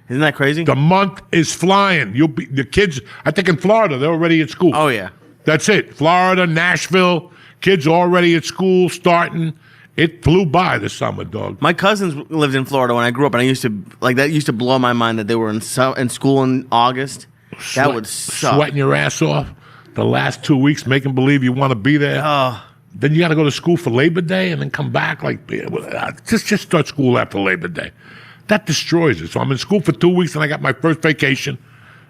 Isn't that crazy? The month is flying. The kids, I think in Florida, they're already at school. Oh, yeah. That's it. Florida, Nashville, kids already at school, starting. It flew by this summer, dog. My cousins lived in Florida when I grew up, and I used to, that used to blow my mind that they were in school in August. That would suck. Sweating your ass off the last 2 weeks, making believe you want to be there. Then you got to go to school for Labor Day and then come back. Just start school after Labor Day. That destroys it. So I'm in school for 2 weeks, and I got my first vacation,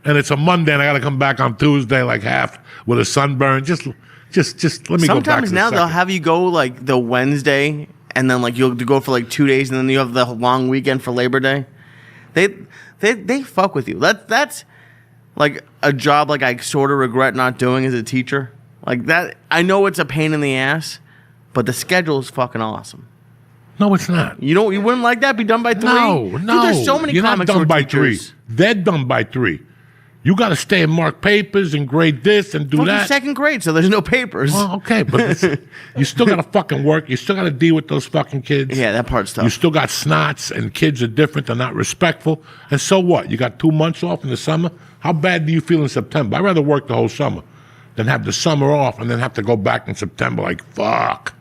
and it's a Monday, and I got to come back on Tuesday, half with a sunburn. Just let me go back. Sometimes now they'll have you go the Wednesday, and then you'll go for 2 days, and then you have the long weekend for Labor Day. They fuck with you. That's a job I sort of regret not doing as a teacher. That I know it's a pain in the ass, but the schedule is fucking awesome. No, it's not. You wouldn't like that? Be done by 3? No. Dude, there's so many You're comics not done by teachers. 3. They're done by 3. You got to stay and mark papers and grade this and do that. Second grade, so there's no papers. Well, okay, but you still got to fucking work. You still got to deal with those fucking kids. Yeah, that part's tough. You still got snots, and kids are different. They're not respectful. And so what? You got 2 months off in the summer? How bad do you feel in September? I'd rather work the whole summer than have the summer off and then have to go back in September fuck.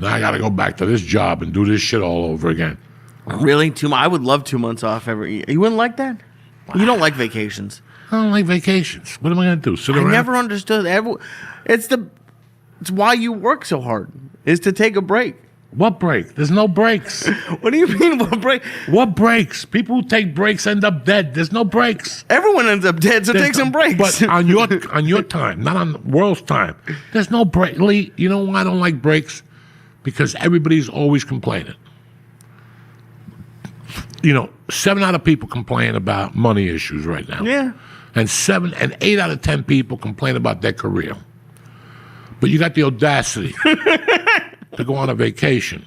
Now I got to go back to this job and do this shit all over again. Really? I would love 2 months off every year. You wouldn't like that? You don't like vacations. I don't like vacations. What am I going to do? Sit around? I never understood. It's why you work so hard, is to take a break. What break? There's no breaks. What do you mean, what break? What breaks? People who take breaks end up dead. There's no breaks. Everyone ends up dead, so take some breaks. But on your time, not on the world's time, there's no break. Lee, you know why I don't like breaks? Because everybody's always complaining. 7 out of people complain about money issues right now. Yeah. And 8 out of 10 people complain about their career. But you got the audacity to go on a vacation.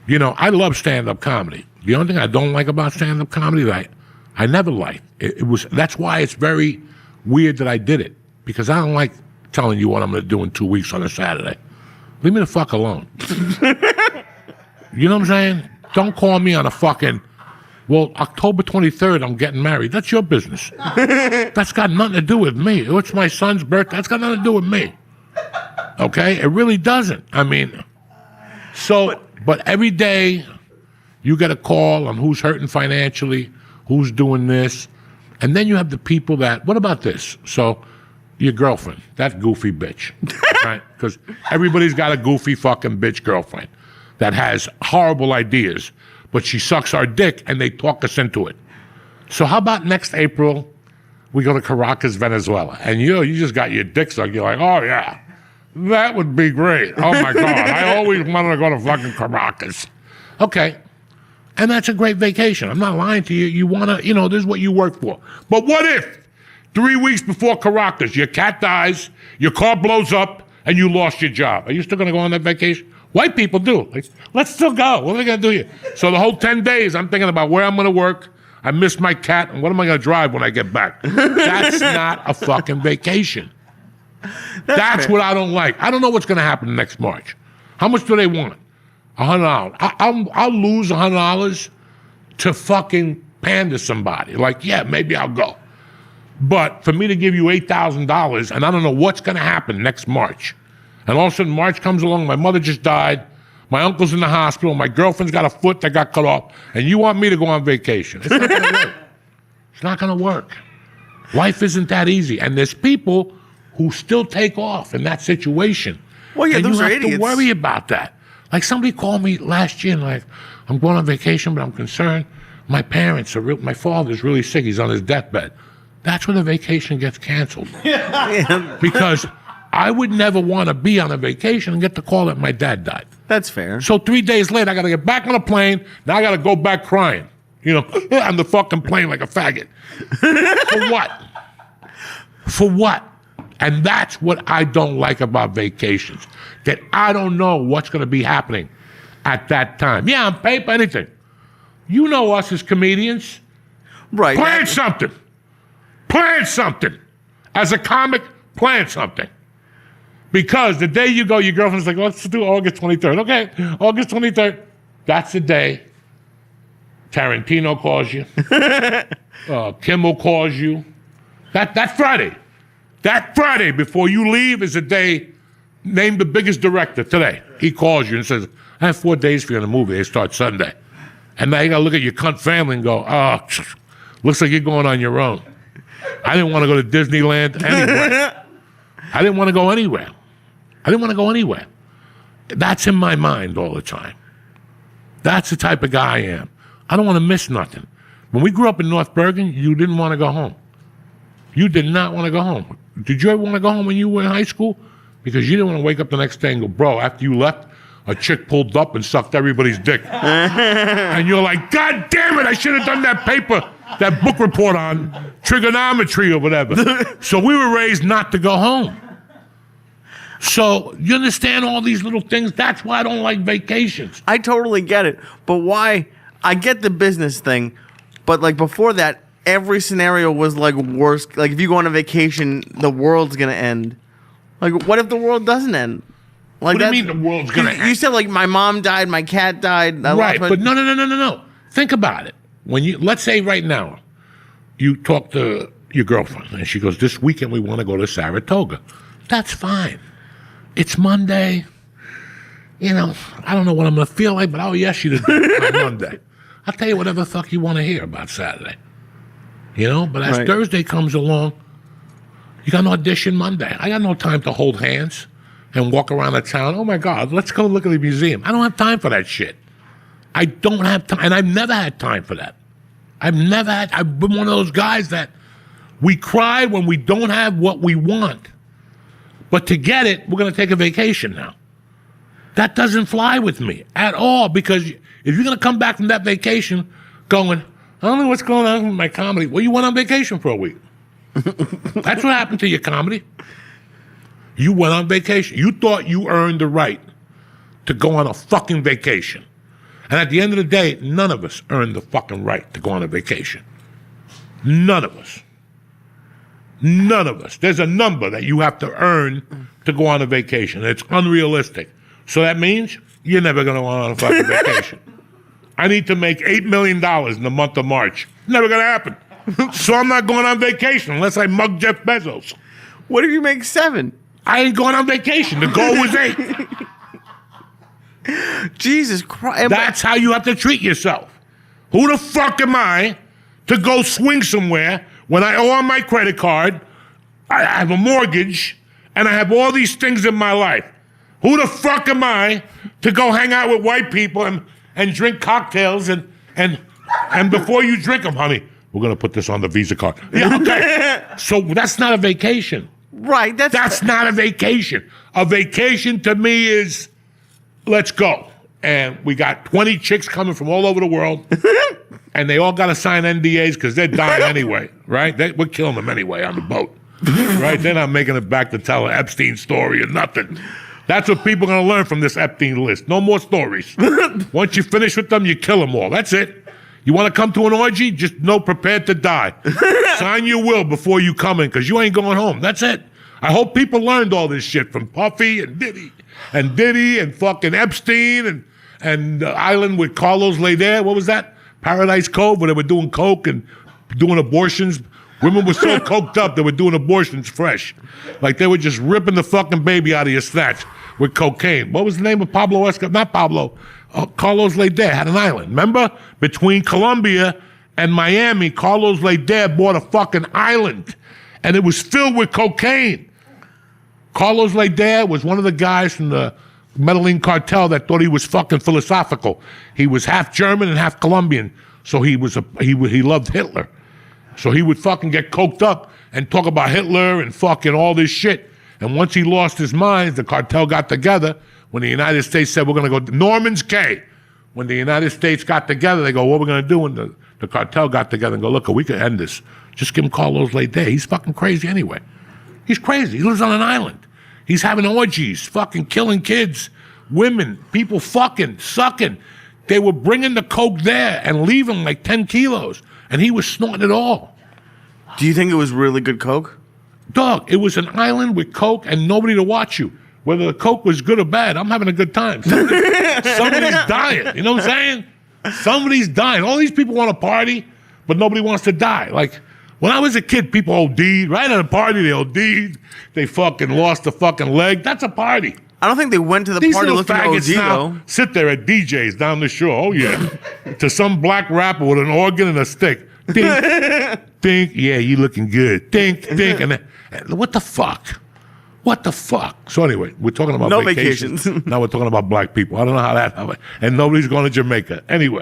I love stand-up comedy. The only thing I don't like about stand-up comedy that I never liked, that's why it's very weird that I did it. Because I don't like telling you what I'm going to do in 2 weeks on a Saturday. Leave me the fuck alone. You know what I'm saying? Don't call me on a fucking, October 23rd, I'm getting married. That's your business. That's got nothing to do with me. It's my son's birthday. That's got nothing to do with me. Okay? It really doesn't. But every day you get a call on who's hurting financially, who's doing this. And then you have the people what about this? So your girlfriend, that goofy bitch, right? Because everybody's got a goofy fucking bitch girlfriend that has horrible ideas, but she sucks our dick and they talk us into it. So how about next April, we go to Caracas, Venezuela, and you just got your dick sucked. You're like, oh yeah, that would be great. Oh my God, I always wanted to go to fucking Caracas. Okay, and that's a great vacation. I'm not lying to you. You want to, this is what you work for. But what if 3 weeks before Caracas, your cat dies, your car blows up, and you lost your job? Are you still going to go on that vacation? White people do. Let's still go. What are they going to do here? So the whole 10 days, I'm thinking about where I'm going to work. I miss my cat, and what am I going to drive when I get back? That's not a fucking vacation. That's what I don't like. I don't know what's going to happen next March. How much do they want? $100. I'll lose $100 to fucking pander somebody. Maybe I'll go. But for me to give you $8,000, and I don't know what's going to happen next March, and all of a sudden March comes along, my mother just died, my uncle's in the hospital, my girlfriend's got a foot that got cut off, and you want me to go on vacation. It's not going to work. It's not going to work. Life isn't that easy. And there's people who still take off in that situation. Well, yeah, and those you are have idiots. to worry about that. Somebody called me last year and I'm going on vacation, but I'm concerned. My father's really sick. He's on his deathbed. That's when the vacation gets canceled. Because I would never want to be on a vacation and get the call that my dad died. That's fair. So 3 days later, I got to get back on a plane. Now I got to go back crying, on the fucking plane like a faggot. For what? For what? And that's what I don't like about vacations, that I don't know what's going to be happening at that time. Yeah, on paper, anything. You know us as comedians. Right. Plan something. Plan something. As a comic, plan something. Because the day you go, your girlfriend's like, let's do August 23rd. Okay, August 23rd. That's the day Tarantino calls you. Kimmel calls you. That Friday. That Friday before you leave is the day. Name the biggest director today. He calls you and says, I have 4 days for you in the movie. They start Sunday. And now you got to look at your cunt family and go, oh, looks like you're going on your own. I didn't want to go to Disneyland anyway. I didn't want to go anywhere. That's in my mind all the time. That's the type of guy I am. I don't want to miss nothing. When we grew up in North Bergen, you didn't want to go home. You did not want to go home. Did you ever want to go home when you were in high school? Because you didn't want to wake up the next day and go, bro, after you left, a chick pulled up and sucked everybody's dick. And you're like, God damn it, I should have done that book report on trigonometry or whatever. So we were raised not to go home. So you understand all these little things? That's why I don't like vacations. I totally get it. But why? I get the business thing. But like before that, every scenario was like worst. Like if you go on a vacation, the world's going to end. Like, what if the world doesn't end? Like, what do you mean the world's going to end? You said, like, my mom died, my cat died. Right, but no. Think about it. Let's say right now, you talk to your girlfriend, and she goes, this weekend we want to go to Saratoga. That's fine. It's Monday. You know, I don't know what I'm going to feel like, but I'll yes you to do on Monday. I'll tell you whatever the fuck you want to hear about Saturday. You know, but as Thursday comes along, you got an audition Monday. I got no time to hold hands and walk around the town. Oh, my God, let's go look at the museum. I don't have time for that shit. I don't have time, and I've never had time for that. I've been one of those guys that we cry when we don't have what we want. But to get it, we're going to take a vacation now. That doesn't fly with me at all, because if you're going to come back from that vacation going, I don't know what's going on with my comedy. Well, you went on vacation for a week. That's what happened to your comedy. You went on vacation. You thought you earned the right to go on a fucking vacation. And at the end of the day, none of us earned the fucking right to go on a vacation. None of us. None of us. There's a number that you have to earn to go on a vacation. It's unrealistic. So that means you're never going to go on a fucking vacation. I need to make $8 million in the month of March. Never going to happen. So I'm not going on vacation unless I mug Jeff Bezos. What if you make 7? I ain't going on vacation. The goal was 8. Jesus Christ. That's how you have to treat yourself. Who the fuck am I to go swing somewhere when I owe on my credit card, I have a mortgage, and I have all these things in my life? Who the fuck am I to go hang out with white people and drink cocktails and before you drink them, honey, we're going to put this on the Visa card. Yeah, okay. So that's not a vacation. Right. That's not a vacation. A vacation to me is, let's go. And we got 20 chicks coming from all over the world, and they all got to sign NDAs because they're dying anyway, right? We're killing them anyway on the boat, right? They're not making it back to tell an Epstein story or nothing. That's what people are going to learn from this Epstein list. No more stories. Once you finish with them, you kill them all. That's it. You want to come to an orgy? Just know prepared to die. Sign your will before you come in, because you ain't going home. That's it. I hope people learned all this shit from Puffy and Diddy and fucking Epstein and the island with Carlos Leder. What was that? Paradise Cove, where they were doing coke and doing abortions. Women were so coked up they were doing abortions fresh. Like they were just ripping the fucking baby out of your snatch with cocaine. What was the name of Pablo Escobar? Not Pablo. Carlos Leder had an island. Remember? Between Colombia and Miami, Carlos Leder bought a fucking island. And it was filled with cocaine. Carlos Leder was one of the guys from the Medellin cartel that thought he was fucking philosophical. He was half German and half Colombian. So he loved Hitler. So he would fucking get coked up and talk about Hitler and fucking all this shit. And once he lost his mind, the cartel got together. When the United States said, we're going to go, Norman's Cay. When the United States got together, they go, what we're going to do? And the cartel got together and go, look, we can end this. Just give him Carlos Leder. He's fucking crazy anyway. He's crazy. He lives on an island. He's having orgies, fucking killing kids, women, people fucking, sucking. They were bringing the coke there and leaving like 10 kilos. And he was snorting it all. Do you think it was really good coke? Dog, it was an island with coke and nobody to watch you. Whether the coke was good or bad, I'm having a good time. Somebody's dying. You know what I'm saying? Somebody's dying. All these people want to party, but nobody wants to die. Like, when I was a kid, people OD'd. Right at a party, they OD'd. They fucking lost a fucking leg. That's a party. I don't think they went to the These party little looking at faggots OG, now though. sit there at DJs down the shore. Oh, yeah. To some black rapper with an organ and a stick. Dink, dink. Yeah, you looking good. Dink, dink. And what the fuck? What the fuck? So anyway, we're talking about vacations. Now we're talking about black people. I don't know how that happened. And nobody's going to Jamaica. Anyway,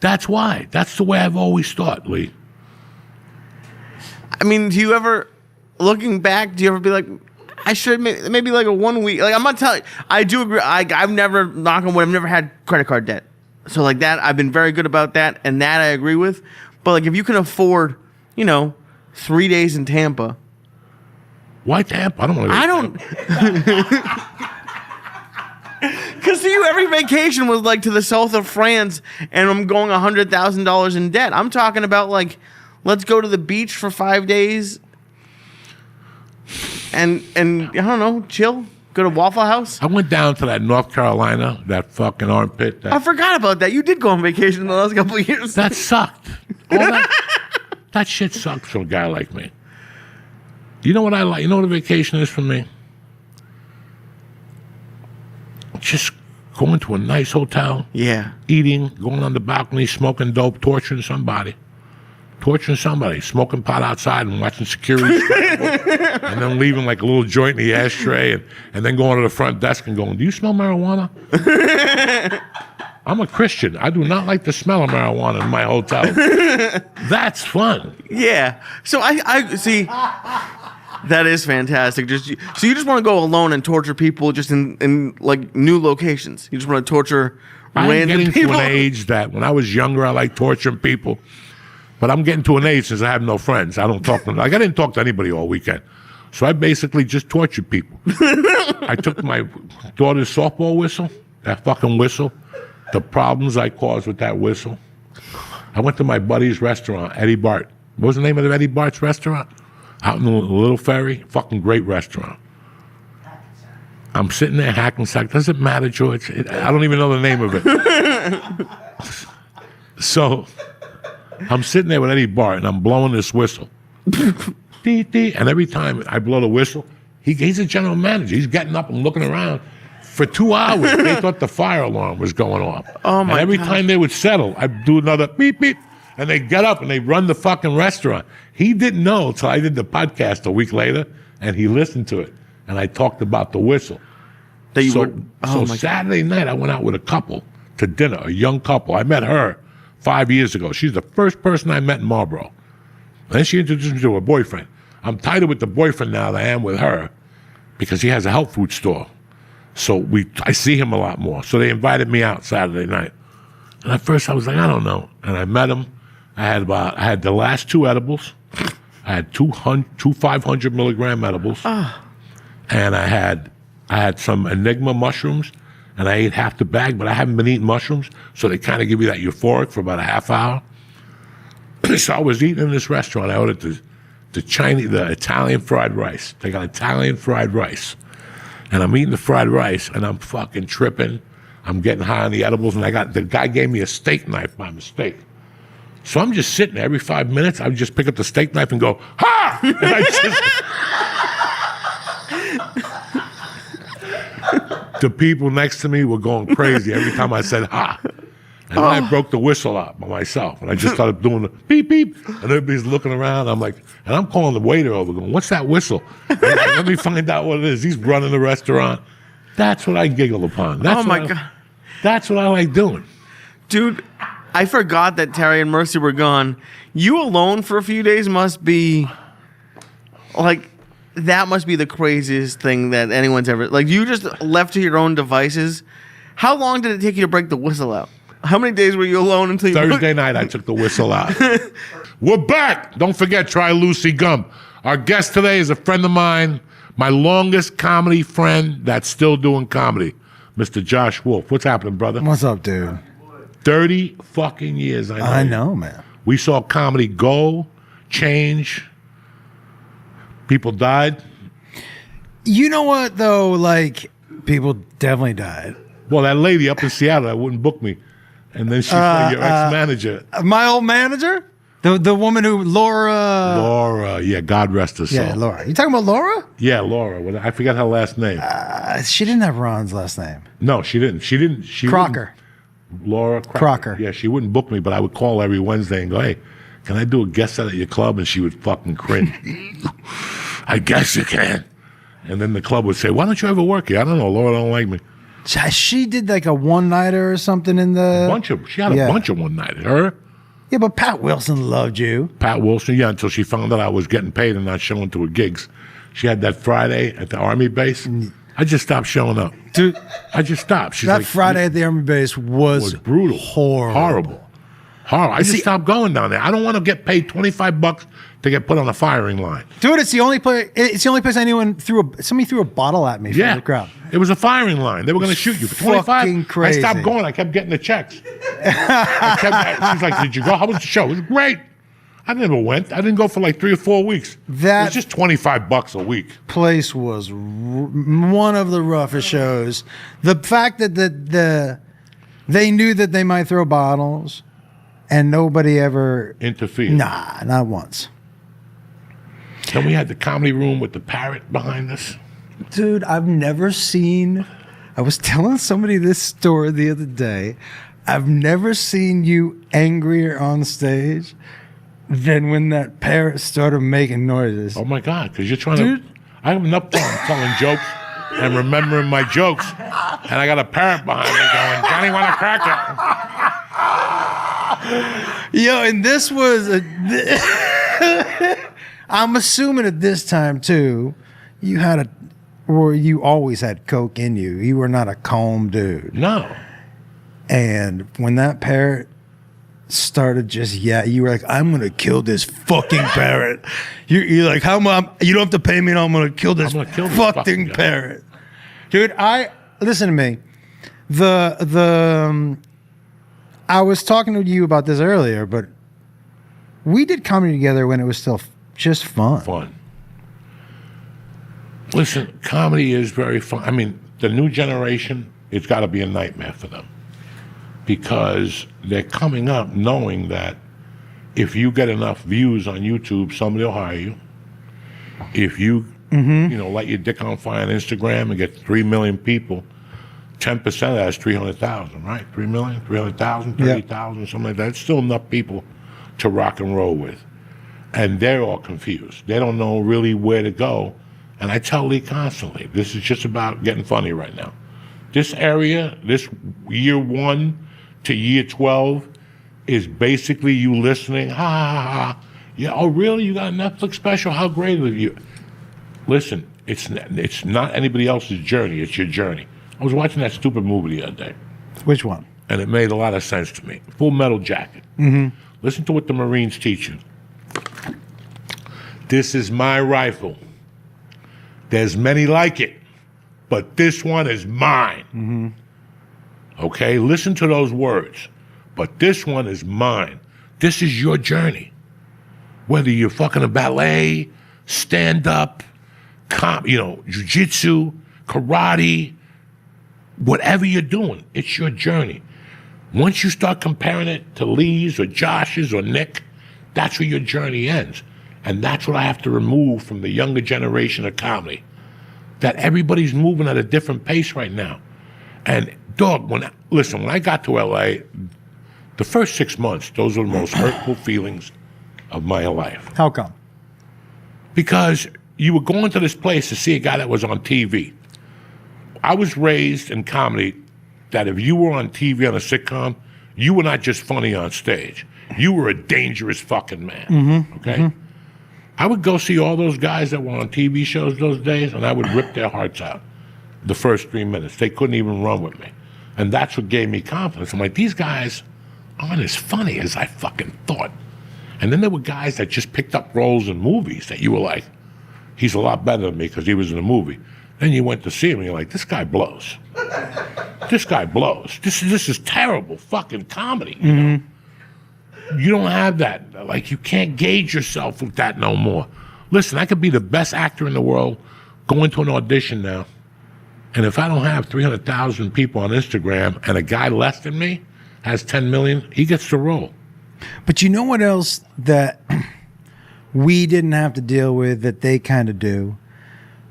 that's why. That's the way I've always thought, Lee. I mean, do you ever, looking back, do you ever be like, I should maybe like a 1 week? Like, I'm not telling. I do agree. I've never, knock on wood, I've never had credit card debt. So like that, I've been very good about that, and that I agree with. But like, if you can afford, 3 days in Tampa. Why Tampa? I don't want to. I don't. Because to you, every vacation was like to the south of France, and I'm going $100,000 in debt. I'm talking about like, let's go to the beach for 5 days, and I don't know, chill. Go to Waffle House. I went down to that North Carolina, that fucking armpit. I forgot about that. You did go on vacation in the last couple of years. That sucked. That shit sucks for a guy like me. You know what I like? You know what a vacation is for me? Just going to a nice hotel. Yeah. Eating, going on the balcony, smoking dope, torturing somebody. Smoking pot outside and watching security. And then leaving like a little joint in the ashtray and then going to the front desk and going, do you smell marijuana? I'm a Christian. I do not like the smell of marijuana in my hotel. That's fun. Yeah. So I see. That is fantastic. So you just want to go alone and torture people just in like new locations. You just want to torture random people. I'm getting to an age that when I was younger, I liked torturing people. But I'm getting to an age since I have no friends. I don't talk to them. Like, I didn't talk to anybody all weekend. So I basically just tortured people. I took my daughter's softball whistle, that fucking whistle, the problems I caused with that whistle. I went to my buddy's restaurant, Eddie Bart. What was the name of Eddie Bart's restaurant? Out in the Little Ferry. Fucking great restaurant. I'm sitting there, Hackensack. Doesn't matter, George. I don't even know the name of it. So I'm sitting there with Eddie Bart, and I'm blowing this whistle. Dee, dee. And every time I blow the whistle, he's a general manager. He's getting up and looking around. For 2 hours, they thought the fire alarm was going off. Oh, my God. And every time they would settle, I'd do another beep, beep. And they get up and they run the fucking restaurant. He didn't know until I did the podcast a week later, and he listened to it. And I talked about the whistle. So Saturday night, I went out with a couple to dinner, a young couple. I met her 5 years ago. She's the first person I met in Marlboro. And then she introduced me to her boyfriend. I'm tighter with the boyfriend now than I am with her because he has a health food store. So I see him a lot more. So they invited me out Saturday night. And at first I was like, I don't know. And I met him. I had the last 2 edibles. I had two 500 milligram edibles. And I had some Enigma mushrooms. And I ate half the bag, but I haven't been eating mushrooms. So they kind of give you that euphoric for about a half hour. So I was eating in this restaurant. I ordered the Italian fried rice. They got Italian fried rice. And I'm eating the fried rice, and I'm fucking tripping. I'm getting high on the edibles, and the guy gave me a steak knife by mistake. So I'm just sitting there. Every 5 minutes, I would just pick up the steak knife and go, ha! And the people next to me were going crazy every time I said ha. And then I broke the whistle out by myself. And I just started doing the beep, beep. And everybody's looking around. I'm like, and I'm calling the waiter over going, what's that whistle? Like, let me find out what it is. He's running the restaurant. That's what I giggle upon. That's God. That's what I like doing. Dude, I forgot that Terry and Mercy were gone. You alone for a few days must be, like, that must be the craziest thing that anyone's ever, like, you just left to your own devices. How long did it take you to break the whistle out? How many days were you alone until you... Thursday night, I took the whistle out. We're back. Don't forget, try Lucy Gum. Our guest today is a friend of mine, my longest comedy friend that's still doing comedy, Mr. Josh Wolf. What's happening, brother? What's up, dude? 30 fucking years, I know. I know, man. We saw comedy go, change. People died. You know what, though? Like, people definitely died. Well, that lady up in Seattle that wouldn't book me, And then she played your ex-manager. My old manager? The woman who, Laura, yeah, God rest her soul. Yeah, Laura. You talking about Laura? Yeah, Laura. I forgot her last name. She didn't have Ron's last name. No, she didn't. She Crocker. Laura Crocker. Yeah, she wouldn't book me, but I would call every Wednesday and go, hey, can I do a guest set at your club? And she would fucking cringe. I guess you can. And then the club would say, why don't you ever work here? I don't know. Laura don't like me. She did like a one-nighter or something in the... She had a bunch of one-nighters. Her? Yeah, but Pat Wilson loved you. Pat Wilson, yeah, until she found out I was getting paid and not showing to her gigs. She had that Friday at the Army base. I just stopped showing up. Dude, I just stopped. She's that like, Friday at the Army base was brutal. Horrible. I just stopped going down there. I don't want to get paid $25 to get put on a firing line. Dude, it's the only place. It's the only place somebody threw a bottle at me from the crowd. It was a firing line. They were going to shoot you for 25. Fucking crazy. I stopped going. I kept getting the checks. She's like, "Did you go? How was the show?" It was great. I never went. I didn't go for like 3 or 4 weeks. It was just $25 a week. Place was one of the roughest shows. The fact that they knew that they might throw bottles, and nobody ever interfered. Nah, not once. Then we had the comedy room with the parrot behind us. Dude, I've never seen... I was telling somebody this story the other day. I've never seen you angrier on stage than when that parrot started making noises. Oh, my God, because you're trying to... I have enough time telling jokes and remembering my jokes, and I got a parrot behind me going, Johnny, want a cracker? Yo, and this was... I'm assuming at this time, too, you always had coke in you. You were not a calm dude. No. And when that parrot started you were like, I'm going to kill this fucking parrot. You're like, how much? You don't have to pay me, and I'm going to kill this fucking parrot. Dude, listen to me. I was talking to you about this earlier, but we did comedy together when it was still just fun. Listen, comedy is very fun. I mean, the new generation, it's got to be a nightmare for them because they're coming up knowing that if you get enough views on YouTube, somebody will hire you. If you, light your dick on fire on Instagram and get 3 million people, 10% of that is 300,000, right? 3 million, 300,000, 30,000, something like that. It's still enough people to rock and roll with. And they're all confused. They don't know really where to go. And I tell Lee constantly, this is just about getting funny right now. This area, this year 1 to year 12, is basically you listening, ha, ha, ha. Yeah, oh, really? You got a Netflix special? How great of you. Listen, it's not anybody else's journey. It's your journey. I was watching that stupid movie the other day. Which one? And it made a lot of sense to me. Full Metal Jacket. Listen to what the Marines teach you. This is my rifle. There's many like it, but this one is mine. Okay? Listen to those words. But this one is mine. This is your journey. Whether you're fucking a ballet, stand-up, jiu-jitsu, karate, whatever you're doing, it's your journey. Once you start comparing it to Lee's or Josh's or Nick, that's where your journey ends. And that's what I have to remove from the younger generation of comedy. That everybody's moving at a different pace right now. And dog, when I got to LA, the first 6 months, those were the most hurtful feelings of my life. How come? Because you were going to this place to see a guy that was on TV. I was raised in comedy that if you were on TV on a sitcom, you were not just funny on stage. You were a dangerous fucking man, okay? I would go see all those guys that were on TV shows those days, and I would rip their hearts out the first 3 minutes. They couldn't even run with me. And that's what gave me confidence. I'm like, these guys aren't as funny as I fucking thought. And then there were guys that just picked up roles in movies that you were like, he's a lot better than me because he was in a movie. Then you went to see him, and you're like, this guy blows. This guy blows. This is terrible fucking comedy, you know? You don't have that. Like, you can't gauge yourself with that no more. Listen, I could be the best actor in the world, go into an audition now, and if I don't have 300,000 people on Instagram and a guy less than me, has 10 million, he gets the role. But you know what else that we didn't have to deal with that they kind of do?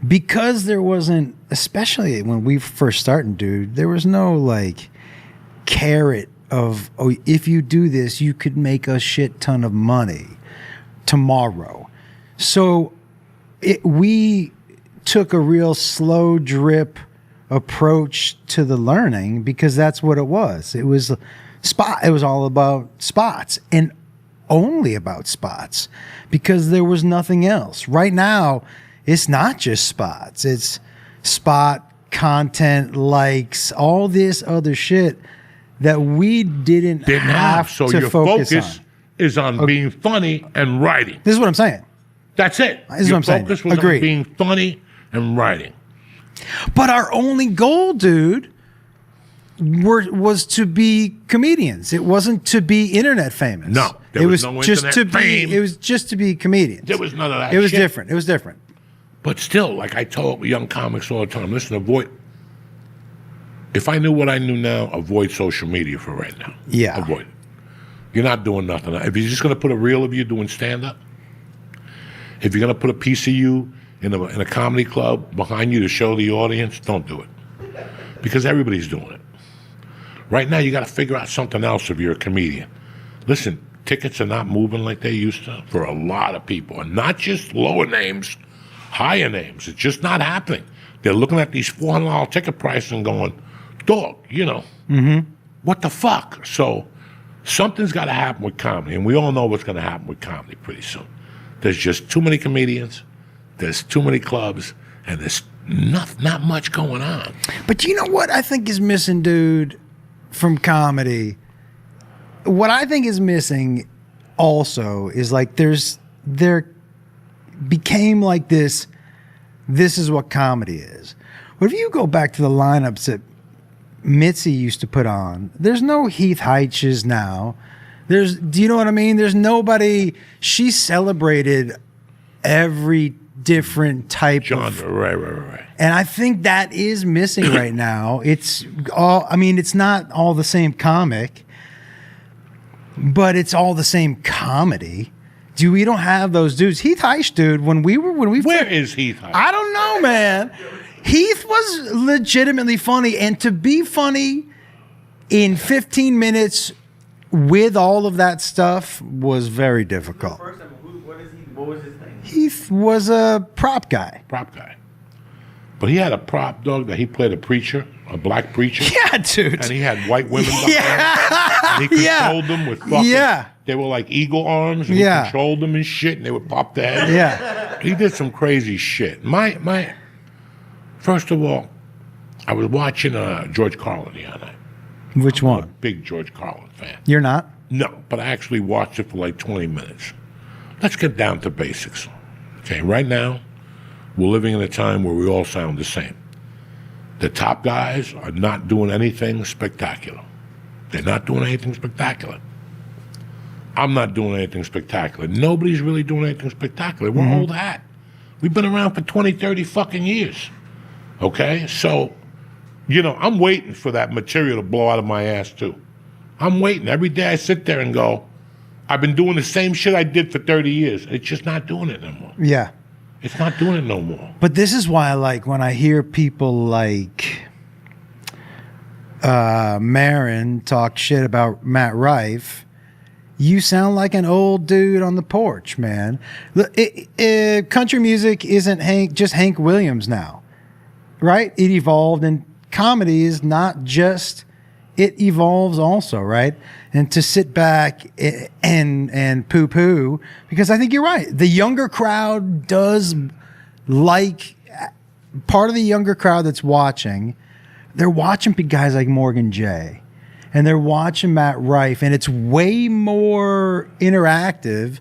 Because there wasn't, especially when we first started, dude, there was no like carrot of, oh, if you do this, you could make a shit ton of money tomorrow. So we took a real slow drip approach to the learning because that's what it was. It was it was all about spots and only about spots because there was nothing else. Right now, it's not just spots. It's spot content, likes, all this other shit that we didn't have So to your focus on. Is on being funny and writing. This is what I'm saying. That's it. This is what I'm saying. Your focus was Agreed. on being funny and writing. But our only goal, dude, was to be comedians. It wasn't to be internet famous. No, there was no just internet to fame. be. It was just to be comedians. There was none of that It was shit. different. It was different. But still, like I tell young comics all the time, listen, avoid. If I knew what I knew now, avoid social media for right now. Yeah. Avoid it. You're not doing nothing. If you're just going to put a reel of you doing stand-up, if you're going to put a piece of you in a comedy club behind you to show the audience, don't do it. Because everybody's doing it. Right now, you got to figure out something else if you're a comedian. Listen, tickets are not moving like they used to for a lot of people. And not just lower names, higher names. It's just not happening. They're looking at these $400 ticket prices and going, dog, what the fuck? So something's got to happen with comedy. And we all know what's going to happen with comedy pretty soon. There's just too many comedians. There's too many clubs. And there's not much going on. But you know what I think is missing, dude, from comedy? What I think is missing also is like there became like this is what comedy is. But if you go back to the lineups that Mitzi used to put on, there's no Heath Heiches now. Do you know what I mean? There's nobody. She celebrated every different type Genre, of right. and I think that is missing right now. It's not all the same comic, but it's all the same comedy. We don't have those dudes. Heath Heisch, dude, Where is Heath Heisch? I don't know, man. Heath was legitimately funny, and to be funny in 15 minutes with all of that stuff was very difficult. First time, what was his name? Heath was a prop guy. Prop guy. But he had a prop dog that he played a preacher, a black preacher. Yeah, dude. And he had white women behind him. And he controlled them with fucking... Yeah. They were like eagle arms, and he controlled them and shit, and they would pop their head. Yeah. He did some crazy shit. First of all, I was watching George Carlin the other night. Which I'm a one? big George Carlin fan. You're not? No, but I actually watched it for like 20 minutes. Let's get down to basics. Okay, right now, we're living in a time where we all sound the same. The top guys are not doing anything spectacular. They're not doing anything spectacular. I'm not doing anything spectacular. Nobody's really doing anything spectacular. We're old hat. We've been around for 20, 30 fucking years. Okay? So, I'm waiting for that material to blow out of my ass, too. I'm waiting. Every day I sit there and go, I've been doing the same shit I did for 30 years. It's just not doing it no more. Yeah. It's not doing it no more. But this is why, like, when I hear people like Marin talk shit about Matt Rife, you sound like an old dude on the porch, man. Country music isn't just Hank Williams now, right? It evolved, and comedy is not just, it evolves also, right? And to sit back and poo-poo, because I think you're right. The younger crowd does like, part of the younger crowd that's watching, they're watching guys like Morgan Jay. And they're watching Matt Rife, and it's way more interactive.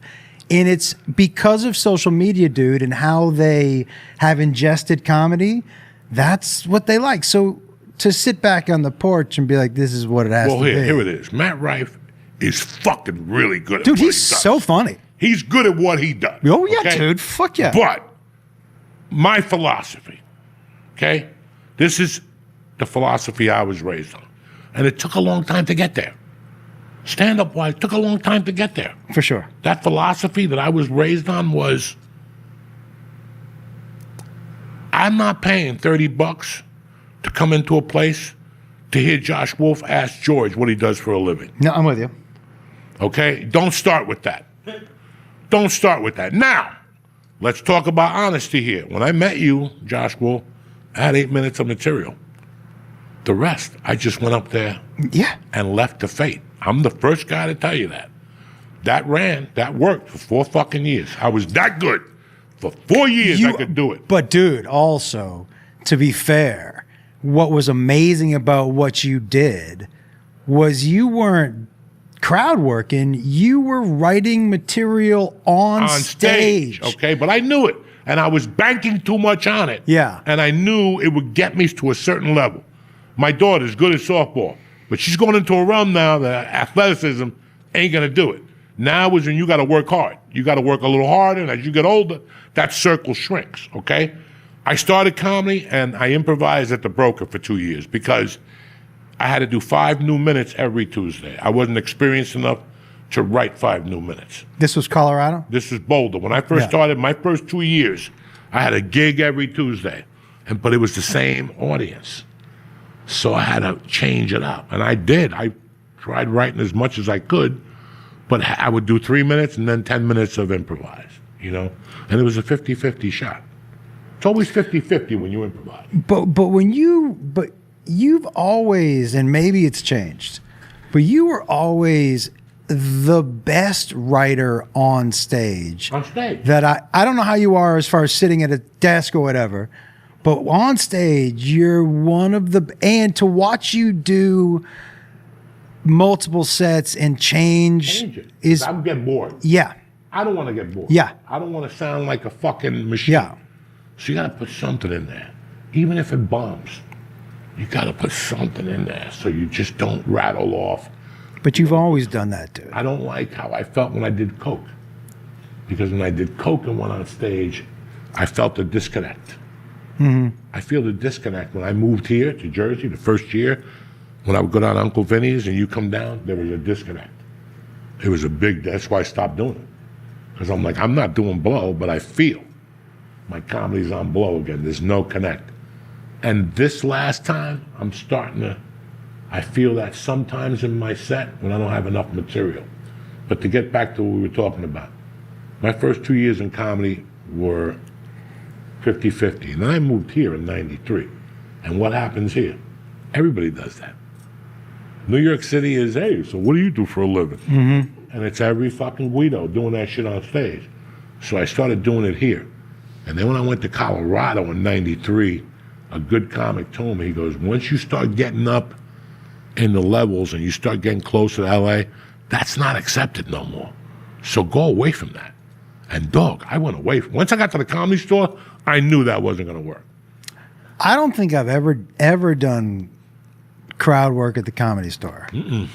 And it's because of social media, dude, and how they have ingested comedy. That's what they like. So to sit back on the porch and be like, this is what it has to be. Well, here it is. Matt Rife is fucking really good at dude, what he he's does. so funny. He's good at what he does. Oh, yeah, okay? dude. Fuck yeah. But my philosophy, okay? This is the philosophy I was raised on. And it took a long time to get there. Stand-up wise, took a long time to get there. For sure. That philosophy that I was raised on was, I'm not paying $30 to come into a place to hear Josh Wolf ask George what he does for a living. No, I'm with you. Okay? Don't start with that. Don't start with that. Now, let's talk about honesty here. When I met you, Josh Wolf, I had 8 minutes of material. The rest, I just went up there and left to fate. I'm the first guy to tell you that. That worked for 4 fucking years. I was that good. For 4 years, I could do it. But, dude, also, to be fair, what was amazing about what you did was you weren't crowd working, you were writing material on stage. Okay, but I knew it. And I was banking too much on it. Yeah. And I knew it would get me to a certain level. My daughter's good at softball, but she's going into a realm now that athleticism ain't going to do it. Now is when you got to work hard. You got to work a little harder, and as you get older, that circle shrinks, okay? I started comedy, and I improvised at the Broker for 2 years because I had to do 5 new minutes every Tuesday. I wasn't experienced enough to write 5 new minutes. This was Colorado? This is Boulder. When I first started, my first 2 years, I had a gig every Tuesday, but it was the same audience. So I had to change it up, and I did. I tried writing as much as I could, but I would do 3 minutes and then 10 minutes of improvise, you know? And it was a 50-50 shot. It's always 50-50 when you improvise. But you've always, and maybe it's changed, but you were always the best writer on stage. On stage. That I don't know how you are as far as sitting at a desk or whatever, but on stage, you're one of the, and to watch you do multiple sets and change it. is, I'm getting bored. Yeah. I don't want to get bored. Yeah. I don't want to sound like a fucking machine. Yeah. So you got to put something in there. Even if it bombs, you got to put something in there so you just don't rattle off. But you've always done that, dude. I don't like how I felt when I did coke. Because when I did coke and went on stage, I felt a disconnect. Mm-hmm. I feel the disconnect. When I moved here to Jersey the first year, when I would go down to Uncle Vinny's and you come down, there was a disconnect. It was a big, that's why I stopped doing it. Because I'm like, I'm not doing blow, but I feel my comedy's on blow again. There's no connect. And this last time, I'm starting to, I feel that sometimes in my set when I don't have enough material. But to get back to what we were talking about, my first 2 years in comedy were 50-50. And then I moved here in 93. And what happens here? Everybody does that. New York City is, hey, so what do you do for a living? Mm-hmm. And it's every fucking Guido doing that shit on stage. So I started doing it here. And then when I went to Colorado in 93, a good comic told me, he goes, once you start getting up in the levels and you start getting closer to LA, that's not accepted no more. So go away from that. And dog, I went away. Once I got to the Comedy Store, I knew that wasn't going to work. I don't think I've ever done crowd work at the Comedy Store. Mm-mm.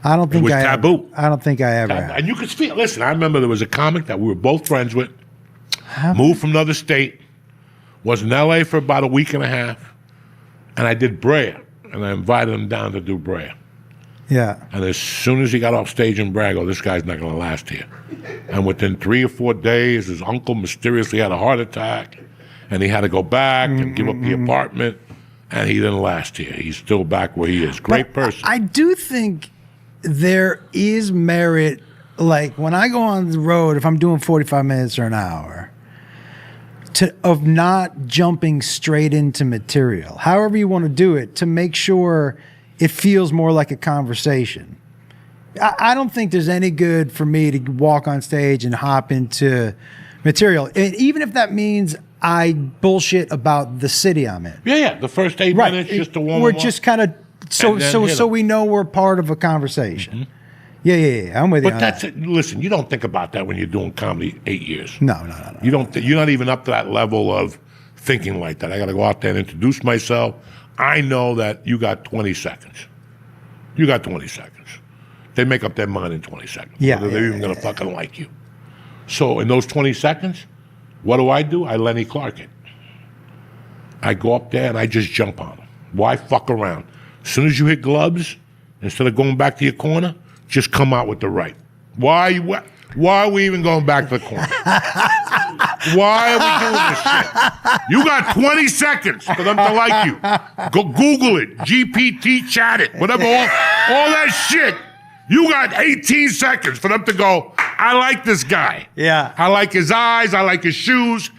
I don't think it was taboo. I don't think I ever have. And you could feel. Listen, I remember there was a comic that we were both friends with. Moved from another state. Was in LA for about a week and a half, and I did Brea, and I invited him down to do Brea. Yeah. And as soon as he got off stage in Brea, I go, this guy's not going to last here. And within 3 or 4 days, his uncle mysteriously had a heart attack, and he had to go back and give up the apartment, and he didn't last here. He's still back where he is. Great person. I do think there is merit, like when I go on the road, if I'm doing 45 minutes or an hour, of not jumping straight into material, however you want to do it, to make sure it feels more like a conversation. I don't think there's any good for me to walk on stage and hop into material. And even if that means I bullshit about the city I'm in. Yeah. The first 8 minutes just to warm We're up. just kind of, so we know we're part of a conversation. Mm-hmm. Yeah. I'm with you. But that's it. Listen, you don't think about that when you're doing comedy 8 years. No. You don't. You're not even up to that level of thinking like that. I got to go out there and introduce myself. I know that you got 20 seconds. You got 20 seconds. They make up their mind in 20 seconds. Yeah. Whether they're even going to fucking like you. So in those 20 seconds, what do? I Lenny Clark it. I go up there and I just jump on them. Why fuck around? As soon as you hit gloves, instead of going back to your corner, just come out with the right. Why are we even going back to the corner? Why are we doing this shit? You got 20 seconds for them to like you. Go Google it, GPT chat it, whatever, all that shit. You got 18 seconds for them to go, I like this guy. Yeah. I like his eyes, I like his shoes.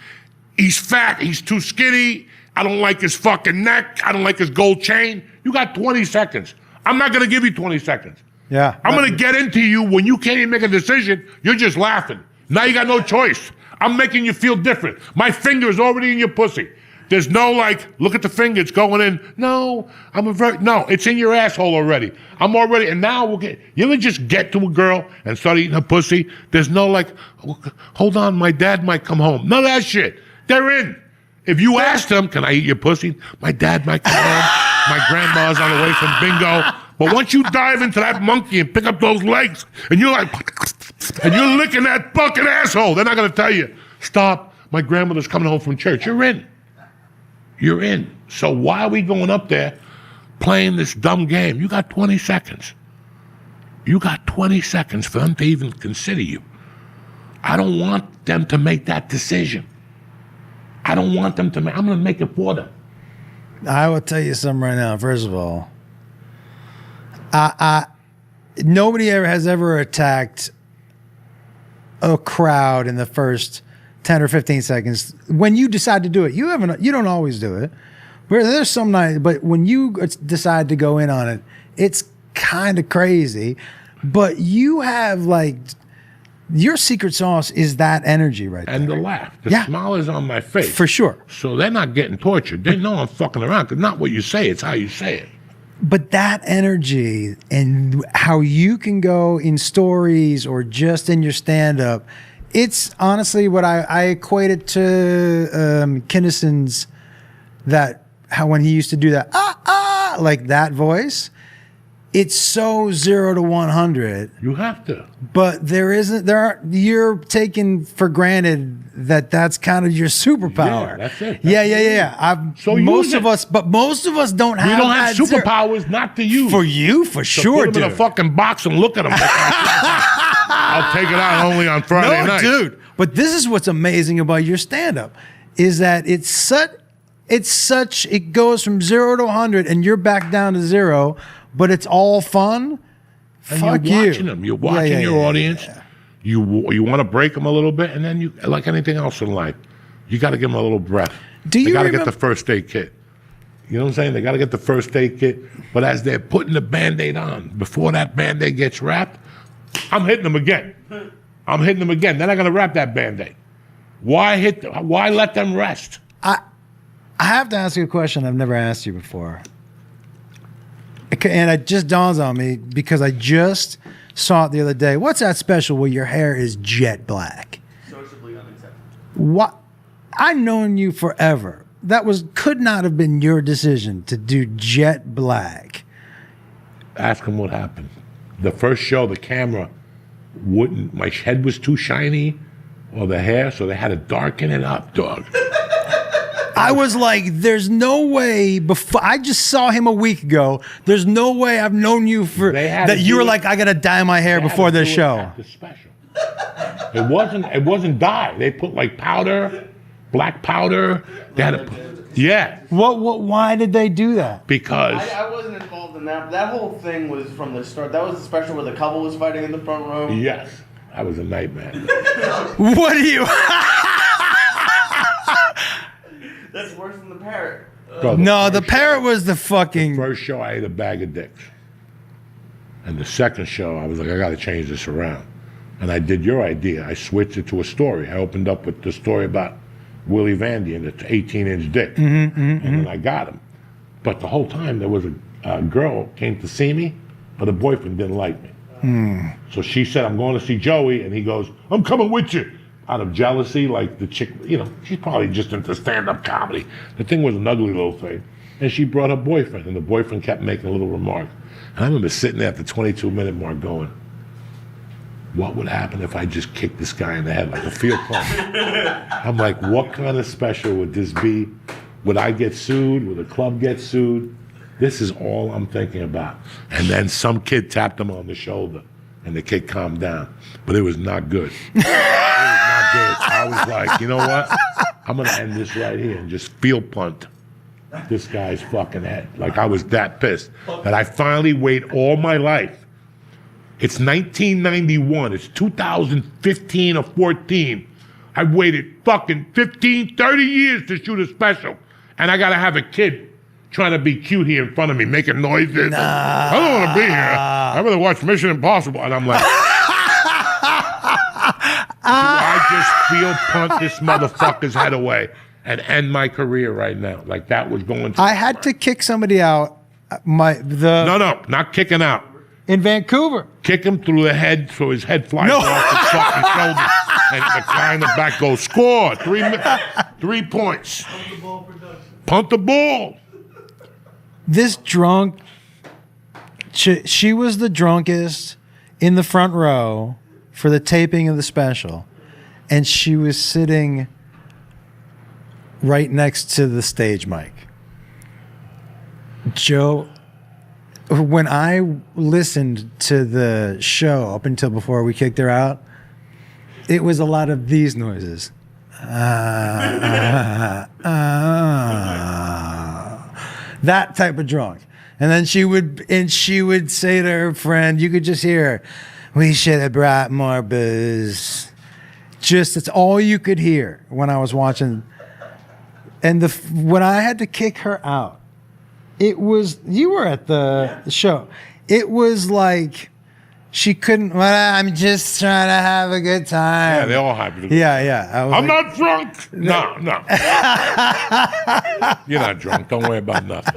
He's fat, he's too skinny. I don't like his fucking neck. I don't like his gold chain. You got 20 seconds. I'm not gonna give you 20 seconds. Yeah. I'm gonna get into you when you can't even make a decision. You're just laughing. Now you got no choice. I'm making you feel different. My finger is already in your pussy. There's no like, look at the finger, it's going in. No, no, it's in your asshole already. I'm already, and now you ever just get to a girl and start eating her pussy? There's no like, hold on, my dad might come home. None of that shit. They're in. If you ask them, can I eat your pussy? My dad might come home. My grandma's on the way from bingo. But once you dive into that monkey and pick up those legs, and you're like, and you're licking that fucking asshole, they're not going to tell you, stop, my grandmother's coming home from church. You're in. You're in. So why are we going up there playing this dumb game? You got 20 seconds. You got 20 seconds for them to even consider you. I don't want them to make that decision. I don't want them to make, I'm going to make it for them. I will tell you something right now. First of all, nobody has ever attacked a crowd in the first 10 or 15 seconds. When you decide to do it, you don't always do it. There's some nights, but when you decide to go in on it, it's kind of crazy. But you have like, your secret sauce is that energy right there. And the laugh. The smile is on my face. For sure. So they're not getting tortured. They know I'm fucking around. Because not what you say, it's how you say it. But that energy and how you can go in stories or just in your stand-up, it's honestly what I equate it to Kinnison's, how when he used to do that, like that voice. It's so 0 to 100. You have to. But you're taking for granted that that's kind of your superpower. Yeah, that's it. Yeah. Most of us don't have. We don't have superpowers not to use. For you, for sure, put them in a fucking box and look at them. I'll take it out only on Friday night. Dude. But this is what's amazing about your stand-up is that it goes from 0 to 100 and you're back down to 0. But it's all fun. And Fuck you're watching them. You're watching your audience. Yeah. You want to break them a little bit, and then you, like anything else in life, you got to give them a little breath. They got to get the first aid kit. You know what I'm saying? They got to get the first aid kit. But as they're putting the Band-Aid on, before that Band-Aid gets wrapped, I'm hitting them again. Then I'm going to wrap that Band-Aid. Why let them rest? I have to ask you a question I've never asked you before. And it just dawns on me because I just saw it the other day. What's that special where your hair is jet black? Sociably unacceptable. What? I've known you forever. That could not have been your decision to do jet black. Ask them what happened. The first show, the camera wouldn't. My head was too shiny, or the hair, so they had to darken it up, dog. I was like, there's no way, before I just saw him a week ago, there's no way I've known you for, that you were like, I got to dye my hair before this show. The special. It wasn't dye. They put like powder, black powder. They had to Why did they do that? Because I wasn't involved in that. That whole thing was from the start. That was the special where the couple was fighting in the front row. Yes. That was a nightmare. What do you... That's worse than the parrot. No, the parrot was the fucking... First show, I ate a bag of dicks. And the second show, I was like, I got to change this around. And I did your idea. I switched it to a story. I opened up with the story about Willie Vandy and the 18-inch dick. And then I got him. But the whole time, there was a girl came to see me, but her boyfriend didn't like me. So she said, I'm going to see Joey. And he goes, I'm coming with you. Out of jealousy, like the chick, she's probably just into stand-up comedy. The thing was an ugly little thing. And she brought her boyfriend, and the boyfriend kept making a little remark. And I remember sitting there at the 22-minute mark going, what would happen if I just kicked this guy in the head like a field punch? I'm like, what kind of special would this be? Would I get sued? Would the club get sued? This is all I'm thinking about. And then some kid tapped him on the shoulder. And the kid calmed down. But it was not good. It was not good. I was like, you know what? I'm going to end this right here and just field punt this guy's fucking head. Like, I was that pissed that I finally wait all my life. It's 1991. It's 2015 or 14. I waited fucking 15, 30 years to shoot a special. And I got to have a kid trying to be cute here in front of me, making noises. Nah. I don't want to be here. I'd rather watch Mission Impossible. And I'm like, do I just field punt this motherfucker's head away and end my career right now? Like, that was going to... I had to kick somebody out. No, not kicking out. In Vancouver. Kick him through the head so his head flies off his fucking shoulders. And the guy in the back goes, score! 3 points. Punt the ball. This drunk, she was the drunkest in the front row for the taping of the special. And she was sitting right next to the stage mic. Joe, when I listened to the show up until before we kicked her out, it was a lot of these noises. That type of drunk. And then she would say to her friend, you could just hear her, we should have brought more booze. Just, it's all you could hear when I was watching. And when I had to kick her out, it was, you were at the show. It was like she couldn't, well, I'm just trying to have a good time. Yeah, they all have it. Yeah. I'm not drunk. No. You're not drunk. Don't worry about nothing.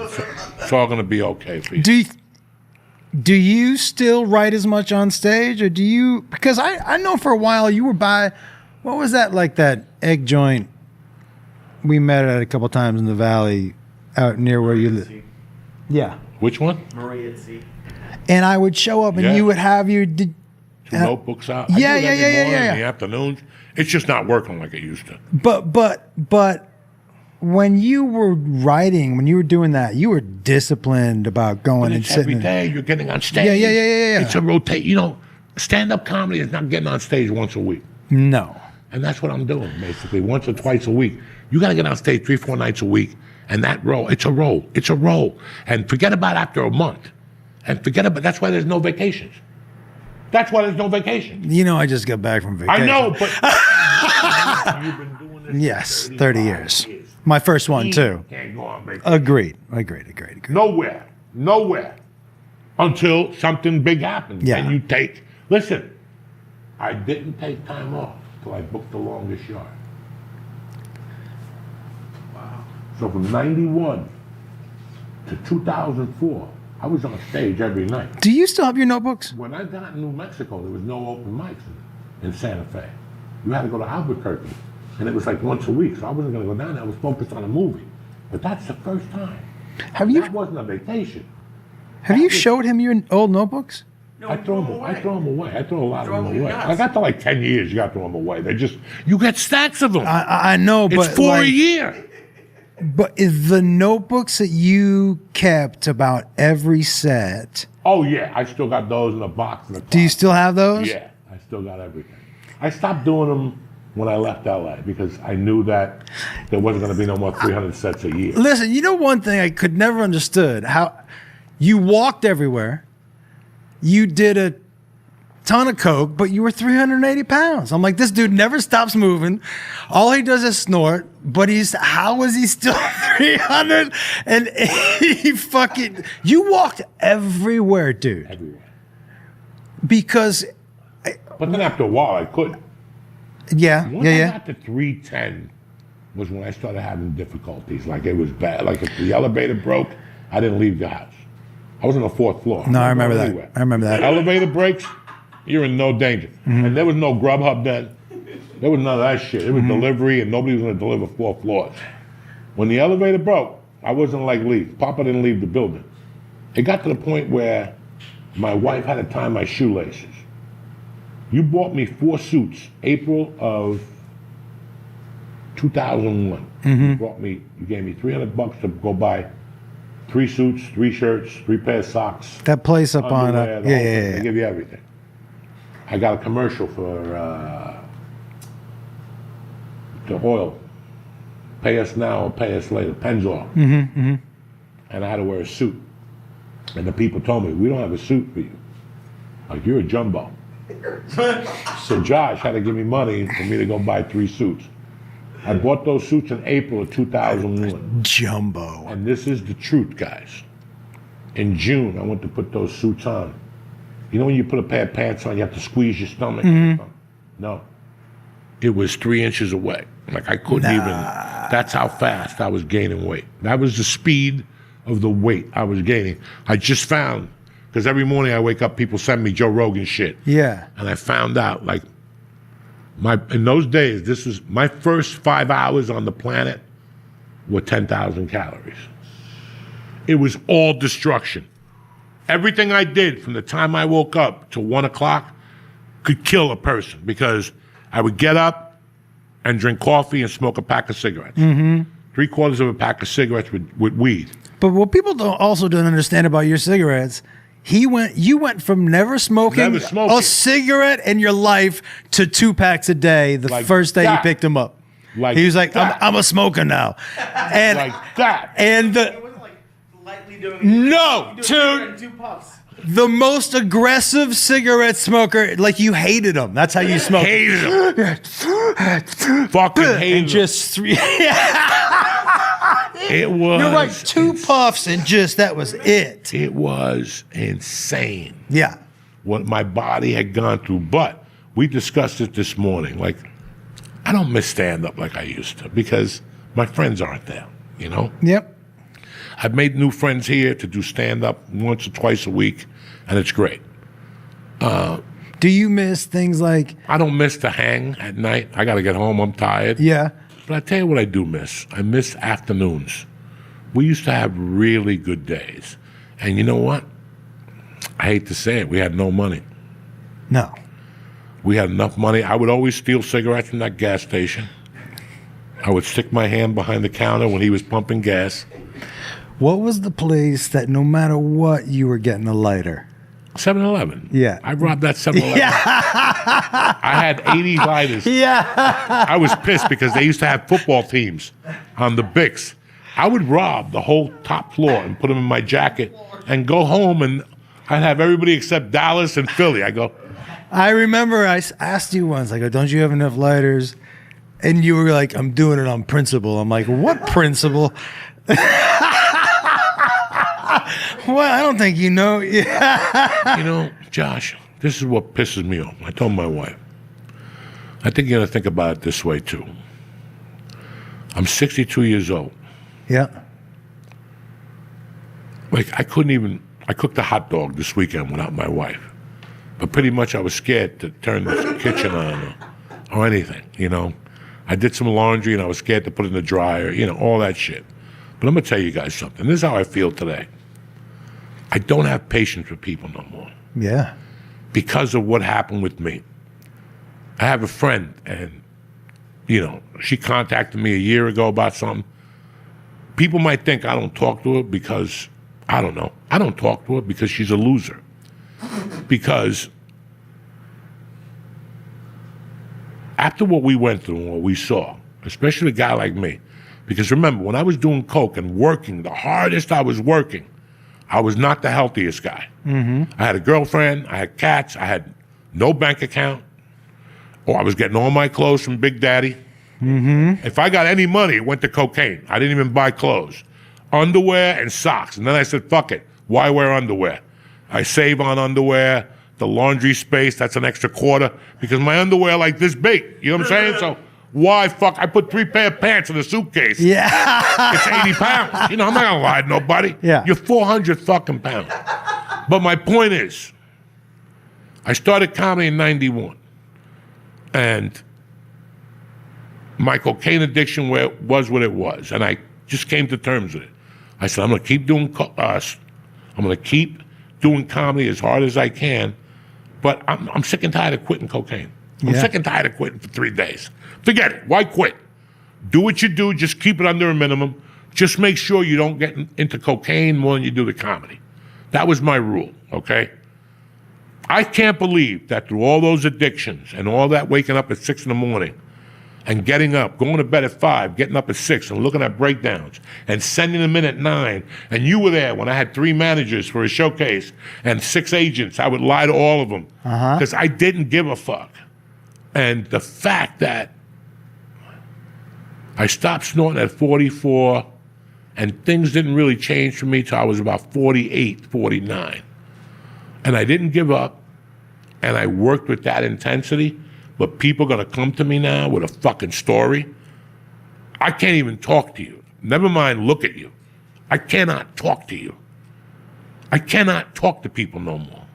It's all going to be okay for you. Do you still write as much on stage, or do you, because I know for a while you were by, what was that, like that egg joint we met at a couple times in the Valley out near where you live? Yeah. Which one? Marie at Sea. And I would show up, and you would have your Two notebooks out. Yeah. In the afternoons. It's just not working like it used to. But when you were writing, when you were doing that, you were disciplined about going and sitting. Every day you're getting on stage. Yeah. It's a rotate. You know, stand-up comedy is not getting on stage once a week. No. And that's what I'm doing, basically, once or twice a week. You got to get on stage 3-4 nights a week. And that roll, it's a roll. And forget about after a month. And that's why there's no vacations. You know, I just got back from vacation. I know, but you've been doing this. Yes, 30 years. My first one, too. Can't go on vacation. Agreed. Nowhere. Until something big happens. Yeah. And listen, I didn't take time off till I booked the longest yard. Wow. So from 91 to 2004, I was on stage every night. Do you still have your notebooks? When I got in New Mexico, there was no open mics in Santa Fe. You had to go to Albuquerque, and it was like once a week, so I wasn't going to go down there. I was focused on a movie. But that's the first time. That wasn't a vacation. Have you showed him your old notebooks? No, I throw them away. I throw a lot of them away. I got to like 10 years, you got to throw them away. You get stacks of them. I know, but it's 4 a year. But is the notebooks that you kept about every set? Oh, yeah. I still got those in a box. Do you still have those? Yeah. I still got everything. I stopped doing them when I left LA because I knew that there wasn't going to be no more 300 sets a year. Listen, you know one thing I could never understood? How you walked everywhere. You did a ton of coke, but you were 380 pounds. I'm like, this dude never stops moving. All he does is snort, but how is he still 300? And he you walked everywhere, dude. Everywhere. Because. But then after a while, I couldn't. Yeah. Once I got to 310 was when I started having difficulties. Like, it was bad. Like, if the elevator broke, I didn't leave the house. I was on the 4th floor. No, I remember that. I remember that. Elevator breaks, you're in no danger. Mm-hmm. And there was no Grubhub then. There was none of that shit. It was delivery, and nobody was going to deliver 4 floors. When the elevator broke, I wasn't like leave. Papa didn't leave the building. It got to the point where my wife had to tie my shoelaces. You bought me 4 suits, April of 2001. Mm-hmm. You gave me $300 to go buy 3 suits, 3 shirts, 3 pairs of socks. That place up on They give you everything. I got a commercial for the oil. Pay us now or pay us later. Pennzoil. And I had to wear a suit. And the people told me, we don't have a suit for you. Like, you're a jumbo. So Josh had to give me money for me to go buy 3 suits. I bought those suits in April of 2001. Jumbo. And this is the truth, guys. In June, I went to put those suits on. You know when you put a pair of pants on, you have to squeeze your stomach? No. It was 3 inches away. Like, I couldn't even, that's how fast I was gaining weight. That was the speed of the weight I was gaining. I just found, because every morning I wake up, people send me Joe Rogan shit. Yeah. And I found out, like, in those days, this was my first 5 hours on the planet were 10,000 calories. It was all destruction. Everything I did from the time I woke up to 1 o'clock could kill a person, because I would get up and drink coffee and smoke a pack of cigarettes. 3/4 of a pack of cigarettes with weed. But what people don't understand about your cigarettes, you went from never smoking a cigarette in your life to 2 packs a day the Like first day that. you picked him up. Like he was like, that. I'm a smoker now. And Like that. And It wasn't like lightly doing no, you do it in dude. 2 puffs. The most aggressive cigarette smoker, like you hated him. That's how you smoke. Hated him. Fucking hated And him. just 3. It was. You're right. 2 puffs and just that was it. It was insane Yeah. what my body had gone through. But we discussed it this morning. Like, I don't miss stand-up like I used to, because my friends aren't there, you know? Yep. I've made new friends here to do stand-up once or twice a week, and it's great. Do you miss things like? I don't miss to hang at night. I got to get home. I'm tired. Yeah. But I tell you what I do miss. I miss afternoons. We used to have really good days. And you know what? I hate to say it. We had no money. No. We had enough money. I would always steal cigarettes from that gas station. I would stick my hand behind the counter when he was pumping gas. What was the place that no matter what you were getting a lighter? 7-Eleven. Yeah. I robbed that 7-Eleven. Yeah. I had 80 lighters. Yeah. I was pissed because they used to have football teams on the Bics. I would rob the whole top floor and put them in my jacket and go home, and I'd have everybody except Dallas and Philly. I go, I remember I asked you once, I go, don't you have enough lighters? And you were like, I'm doing it on principle. I'm like, what principle? Well, I don't think you know. Yeah. you know, Josh, this is what pisses me off. I told my wife, I think you're going to think about it this way, too. I'm 62 years old. Yeah. Like, I cooked a hot dog this weekend without my wife. But pretty much I was scared to turn the kitchen on or anything, you know. I did some laundry and I was scared to put it in the dryer, you know, all that shit. But I'm going to tell you guys something. This is how I feel today. I don't have patience with people no more Yeah. because of what happened with me. I have a friend, and, you know, she contacted me a year ago about something. People might think I don't talk to her because, I don't know. I don't talk to her because she's a loser. Because after what we went through and what we saw, especially a guy like me, because remember, when I was doing coke and working, the hardest I was working, I was not the healthiest guy. I had a girlfriend, I had cats, I had no bank account, or I was getting all my clothes from Big Daddy. If I got any money, it went to cocaine. I didn't even buy clothes. Underwear and socks. And then I said, fuck it, why wear underwear? I save on underwear, the laundry space, that's an extra quarter, because my underwear like this big, you know what I'm saying? So why fuck, I put 3 pair of pants in a suitcase. Yeah. It's 80 pounds. You know, I'm not gonna lie to nobody. Yeah. You're 400 fucking pounds. But my point is, I started comedy in 91. And my cocaine addiction was what it was. And I just came to terms with it. I said, I'm gonna keep doing comedy as hard as I can, but I'm sick and tired of quitting cocaine. I'm sick and tired of quitting for 3 days. Forget it. Why quit? Do what you do. Just keep it under a minimum. Just make sure you don't get into cocaine more than you do the comedy. That was my rule, okay? I can't believe that through all those addictions and all that waking up at 6 in the morning and getting up, going to bed at 5, getting up at 6 and looking at breakdowns and sending them in at 9, and you were there when I had 3 managers for a showcase and 6 agents. I would lie to all of them because I didn't give a fuck. And the fact that I stopped snorting at 44 and things didn't really change for me till I was about 48, 49. And I didn't give up, and I worked with that intensity, but people are going to come to me now with a fucking story. I can't even talk to you. Never mind look at you. I cannot talk to you. I cannot talk to people no more.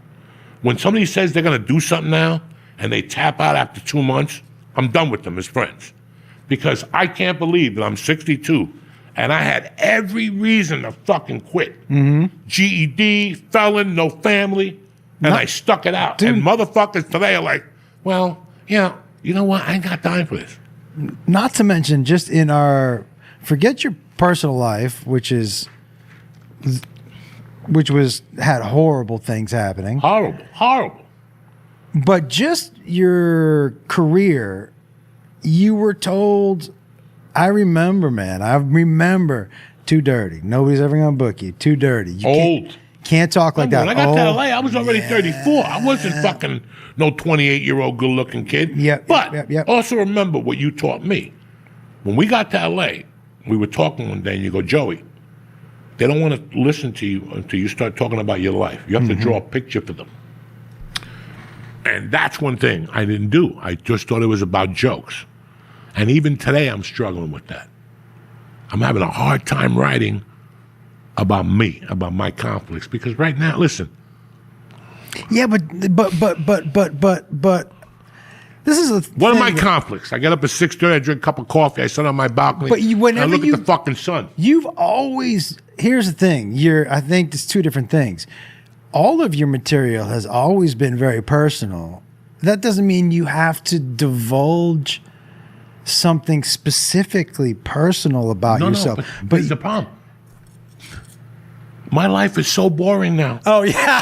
When somebody says they're going to do something now, and they tap out after 2 months, I'm done with them as friends. Because I can't believe that I'm 62, and I had every reason to fucking quit. GED, felon, no family, and I stuck it out. Dude. And motherfuckers today are like, well, yeah, you know what? I ain't got time for this. Not to mention, just in our, forget your personal life, which had horrible things happening. Horrible. But just your career, you were told, I remember, too dirty. Nobody's ever going to book you. Too dirty. You Old. Can't talk like that. When I got to LA, I was already 34. I wasn't fucking no 28-year-old good-looking kid. But also remember what you taught me. When we got to LA, we were talking one day, and you go, Joey, they don't want to listen to you until you start talking about your life. You have to draw a picture for them. And that's one thing I didn't do. I just thought it was about jokes. And even today, I'm struggling with that. I'm having a hard time writing about me, about my conflicts, because right now, listen. Yeah, but this is What are my conflicts? I get up at 6:30, I drink a cup of coffee, I sit on my balcony, But and I look at the fucking sun. You've always, here's the thing, I think there's 2 different things. All of your material has always been very personal. That doesn't mean you have to divulge something specifically personal about yourself. No, but here's the problem. My life is so boring now. Oh, yeah.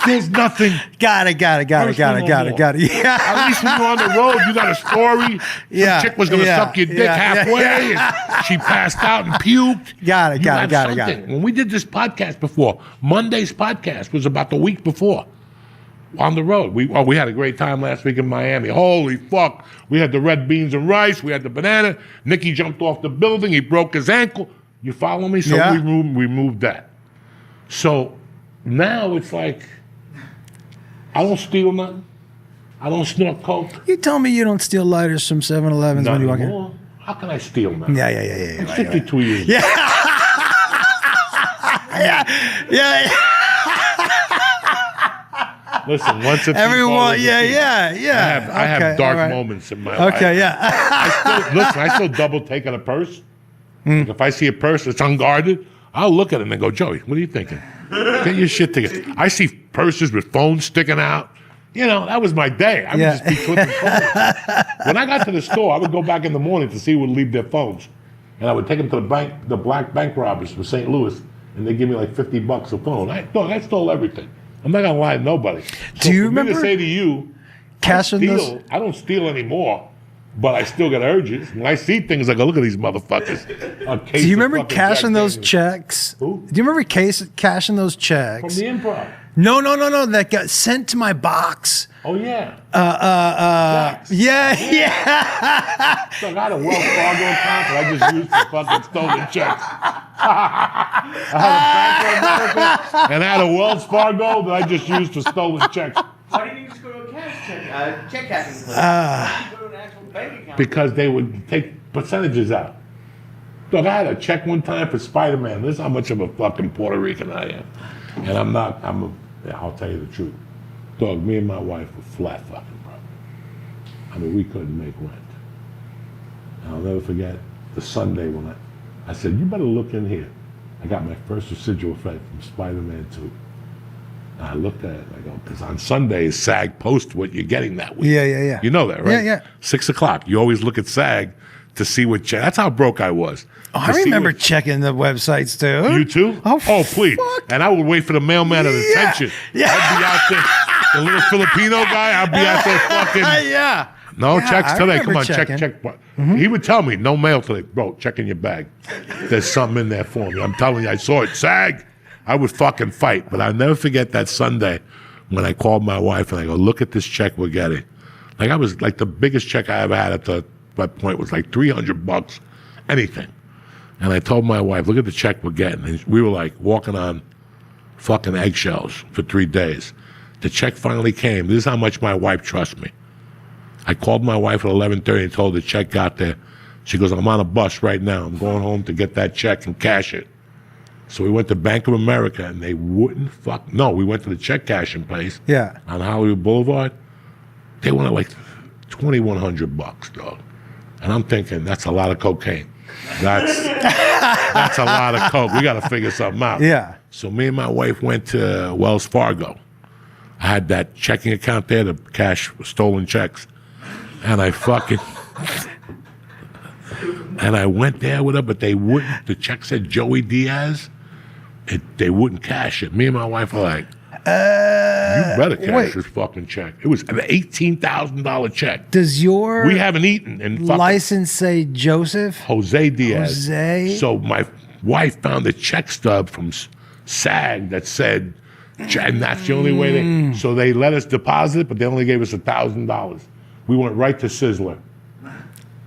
There's nothing. Got it. Yeah. At least when you're on the road, you got a story. Yeah. Some chick was going to suck your dick halfway, and she passed out and puked. Got it. When we did this podcast before, Monday's podcast was about the week before. On the road. We had a great time last week in Miami. Holy fuck. We had the red beans and rice. We had the banana. Nicky jumped off the building. He broke his ankle. You follow me? So we moved that. So now it's like, I don't steal nothing. I don't snort coke. You tell me you don't steal lighters from 7-Elevens when you walk in? How can I steal now? Yeah. I'm 52 years. Yeah. Listen, once it's everyone, I have dark moments in my life. Okay, yeah. I still double take on a purse. Like if I see a purse that's unguarded, I'll look at it and go, Joey, what are you thinking? Get your shit together. I see purses with phones sticking out. You know, that was my day. I would just be clipping phones. When I got to the store, I would go back in the morning to see who would leave their phones. And I would take them to the bank, the black bank robbers from St. Louis, and they'd give me like $50 a phone. I stole everything. I'm not going to lie to nobody. So do you for me remember to say to you, I don't steal anymore, but I still got urges. When I see things, I go, look at these motherfuckers. Do you remember cashing those checks? Who? Do you remember cashing those checks? From the Improv. No. That got sent to my box. Oh, yeah. Yeah. So I got a Wells Fargo account that I just used for fucking stolen checks. I had a Bank of America, and I had a Wells Fargo that I just used for stolen checks. Why didn't you just go to a check cashing place? You go to an actual bank account. Because they would take percentages out. Look, I had a check one time for Spider-Man. This is how much of a fucking Puerto Rican I am. And I'll tell you the truth. Dog, me and my wife were flat fucking broke. I mean, we couldn't make rent. And I'll never forget the Sunday when I said, you better look in here. I got my first residual effect from Spider-Man 2. And I looked at it and I go, because on Sundays, SAG posts what you're getting that week. Yeah. You know that, right? Yeah. 6 o'clock. You always look at SAG to see what check. That's how broke I was. Oh, I remember checking the websites too. You too? Oh, please. fuck. And I would wait for the mailman at attention. Yeah. I'd be out there. The little Filipino guy, I'd be out there fucking. Yeah. No, Yeah, checks I today. remember Come on, checking. check. He would tell me, no mail today. Bro, check in your bag. There's something in there for me. I'm telling you, I saw it. SAG. I would fucking fight. But I'll never forget that Sunday when I called my wife and I go, look at this check we're getting. Like, I was like, the biggest check I ever had at that point was like $300, anything. And I told my wife, look at the check we're getting. And we were like walking on fucking eggshells for 3 days. The check finally came. This is how much my wife trusts me. I called my wife at 11:30 and told her the check got there. She goes, I'm on a bus right now. I'm going home to get that check and cash it. So we went to Bank of America and they wouldn't No, we went to the check cashing place. Yeah. On Hollywood Boulevard. They wanted like $2,100, dog. And I'm thinking, that's a lot of cocaine. That's a lot of coke. We got to figure something out. Yeah. So me and my wife went to Wells Fargo. I had that checking account there to cash stolen checks. And I went there with her, but they wouldn't. The check said Joey Diaz. They wouldn't cash it. Me and my wife were like, you better cash this fucking check. It was an $18,000 check. Does your We haven't eaten in fucking license say Joseph? Jose Diaz. Jose? So my wife found a check stub from SAG that said, and that's the only way so they let us deposit it, but they only gave us $1,000. We went right to Sizzler.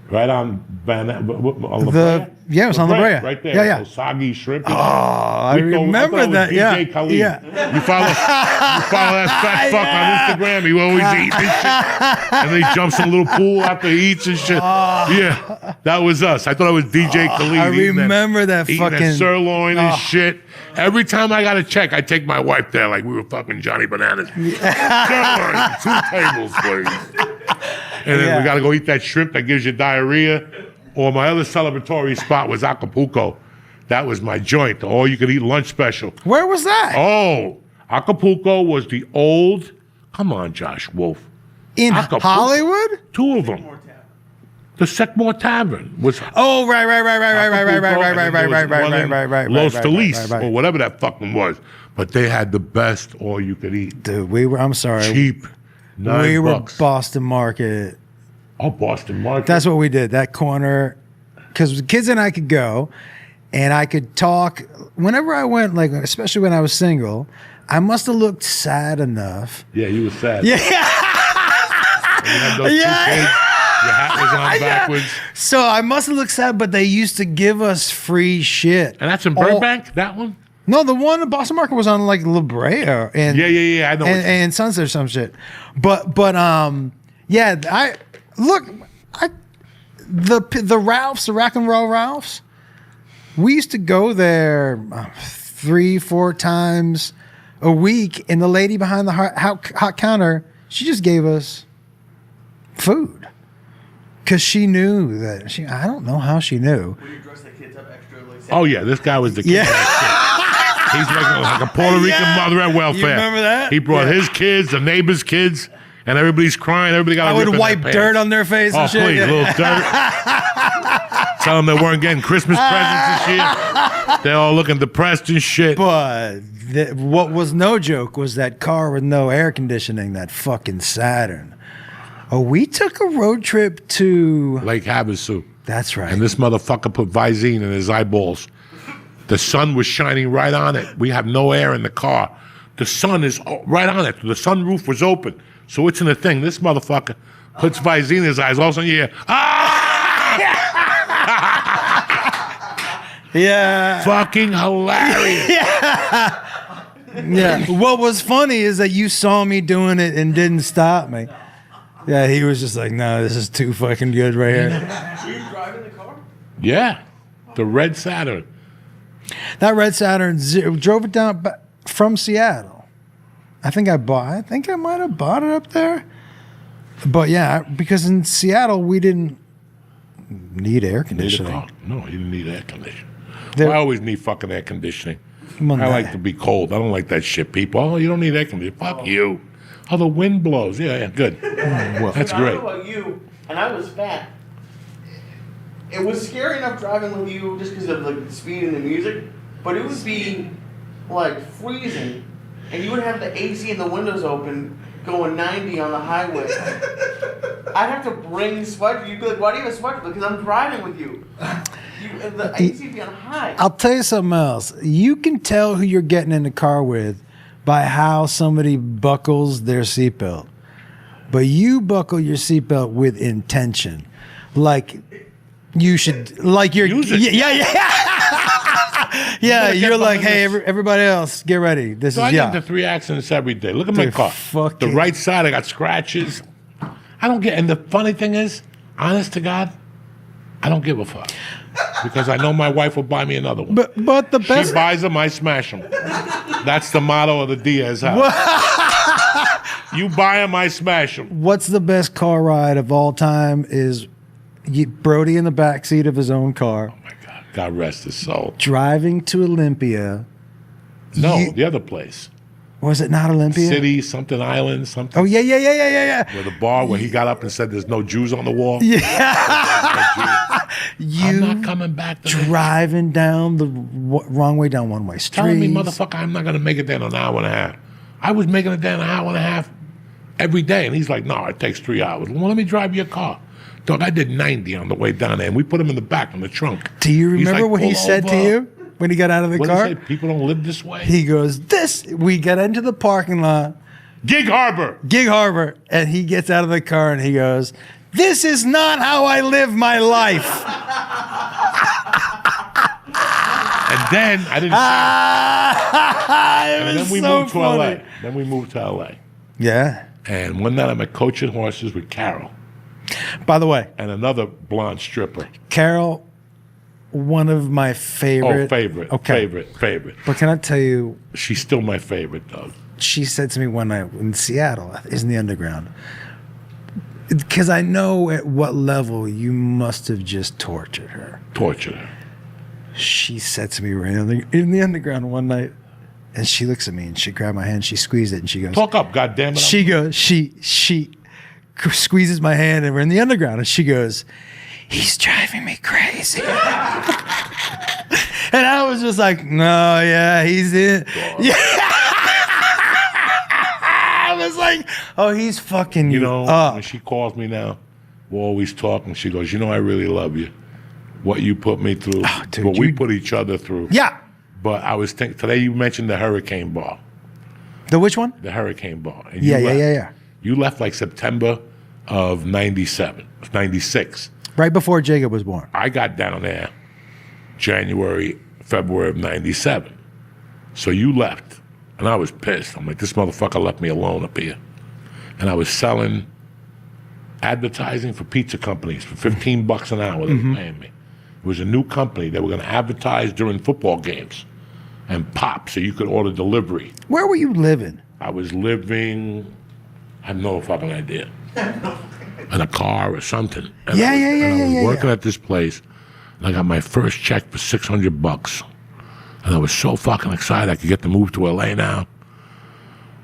Right on La Brea? Yeah, it was on La Brea. Right there. Yeah. Those soggy shrimp. Oh, I remember that. DJ Yeah. Khalid. Yeah. You follow that fat fuck on Instagram. He always eats this shit. And then he jumps in a little pool after he eats and shit. Yeah, that was us. I thought it was DJ Khalid. I remember that eating fucking sirloin and shit. Every time I got a check, I take my wife there like we were fucking Johnny Bananas. Sirloin, 2 tables, please. And then we got to go eat that shrimp that gives you diarrhea. Or my other celebratory spot was Acapulco. That was my joint, the all-you-could-eat lunch special. Where was that? Oh, Acapulco was the old. Come on, Josh Wolf. In Acapulco. Hollywood? 2 of them. The Seckmore Tavern was. Oh, right. Los Feliz or whatever that fucking was. But they had the best all-you-could-eat. Dude, I'm sorry. Cheap. $9. We were Boston Market. Oh, Boston Market. That's what we did. That corner, because the kids and I could go, and I could talk whenever I went. Like, especially when I was single, I must have looked sad enough. Yeah, you were sad. Yeah. You had those 2 kids. Your hat was on backwards. So I must have looked sad, but they used to give us free shit. And that's in Burbank, that one? No, the one in Boston Market was on like La Brea and Yeah. I know. and Sunset or some shit. But yeah, the Ralphs, the Rock and Roll Ralphs. We used to go there 3-4 times a week, and the lady behind the hot counter, she just gave us food. Because she knew that I don't know how she knew. Would you dress the kids up extra? Oh yeah, this guy was the kid. Yeah. He's like a Puerto Rican mother at welfare. You remember that? He brought his kids, the neighbors' kids, and everybody's crying. Everybody got. I would wipe dirt on their face and shit. Oh please, a little dirt. Tell them they weren't getting Christmas presents and shit. They're all looking depressed and shit. But what was no joke was that car with no air conditioning, that fucking Saturn. Oh, we took a road trip to Lake Havasu. That's right. And this motherfucker put Visine in his eyeballs. The sun was shining right on it. We have no air in the car. The sun is right on it. The sunroof was open. So it's in the thing. This motherfucker puts Visine in his eyes. All of a sudden you hear, yeah. Fucking hilarious. Yeah. What was funny is that you saw me doing it and didn't stop me. Yeah, he was just like, no, this is too fucking good right here. Were you driving the car? Yeah. The red Saturn. That red Saturn drove it down from Seattle. I think I might have bought it up there. But yeah, because in Seattle we didn't need air conditioning. No, you didn't need air conditioning. I always need fucking air conditioning. I like to be cold. I don't like that shit, people. Oh, you don't need air conditioning. Fuck you. Oh, the wind blows. Yeah, good. Well, that's great. I don't know about you, and I was fat. it was scary enough driving with you just because of like the speed and the music, but it would be like freezing, and you would have the AC and the windows open, going 90 on the highway. I'd have to bring sweater. You'd be like, "Why do you have a sweater?" Because I'm driving with you. The AC would be on high. I'll tell you something else. You can tell who you're getting in the car with by how somebody buckles their seatbelt. But you buckle your seatbelt with intention. Like you should, like you're, yeah, you're like, hey, everybody else, get ready. This So is I get into 3 accidents every day. Look at my car. The right side, I got scratches. I don't get, and the funny thing is, honest to God, I don't give a fuck. Because I know my wife will buy me another one. But the best, she buys them, I smash them. That's the motto of the Diaz house. You buy them, I smash them. What's the best car ride of all time is Brody in the backseat of his own car. Oh my God, God rest his soul. Driving to Olympia. No, the other place. Was it not Olympia? City, something island, something. Oh, yeah. Where the bar where he got up and said there's no Jews on the wall. Yeah. I'm not coming back to driving down the wrong way down one-way street. Telling me, motherfucker, I'm not going to make it there in an hour and a half. I was making it there in an hour and a half every day. And he's like, no, it takes 3 hours. Well, let me drive your car. Dog, I did 90 on the way down there. And we put him in the back in the trunk. Do you remember like, what he said to you when he got out of the car? What did he say? People don't live this way? He goes, we got into the parking lot. Gig Harbor. And he gets out of the car and he goes, this is not how I live my life. And then I didn't and then we moved to LA. Then we moved to LA. Yeah. And one night I'm at coaching horses with Carol. By the way. And another blonde stripper. Carol, one of my favorite. Oh, favorite. Okay. Favorite. But can I tell you? She's still my favorite, Doug. She said to me one night in Seattle, in the underground, because I know at what level you must have just tortured her. She said to me, we're in the underground one night, and she looks at me and she grabbed my hand, she squeezed it, and she goes, "Talk up, goddammit." She goes, she squeezes my hand, and we're in the underground, and she goes, he's driving me crazy. And I was just like, no, yeah, he's in. Yeah. I was like, oh, he's fucking you know up. When she calls me now, we're always talking. She goes, I really love you. What you put me through, what we put each other through. Yeah. But I was thinking, today you mentioned the Hurricane Bar. The which one? The Hurricane Bar. And yeah. You left like September of 96. Right before Jacob was born. I got down there February of 97. So you left. And I was pissed. I'm like, this motherfucker left me alone up here. And I was selling advertising for pizza companies for $15 an hour. They were paying me. It was a new company. They were going to advertise during football games and pop so you could order delivery. Where were you living? I was living, I have no fucking idea. In a car or something. And I was working at this place, and I got my first check for $600. And I was so fucking excited I could get to move to LA now.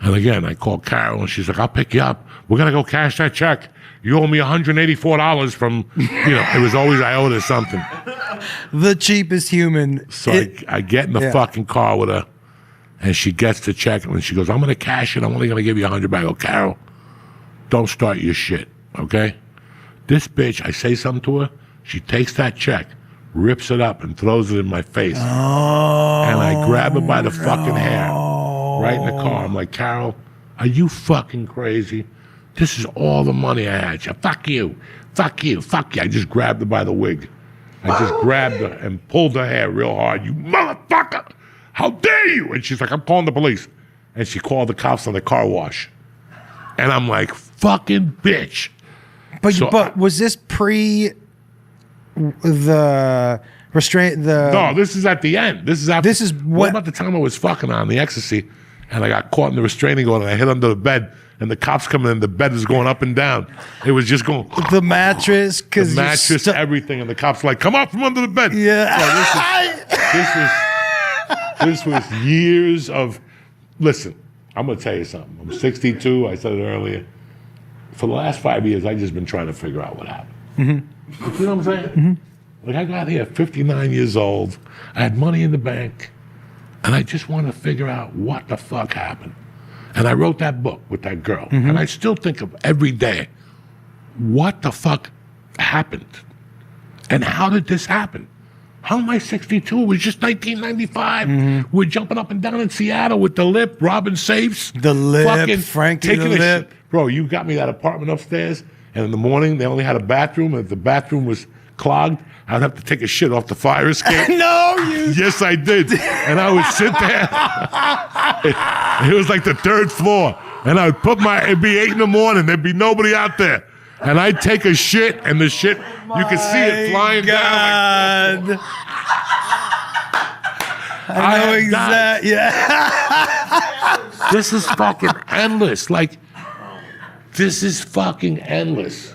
And again, I called Carol, and she's like, I'll pick you up. We're going to go cash that check. You owe me $184 from, it was always I owed her something. The cheapest human. So I get in the fucking car with her, and she gets the check, and she goes, I'm going to cash it. I'm only going to give you $100 back. I go, Carol, don't start your shit, okay? This bitch, I say something to her, she takes that check, rips it up, and throws it in my face. Oh, and I grab her by the fucking hair, right in the car. I'm like, Carol, are you fucking crazy? This is all the money I had. She, fuck you. I just grabbed her by the wig. I just grabbed her and pulled her hair real hard. You motherfucker! How dare you? And she's like, I'm calling the police. And she called the cops on the car wash. And I'm like, fucking bitch. But was this pre the restraint? No, this is at the end. This is after. This is what about the time I was fucking on the ecstasy, and I got caught in the restraining order, and I hid under the bed, and the cops coming in, the bed is going up and down. It was just going. The mattress, because the mattress, everything, and the cops like, come out from under the bed. Yeah. So this was years of. Listen, I'm gonna tell you something. I'm 62. I said it earlier. For the last 5 years, I've just been trying to figure out what happened. Mm-hmm. You know what I'm saying? Mm-hmm. Like I got here at 59 years old. I had money in the bank, and I just wanted to figure out what the fuck happened. And I wrote that book with that girl. And I still think of every day, what the fuck happened? And how did this happen? How am I 62? It was just 1995. We're jumping up and down in Seattle with the Lip, robbing safes. The Lip, fucking Frankie taking the a Lip. shit. Bro, you got me that apartment upstairs, and in the morning they only had a bathroom. And if the bathroom was clogged, I'd have to take a shit off the fire escape. No, you. Yes, I did. And I would sit there. It was like the third floor. And I would it'd be 8 in the morning. There'd be nobody out there. And I'd take a shit, and the shit, you could see it flying down. Like, I know exactly. Yeah. this is fucking endless. Like, this is fucking endless.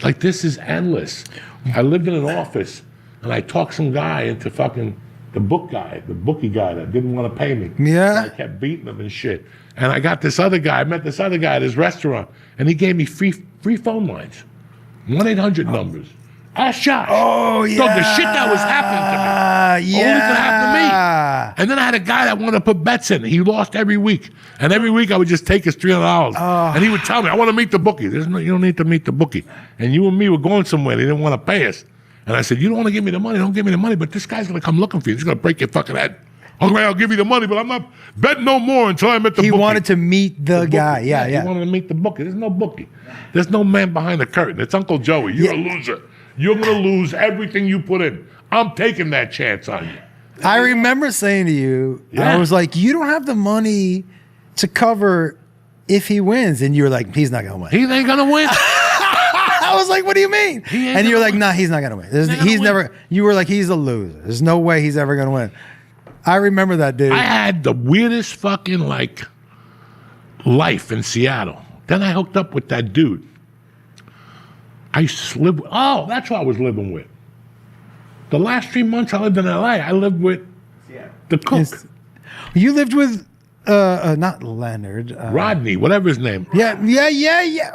Like, this is endless. I lived in an office, and I talked some guy into fucking the bookie guy that didn't want to pay me. Yeah. And I kept beating him and shit. And I got this other guy, I met this other guy at his restaurant, and he gave me free phone lines. 1-800 numbers. Ask Josh. Oh, yeah. Dog, the shit that was happening to me. Yeah. Only could happen to me. And then I had a guy that wanted to put bets in. He lost every week. And every week I would just take his $300. And he would tell me, I want to meet the bookie. You don't need to meet the bookie. And you and me were going somewhere. They didn't want to pay us. And I said, you don't want to give me the money. Don't give me the money. But this guy's going to come looking for you. He's going to break your fucking head. Okay, I'll give you the money, but I'm not betting no more until I met the bookie. He wanted to meet the guy. Yeah. He wanted to meet the bookie. There's no bookie. There's no man behind the curtain. It's Uncle Joey. You're a loser. You're going to lose everything you put in. I'm taking that chance on you. I remember saying to you, I was like, you don't have the money to cover if he wins. And you were like, he's not going to win. He ain't going to win. I was like, what do you mean? And you were like, nah, he's not going to win. He's never, you were like, he's a loser. There's no way he's ever going to win. I remember that, dude. I had the weirdest fucking, like, life in Seattle. Then I hooked up with that dude. I used to live with, that's who I was living with. The last 3 months I lived in LA, I lived with the cook. You lived with, not Leonard. Rodney, whatever his name. Yeah.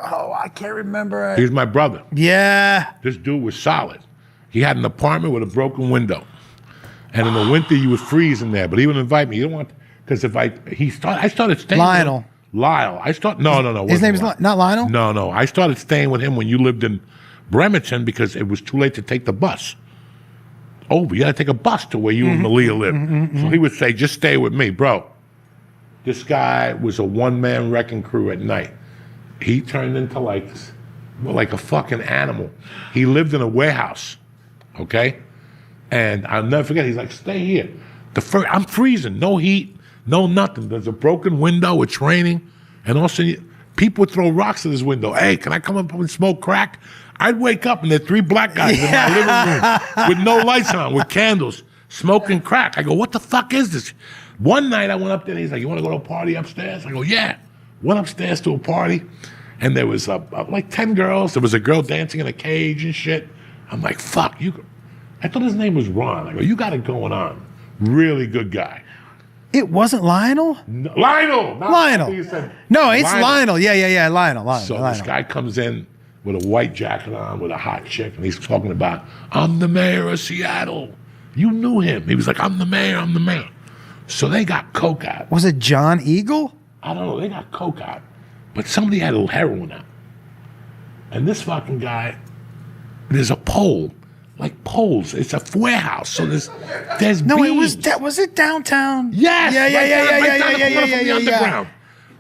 Oh, I can't remember. He was my brother. Yeah. This dude was solid. He had an apartment with a broken window. And in the winter, you would freeze in there. But he would invite me. You don't want, because I started staying Lionel. Lyle. No. His name's not Lionel? No. I started staying with him when you lived in Bremerton because it was too late to take the bus. You got to take a bus to where you and Malia live. So he would say, just stay with me, bro. This guy was a one-man wrecking crew at night. He turned into like a fucking animal. He lived in a warehouse, okay? And I'll never forget, he's like, stay here. I'm freezing, no heat, no nothing. There's a broken window, it's raining, and all of a sudden, people would throw rocks at his window. Hey, can I come up and smoke crack? I'd wake up and there are 3 black guys in my living room with no lights on, with candles, smoking crack. I go, what the fuck is this? One night I went up there and he's like, you want to go to a party upstairs? I go, yeah. Went upstairs to a party and there was like 10 girls. There was a girl dancing in a cage and shit. I'm like, fuck, I thought his name was Ron. I go, you got it going on. Really good guy. It wasn't Lionel? No, Lionel! No, it's Lionel. Yeah, Lionel. So this guy comes in with a white jacket on, with a hot chick, and he's talking about, I'm the mayor of Seattle. You knew him. He was like, I'm the mayor. So they got coke out. Was it John Eagle? I don't know. They got coke out. But somebody had a heroin out. And this fucking guy, there's a pole. Like poles. It's a warehouse. So there's No, beams. was it downtown? Yes. Yeah. The underground.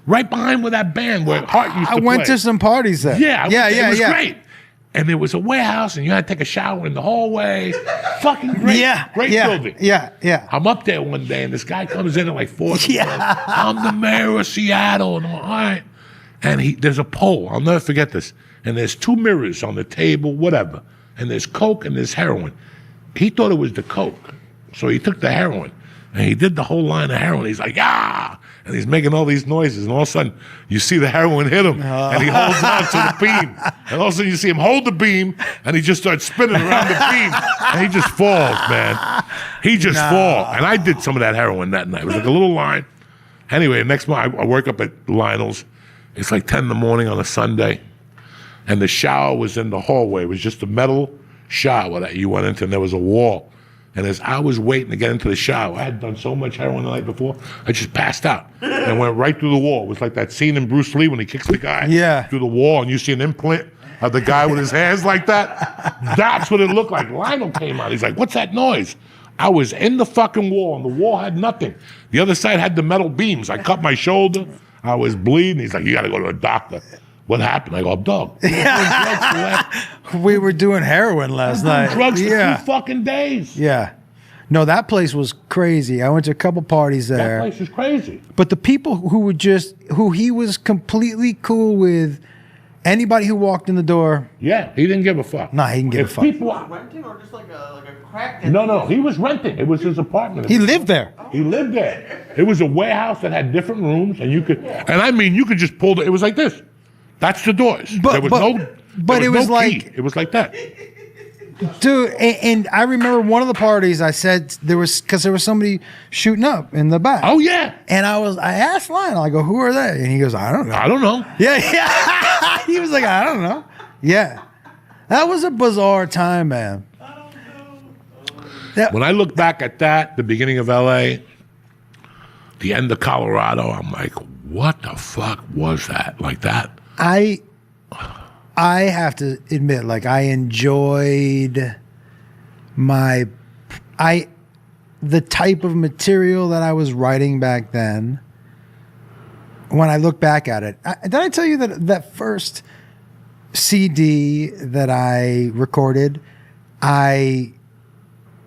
Right behind where that band where Hart used to play. I went to some parties there. Yeah. It was great. And there was a warehouse, and you had to take a shower in the hallway. Fucking great. Great building. Yeah. I'm up there one day, and this guy comes in at like 4. I'm the mayor of Seattle. And I'm like, all right. And there's a pole. I'll never forget this. And there's 2 mirrors on the table, whatever. And there's coke and there's heroin. He thought it was the coke. So he took the heroin. And he did the whole line of heroin. He's like, ah! And he's making all these noises. And all of a sudden, you see the heroin hit him. And he holds on to the beam. And all of a sudden, you see him hold the beam. And he just starts spinning around the beam. And he just falls, man. He just falls. And I did some of that heroin that night. It was like a little line. Anyway, next morning, I work up at Lionel's. It's like 10 in the morning on a Sunday. And the shower was in the hallway. It was just a metal shower that you went into, and there was a wall. And as I was waiting to get into the shower, I had done so much heroin the night before, I just passed out and went right through the wall. It was like that scene in Bruce Lee when he kicks the guy through the wall, and you see an implant of the guy with his hands like that. That's what it looked like. Lionel came out. He's like, what's that noise? I was in the fucking wall, and the wall had nothing. The other side had the metal beams. I cut my shoulder. I was bleeding. He's like, you got to go to a doctor. What happened? I go, dog. We were doing heroin last night. Drugs for 2 fucking days. Yeah. No, that place was crazy. I went to a couple parties there. That place was crazy. But the people who he was completely cool with, anybody who walked in the door. Yeah, he didn't give a fuck. Nah, he didn't give a fuck. People renting or just like a crack den? No, he was renting. It was his apartment. He lived there. He lived there. It was a warehouse that had different rooms, and you could just pull it was like this. That's the doors. There was no key. It was like that. Dude, and I remember one of the parties I said there was somebody shooting up in the back. Oh yeah. And I asked Lionel, I go, who are they? And he goes, I don't know. I don't know. Yeah. He was like, I don't know. Yeah. That was a bizarre time, man. When I look back at that, the beginning of LA, the end of Colorado, I'm like, what the fuck was that? Like that? I have to admit, like, I enjoyed the type of material that I was writing back then. When I look back at it, did I tell you that first CD that I recorded, I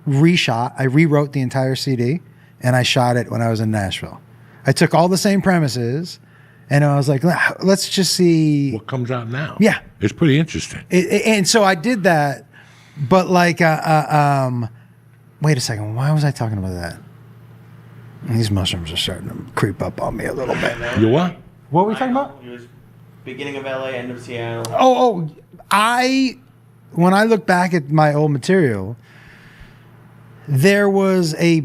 rewrote the entire CD, and I shot it when I was in Nashville. I took all the same premises, and I was like, let's just see what comes out now. Yeah. It's pretty interesting. And so I did that, but like, wait a second. Why was I talking about that? These mushrooms are starting to creep up on me a little bit. You what? What were we talking about? It was beginning of LA, end of Seattle. When I look back at my old material, there was a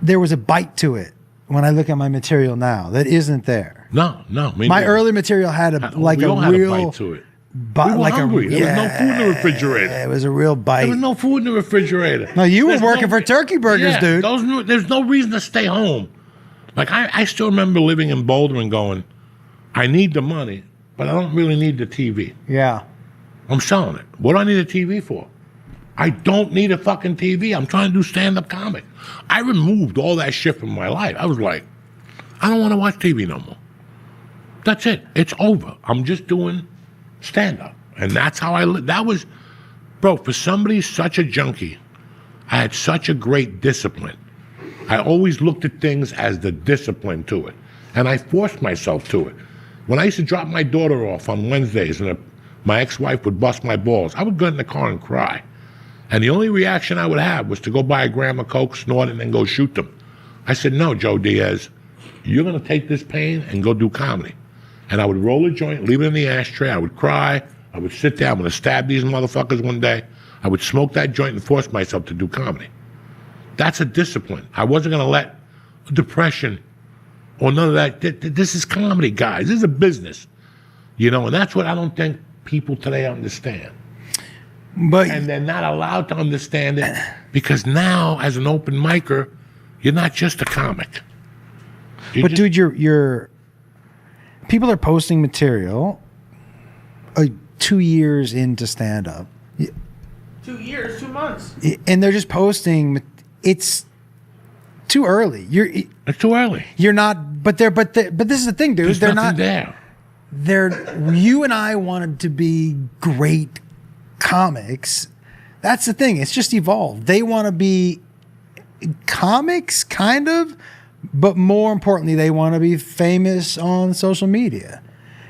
bite to it. When I look at my material now, that isn't there. No. My early material had a real bite to it. We were hungry. There was no food in the refrigerator. It was a real bite. There was no food in the refrigerator. No, you were working for Turkey Burgers, dude. There's no reason to stay home. Like, I still remember living in Boulder and going, I need the money, but I don't really need the TV. Yeah. I'm selling it. What do I need a TV for? I don't need a fucking TV. I'm trying to do stand-up comic. I removed all that shit from my life. I was like, I don't want to watch TV no more. That's it. It's over. I'm just doing stand-up. And that's how I live. That was, bro, for somebody such a junkie, I had such a great discipline. I always looked at things as the discipline to it. And I forced myself to it. When I used to drop my daughter off on Wednesdays and my ex-wife would bust my balls, I would go in the car and cry. And the only reaction I would have was to go buy a gram of Coke, snort it, and then go shoot them. I said, no, Joe Diaz, you're going to take this pain and go do comedy. And I would roll a joint, leave it in the ashtray. I would cry. I would sit there. I'm going to stab these motherfuckers one day. I would smoke that joint and force myself to do comedy. That's a discipline. I wasn't going to let depression or none of that. This is comedy, guys. This is a business. And that's what I don't think people today understand. And they're not allowed to understand it because now, as an open micer, you're not just a comic. Dude, you're people are posting material 2 years into stand-up. 2 years, 2 months. And they're just posting. It's too early. It's too early. You're not, but this is the thing, dude. They're not there. You and I wanted to be great comics. That's the thing. It's just evolved. They want to be comics, kind of, but more importantly, they want to be famous on social media.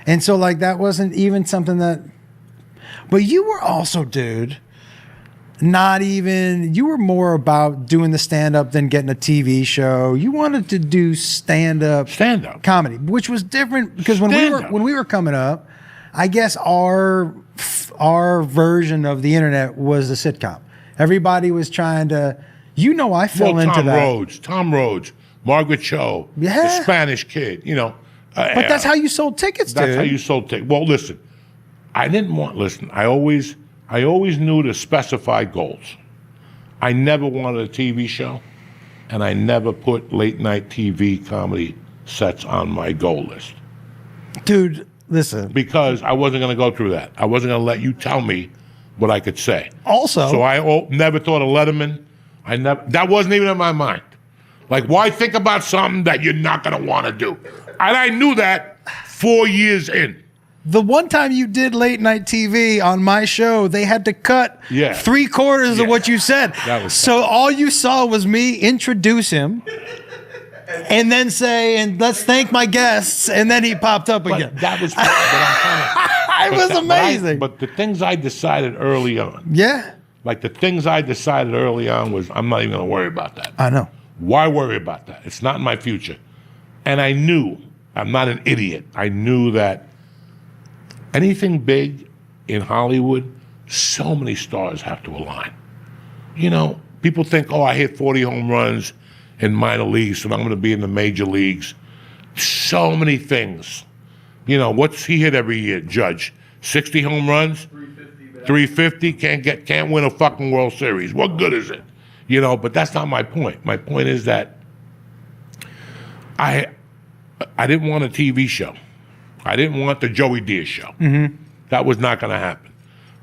And so, like, that wasn't even something that. But you were also, dude, you were more about doing the stand-up than getting a TV show. You wanted to do stand-up comedy, which was different because when we were coming up, I guess our version of the internet was a sitcom. Everybody was trying to, I fell into that. Tom Rhodes, Margaret Cho, the Spanish Kid, But that's how you sold tickets, dude. That's how you sold tickets. Well, listen, I I always knew to specify goals. I never wanted a TV show, and I never put late night TV comedy sets on my goal list. Dude, listen. Because I wasn't going to go through that. I wasn't going to let you tell me what I could say. Also. So I never thought of Letterman. That wasn't even in my mind. Like, why think about something that you're not going to want to do? And I knew that 4 years in. The one time you did late night TV on my show, they had to cut 3/4 of what you said. So all you saw was me introduce him and then say, and let's thank my guests, and then he popped up again. That was it was amazing. But the things I decided early on. Yeah. Like the things I decided early on was, I'm not even going to worry about that. I know. Why worry about that? It's not in my future. And I knew, I'm not an idiot. I knew that anything big in Hollywood, so many stars have to align. You know, people think, oh, I hit 40 home runs in minor leagues, so I'm going to be in the major leagues. So many things. You know, what's he hit every year, Judge? 60 home runs? 350, can't win a fucking World Series. What good is it? You know, but that's not my point. My point is that I didn't want a TV show. I didn't want the Joey Diaz show. Mm-hmm. That was not going to happen.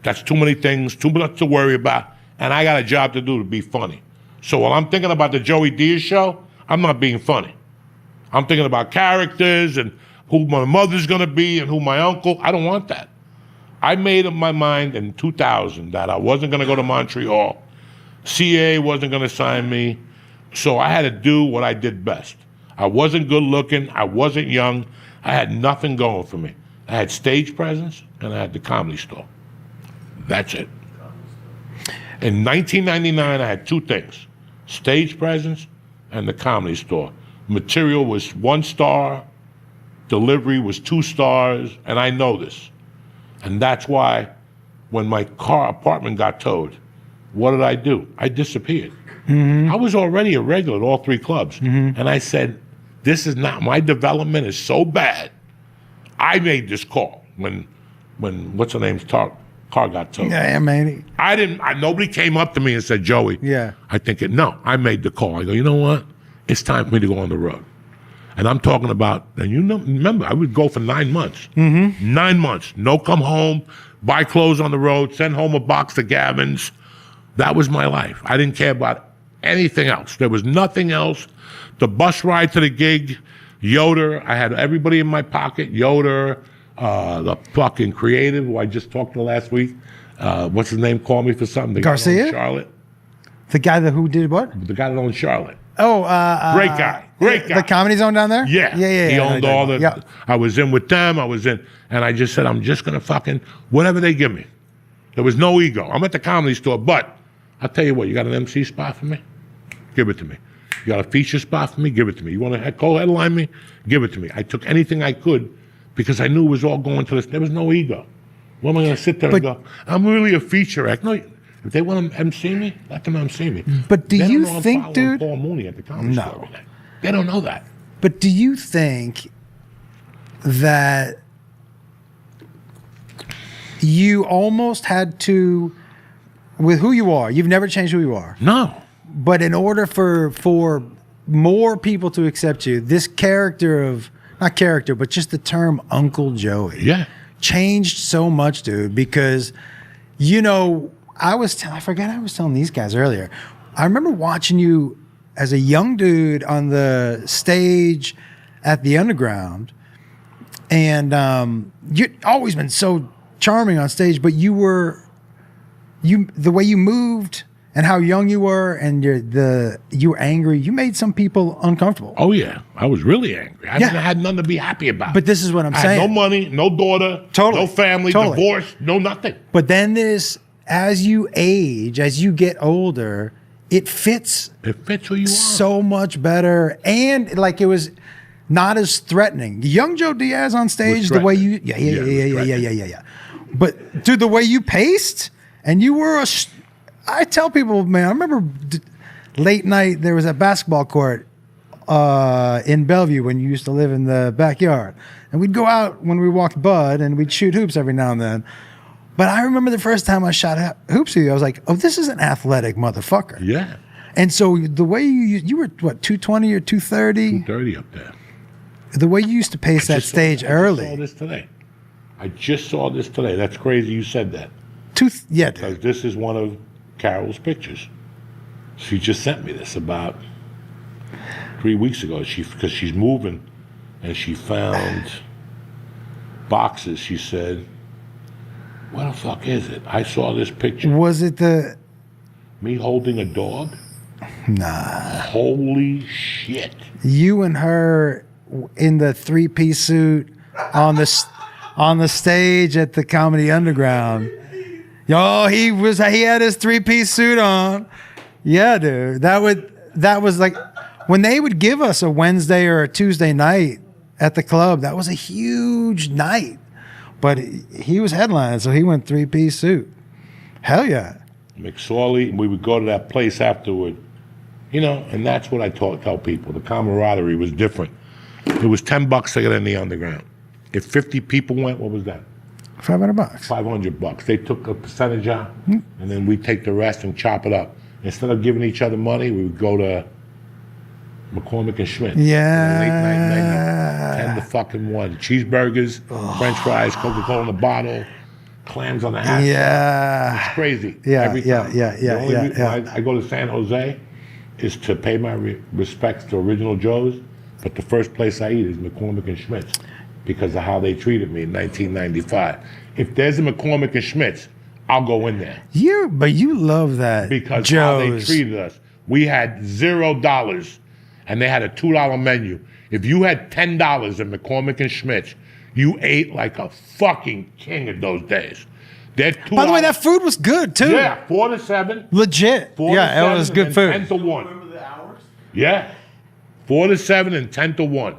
That's too many things, too much to worry about, and I got a job to do to be funny. So while I'm thinking about the Joey Diaz show, I'm not being funny. I'm thinking about characters and who my mother's going to be and who my uncle. I don't want that. I made up my mind in 2000 that I wasn't going to go to Montreal. CA wasn't going to sign me. So I had to do what I did best. I wasn't good looking. I wasn't young. I had nothing going for me. I had stage presence and I had the Comedy Store. That's it. In 1999, I had two things: stage presence and the Comedy Store. Material was 1 star, delivery was 2 stars, and I know this. And that's why when my apartment got towed, what did I do? I disappeared. Mm-hmm. I was already a regular at all 3 clubs. Mm-hmm. And I said, this is not, my development is so bad. I made this call when what's her name's car got towed. Yeah, man. Nobody came up to me and said, Joey, no, I made the call. I go, you know what? It's time for me to go on the road. And I'm talking about, and remember, I would go for 9 months. Mm-hmm. 9 months. No come home, buy clothes on the road, send home a box to Gavin's. That was my life. I didn't care about anything else. There was nothing else. The bus ride to the gig, Yoder, I had everybody in my pocket. Yoder, the fucking creative who I just talked to last week. What's his name? Called me for something. The Garcia? Charlotte. The guy who did what? The guy that owned Charlotte. Oh, great guy. The Comedy Zone down there? Yeah. He owned all the. Yeah. I was in with them. And I just said, I'm just gonna fucking whatever they give me. There was no ego. I'm at the Comedy Store, but I'll tell you what. You got an MC spot for me? Give it to me. You got a feature spot for me? Give it to me. You want to co-headline me? Give it to me. I took anything I could because I knew it was all going to this. There was no ego. What am I going to sit there and go, I'm really a feature act? No, if they want to MC me, let them MC me. But do you think, dude? Paul Mooney at the Comedy Store every night. They don't know that. But do you think that you almost had to, with who you are, you've never changed who you are? No. But in order for more people to accept you, this character of, not character, but just the term Uncle Joey changed so much, dude, because, you know, I forgot I was telling these guys earlier. I remember watching you as a young dude on the stage at the Underground, and you've always been so charming on stage, but the way you moved and how young you were, and you were angry. You made some people uncomfortable. Oh yeah, I was really angry. I had nothing to be happy about. But this is what I'm saying. I had no money, no daughter, no family, divorce, no nothing. But then as you age, as you get older, it fits. It fits who you are so much better, and like it was not as threatening. Young Joe Diaz on stage, the way you, yeah. But dude, the way you paced, and you were I tell people, man, I remember late night, there was a basketball court in Bellevue when you used to live in the backyard. And we'd go out when we walked Bud and we'd shoot hoops every now and then. But I remember the first time I shot hoops with you, I was like, oh, this is an athletic motherfucker. Yeah. And so the way you were, what, 220 or 230? 230 up there. The way you used to pace that stage early. I just saw this today. That's crazy you said that. Yeah, because this is one of Carol's pictures. She just sent me this about 3 weeks ago. Because she's moving, and she found boxes. She said, "What the fuck is it?" I saw this picture. Was it me holding a dog? Nah. Holy shit! You and her in the 3-piece suit on the stage at the Comedy Underground. Yo, he had his 3-piece suit on. Yeah, dude. That was like when they would give us a Wednesday or a Tuesday night at the club, that was a huge night. But he was headlining, so he went 3-piece suit. Hell yeah. McSorley, we would go to that place afterward. You know, and that's what I tell people. The camaraderie was different. It was $10 to get in the underground. If 50 people went, what was that? $500. $500. They took a percentage out, and then we take the rest and chop it up. Instead of giving each other money, we would go to McCormick and Schmidt. Yeah. Late night menu. 10 to fucking 1. Cheeseburgers, French fries, Coca-Cola in a bottle, clams on the hash. Yeah. It's crazy. Yeah, Every time. yeah. The only reason I go to San Jose is to pay my respects to Original Joe's, but the first place I eat is McCormick and Schmidt's because of how they treated me in 1995. If there's a McCormick and Schmidt's, I'll go in there. But you love that. Because Joe's. how they treated us. We had $0 and they had a $2 menu. If you had $10 at McCormick and Schmidt's, you ate like a fucking king in those days. By the way, that food was good too. Yeah, 4 to 7. Legit. 4 to 7, it was good food. 10 to 1. Remember the hours? Yeah. 4 to 7 and 10 to 1.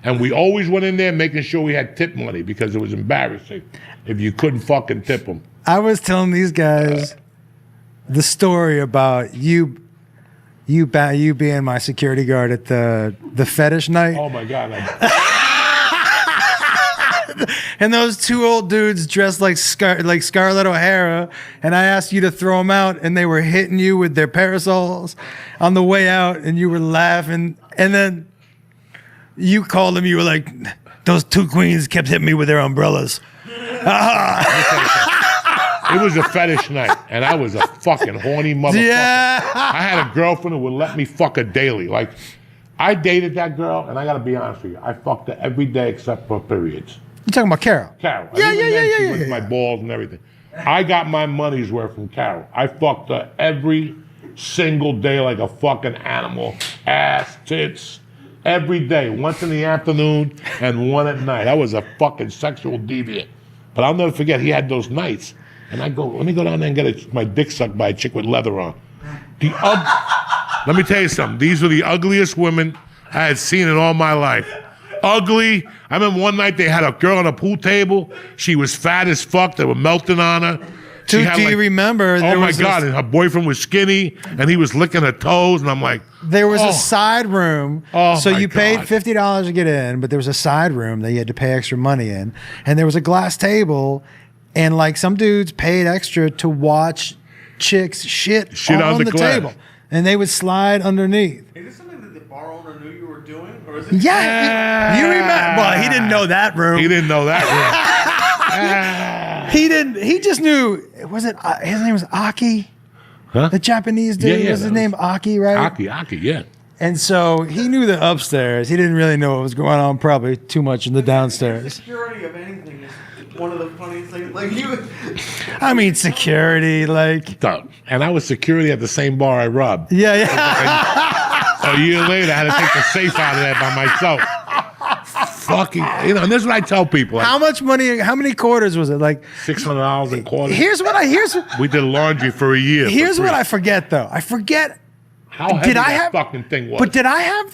And we always went in there making sure we had tip money because it was embarrassing if you couldn't fucking tip them. I was telling these guys the story about you being my security guard at the fetish night. Oh my God. And those two old dudes dressed like Scarlett O'Hara, and I asked you to throw them out, and they were hitting you with their parasols on the way out, and you were laughing, and then you called them, you were like, those two queens kept hitting me with their umbrellas. It was a fetish night, and I was a fucking horny motherfucker. Yeah. I had a girlfriend who would let me fuck her daily. Like, I dated that girl, and I gotta be honest with you, I fucked her every day except for periods. You talking about Carol? Carol. Yeah. She licked my balls and everything. I got my money's worth from Carol. I fucked her every single day like a fucking animal. Ass, tits, every day. Once in the afternoon and one at night. I was a fucking sexual deviant. But I'll never forget, he had those nights. And I go, let me go down there and get my dick sucked by a chick with leather on. Let me tell you something. These were the ugliest women I had seen in all my life. Ugly. I remember one night they had a girl on a pool table. She was fat as fuck. They were melting on her. Do you remember? Oh my God. And her boyfriend was skinny and he was licking her toes. And I'm like, there was a side room. So you paid God. $50 to get in, but there was a side room that you had to pay extra money in. And there was a glass table. And like some dudes paid extra to watch chicks shit on the table. And they would slide underneath. Is this something that the bar owner knew you were doing? Or is it You remember? Well, he didn't know that room. He didn't know that room. He didn't. He just knew. Was it? His name was Aki. Huh? The Japanese dude. Yeah, was his name Aki, right? Aki, yeah. And so he knew the upstairs. He didn't really know what was going on. Probably too much in the downstairs. Security of anything is one of the funniest things. Like you. I mean, security, like. And I was security at the same bar I robbed. Yeah. A year later, I had to take the safe out of there by myself. Fucking, and this is what I tell people. Like, how much money? How many quarters was it? Like $600 in quarters. Here's we did laundry for a year. Here's what I forget though. I forget how heavy that fucking thing was. But did I have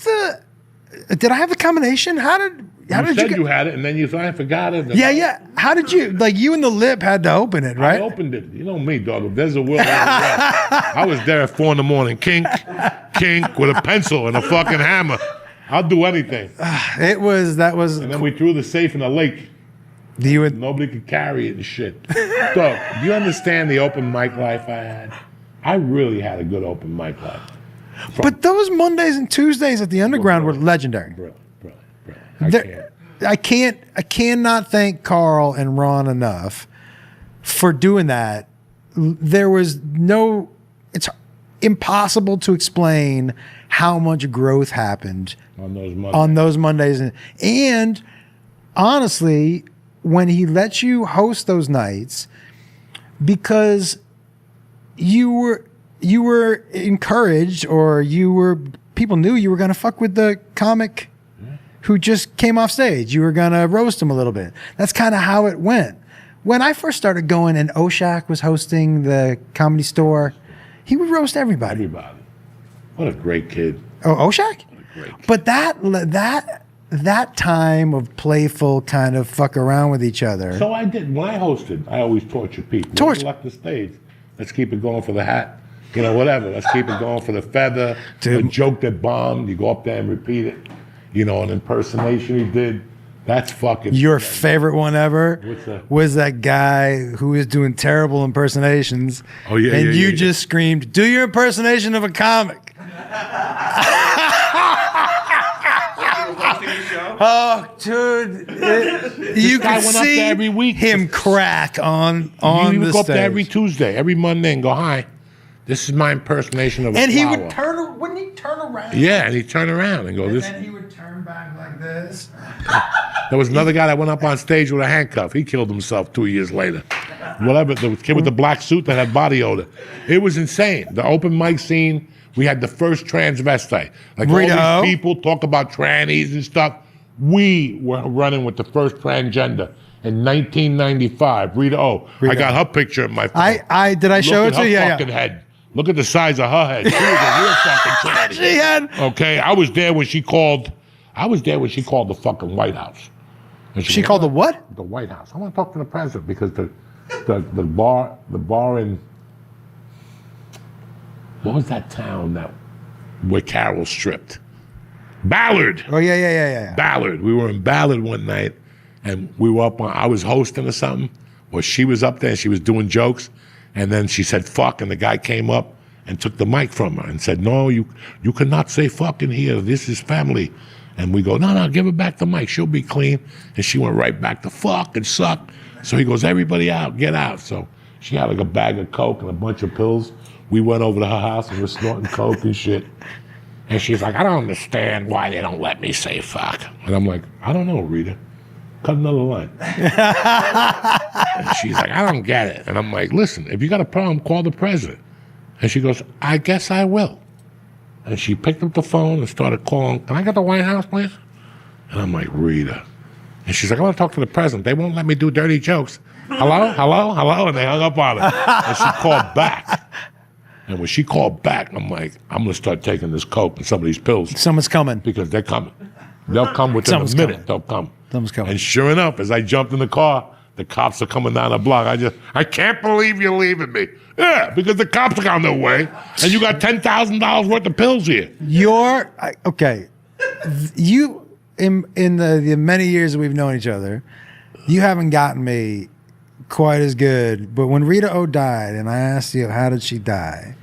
the combination? How did you had it, and then you thought I forgot it. Yeah. How did you, like, you and the lip had to open it, right? I opened it. You know me, dog. If there's a will, there's a way. I was there at 4 a.m. Kink, with a pencil and a fucking hammer. I'll do anything. That was. And then we threw the safe in the lake. Nobody could carry it and shit. So, do you understand the open mic life I had? I really had a good open mic life. But those Mondays and Tuesdays at the Underground were legendary. Brilliant. I cannot thank Carl and Ron enough for doing that. It's impossible to explain how much growth happened on those Mondays. And honestly, when he let you host those nights, because you were encouraged, or people knew you were going to fuck with the comic who just came off stage. You were going to roast him a little bit. That's kind of how it went. When I first started going and Oshak was hosting the Comedy Store, he would roast everybody. What a great kid. Oh, Oshak? What a great kid. But that time of playful kind of fuck around with each other. So I did. When I hosted, I always tortured people. When I left the stage, let's keep it going for the hat. Whatever. Let's keep it going for the feather. A joke that bombed, you go up there and repeat it. An impersonation he did. That's fucking... Your favorite one ever was that guy who was doing terrible impersonations. Oh, yeah, and you just screamed, "Do your impersonation of a comic." Oh, dude. You could see every week. Him crack on he would the go stage. up there every Tuesday, every Monday and go, "Hi, this is my impersonation of a flower." And he would wouldn't he turn around? Yeah, and he'd turn around and go, And then he would turn back like this. There was another guy that went up on stage with a handcuff. He killed himself 2 years later. Whatever, the kid with the black suit that had body odor. It was insane. The open mic scene, we had the first transvestite. Like all these people talk about trannies and stuff. We were running with the first transgender in 1995. Rita O. I got her picture in my phone. Did I show it to you? Look at her fucking head. Look at the size of her head. She was a real fucking tranny. She had... Okay, I was there when she called the fucking White House. She called the what? The White House. I want to talk to the president because the bar in, what was that town where Carol stripped? Ballard. Oh yeah. Ballard. We were in Ballard one night, and we were I was hosting or something. Well, she was up there and she was doing jokes, and then she said fuck, and the guy came up and took the mic from her and said, "No, you cannot say fuck in here. This is family." And we go, no, give her back the mic. She'll be clean. And she went right back to fuck and suck. So he goes, "Everybody out, get out." So she had like a bag of Coke and a bunch of pills. We went over to her house and we're snorting Coke and shit. And she's like, "I don't understand why they don't let me say fuck." And I'm like, "I don't know, Rita. Cut another line." And she's like, "I don't get it." And I'm like, "Listen, if you got a problem, call the president." And she goes, "I guess I will." And she picked up the phone and started calling, "Can I get the White House, please?" And I'm like, "Rita." And she's like, "I want to talk to the president. They won't let me do dirty jokes." Hello? And they hung up on her. And she called back. And when she called back, I'm like, I'm going to start taking this Coke and some of these pills. Someone's coming. Because they're coming. They'll come within a minute. They'll come. Someone's coming. And sure enough, as I jumped in the car, the cops are coming down the block. I can't believe you're leaving me. Yeah, because the cops are on their way, and you got $10,000 worth of pills here. Okay. You, in the many years that we've known each other, you haven't gotten me quite as good. But when Rita O died, and I asked you, how did she die?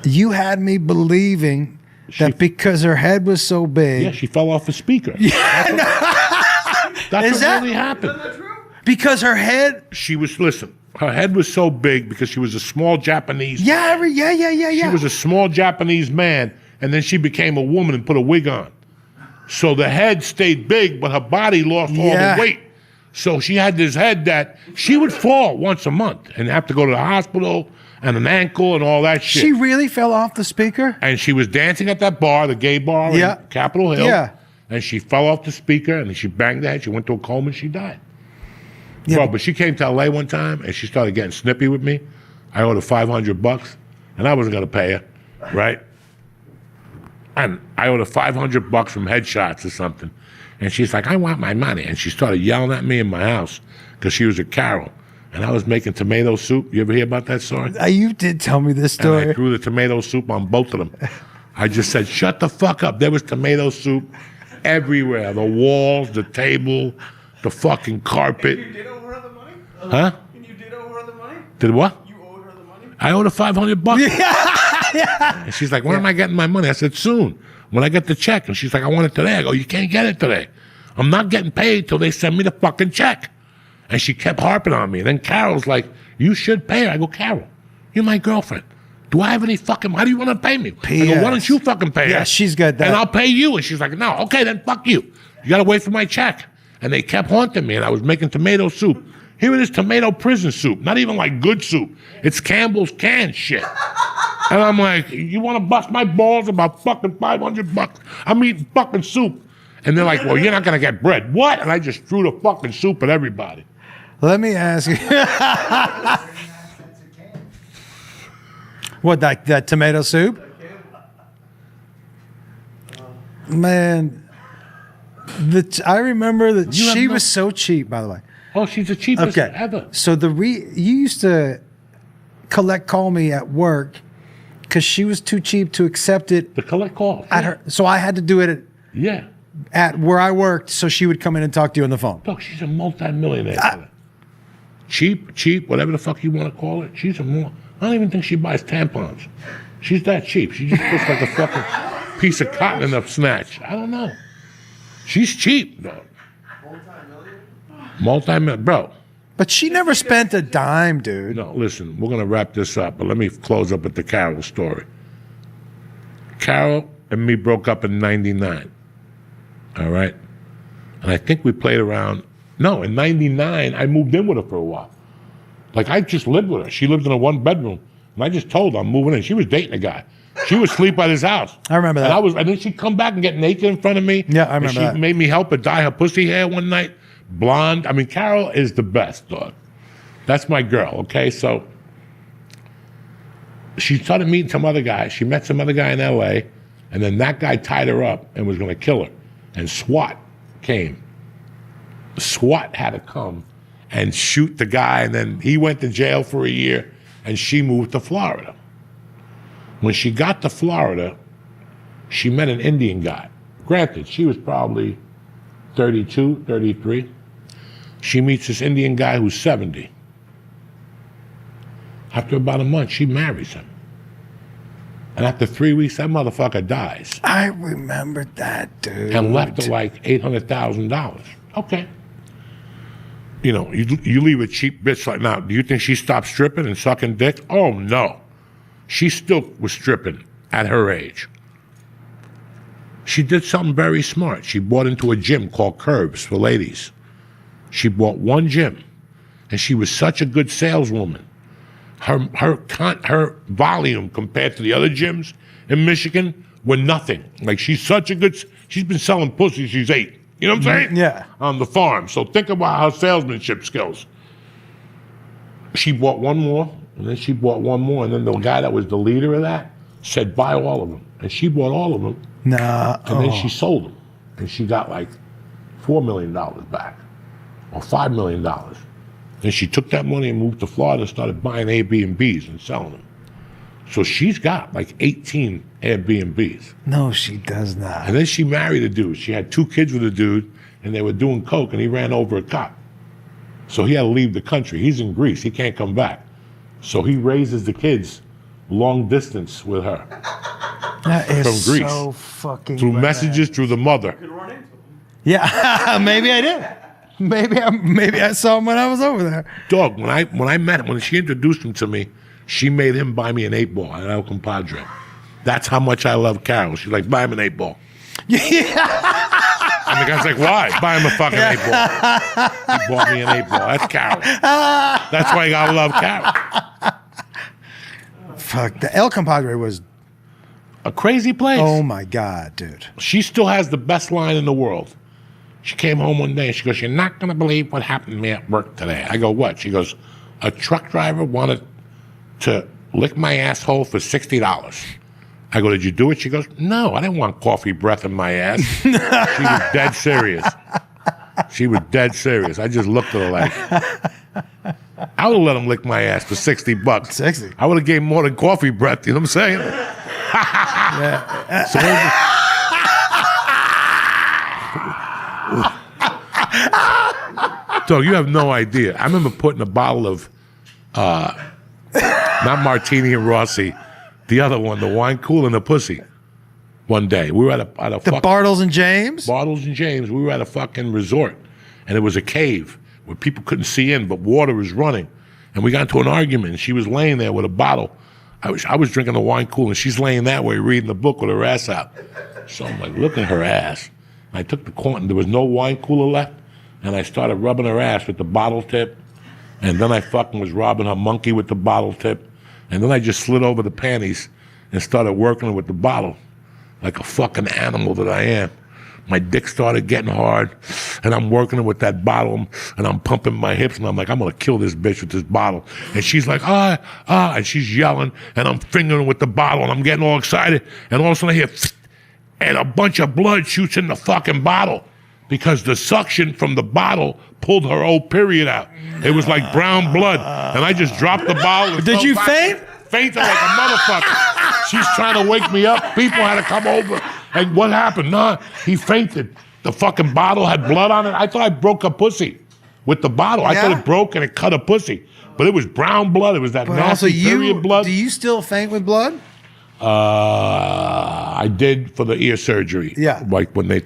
You had me believing that because her head was so big. Yeah, she fell off the speaker. Yeah, that's what really happened. Because her head. Her head was so big because she was a small Japanese. Yeah. She was a small Japanese man, and then she became a woman and put a wig on. So the head stayed big, but her body lost all the weight. So she had this head that she would fall once a month and have to go to the hospital and an ankle and all that shit. She really fell off the speaker? And she was dancing at that bar, the gay bar in Capitol Hill. Yeah. And she fell off the speaker and she banged her head. She went to a coma and she died. Yeah. Bro, but she came to LA one time and she started getting snippy with me. I owed her $500 and I wasn't going to pay her, right? And I owed her $500 from Headshots or something. And she's like, "I want my money." And she started yelling at me in my house because she was a Carol. And I was making tomato soup. You ever hear about that story? You did tell me this story. And I threw the tomato soup on both of them. I just said, "Shut the fuck up." There was tomato soup everywhere. The walls, the table, the fucking carpet. You did owe her the money? Huh? And you did owe her the money? Did what? You owed her the money? I owed her $500. And she's like, when am I getting my money? I said, soon. When I get the check. And she's like, I want it today. I go, you can't get it today. I'm not getting paid till they send me the fucking check. And she kept harping on me. And then Carol's like, you should pay her. I go, Carol, you're my girlfriend. Do I have any fucking, how do you want to pay me? I go, why don't you fucking pay her? Yeah, she's got that. And I'll pay you. And she's like, no, okay, then fuck you. You got to wait for my check. And they kept haunting me. And I was making tomato soup. Here it is, tomato prison soup. Not even like good soup. It's Campbell's canned shit. And I'm like, you want to bust my balls about fucking $500? I'm eating fucking soup. And they're like, well, you're not going to get bread. What? And I just threw the fucking soup at everybody. Let me ask you. What, that tomato soup? Man, I remember that she was so cheap, by the way. Oh, she's the cheapest ever. So you used to call me at work because she was too cheap to accept it. The collect call. At her, so I had to do it at where I worked, so she would come in and talk to you on the phone. Look, she's a multi-millionaire. Cheap, whatever the fuck you want to call it. I don't even think she buys tampons. She's that cheap. She just puts like a fucking piece of cotton in a snatch. I don't know. She's cheap, dog. Multi-million, bro. But she never spent a dime, dude. No, listen, we're going to wrap this up, but let me close up with the Carol story. Carol and me broke up in 99. All right? And I think we played around. No, in 99, I moved in with her for a while. Like, I just lived with her. She lived in a one-bedroom. And I just told her I'm moving in. She was dating a guy. She would sleep at his house. I remember that. And then she'd come back and get naked in front of me. Yeah, I remember that. She made me help her dye her pussy hair one night. Blonde. I mean, Carol is the best, dog. That's my girl, okay? So she started meeting some other guy. She met some other guy in L.A., and then that guy tied her up and was going to kill her. And SWAT came. SWAT had to come and shoot the guy, and then he went to jail for a year, and she moved to Florida. When she got to Florida, she met an Indian guy. Granted, she was probably 32, 33. She meets this Indian guy who's 70. After about a month, she marries him. And after 3 weeks, that motherfucker dies. I remember that, dude. And left her like $800,000. Okay. You know, you leave a cheap bitch like now. Do you think she stopped stripping and sucking dick? Oh, no. She still was stripping at her age. She did something very smart. She bought into a gym called Curbs for ladies. She bought one gym, and she was such a good saleswoman. Her volume compared to the other gyms in Michigan were nothing. Like, she's been selling pussy since she's 8. You know what I'm saying? Yeah. On the farm. So think about her salesmanship skills. She bought one more, and then she bought one more, and then the guy that was the leader of that said, buy all of them. And she bought all of them. Nah. And then she sold them. And she got like $4 million back, or $5 million. Then she took that money and moved to Florida and started buying Airbnbs and selling them. So she's got like 18 Airbnbs. No, she does not. And then she married a dude. She had 2 kids with a dude, and they were doing coke, and he ran over a cop. So he had to leave the country. He's in Greece. He can't come back. So he raises the kids long distance with her. That is from Greece. So fucking through bad. Messages through the mother. Yeah, maybe I did. Maybe I saw him when I was over there. Dog, when I met him, when she introduced him to me, she made him buy me an 8-ball at El Compadre. That's how much I love Carol. She's like, buy him an 8-ball. Yeah. And the guy's like, why? Buy him a fucking 8-ball. He bought me an 8-ball. That's Carol. That's why you gotta love Carol. Fuck, the El Compadre was a crazy place. Oh my God, dude. She still has the best line in the world. She came home one day and she goes, you're not going to believe what happened to me at work today. I go, what? She goes, a truck driver wanted to lick my asshole for $60. I go, did you do it? She goes, no, I didn't want coffee breath in my ass. She was dead serious. She was dead serious. I just looked at her like, I would have let him lick my ass for $60. 60. I would have gave him more than coffee breath. You know what I'm saying? Yeah. So Dog, you have no idea. I remember putting a bottle of, not Martini and Rossi, the other one, the wine cooler in the pussy. One day, we were at a The Bartles and James? Bartles and James. We were at a fucking resort, and it was a cave where people couldn't see in, but water was running. And we got into an argument, and she was laying there with a bottle. I was drinking the wine cooler, and she's laying that way reading the book with her ass out. So I'm like, look at her ass. I took the corn, and there was no wine cooler left, and I started rubbing her ass with the bottle tip, and then I fucking was robbing her monkey with the bottle tip, and then I just slid over the panties and started working her with the bottle. Like a fucking animal that I am. My dick started getting hard, and I'm working it with that bottle, and I'm pumping my hips, and I'm like, I'm gonna kill this bitch with this bottle. And she's like, and she's yelling, and I'm fingering with the bottle, and I'm getting all excited, and all of a sudden I hear, and a bunch of blood shoots in the fucking bottle because the suction from the bottle pulled her old period out. It was like brown blood, and I just dropped the bottle. Did you faint? Fainted like a motherfucker. She's trying to wake me up. People had to come over. And what happened? Nah, he fainted. The fucking bottle had blood on it. I thought I broke a pussy with the bottle. I thought it broke and it cut a pussy. But it was brown blood. It was that nasty period blood. Do you still faint with blood? I did for the ear surgery. Yeah. Like when the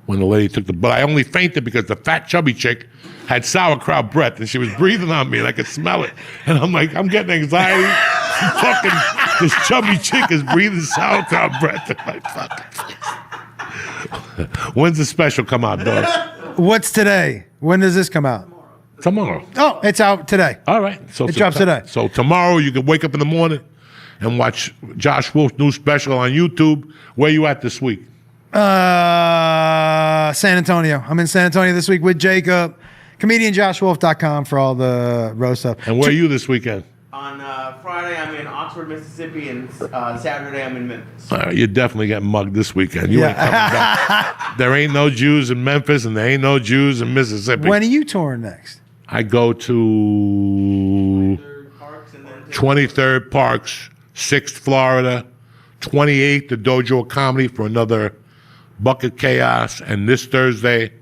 lady took the, but I only fainted because the fat chubby chick had sauerkraut breath and she was breathing on me and I could smell it. And I'm like, I'm getting anxiety. Fucking, this chubby chick is breathing sauerkraut breath in my fucking face. When's the special come out, dog? What's today? When does this come out? Tomorrow. Oh, it's out today. All right. So It drops today. So tomorrow you can wake up in the morning and watch Josh Wolf's new special on YouTube. Where you at this week? San Antonio. I'm in San Antonio this week with Jacob. ComedianJoshWolf.com for all the roast stuff. And where are you this weekend? On Friday, I'm in Oxford, Mississippi, and Saturday, I'm in Memphis. You're definitely getting mugged this weekend. You ain't coming back. There ain't no Jews in Memphis, and there ain't no Jews in Mississippi. When are you touring next? I go to 23rd Parks, 6th Florida, 28th, the Dojo of Comedy for another Bucket Chaos, and this Thursday,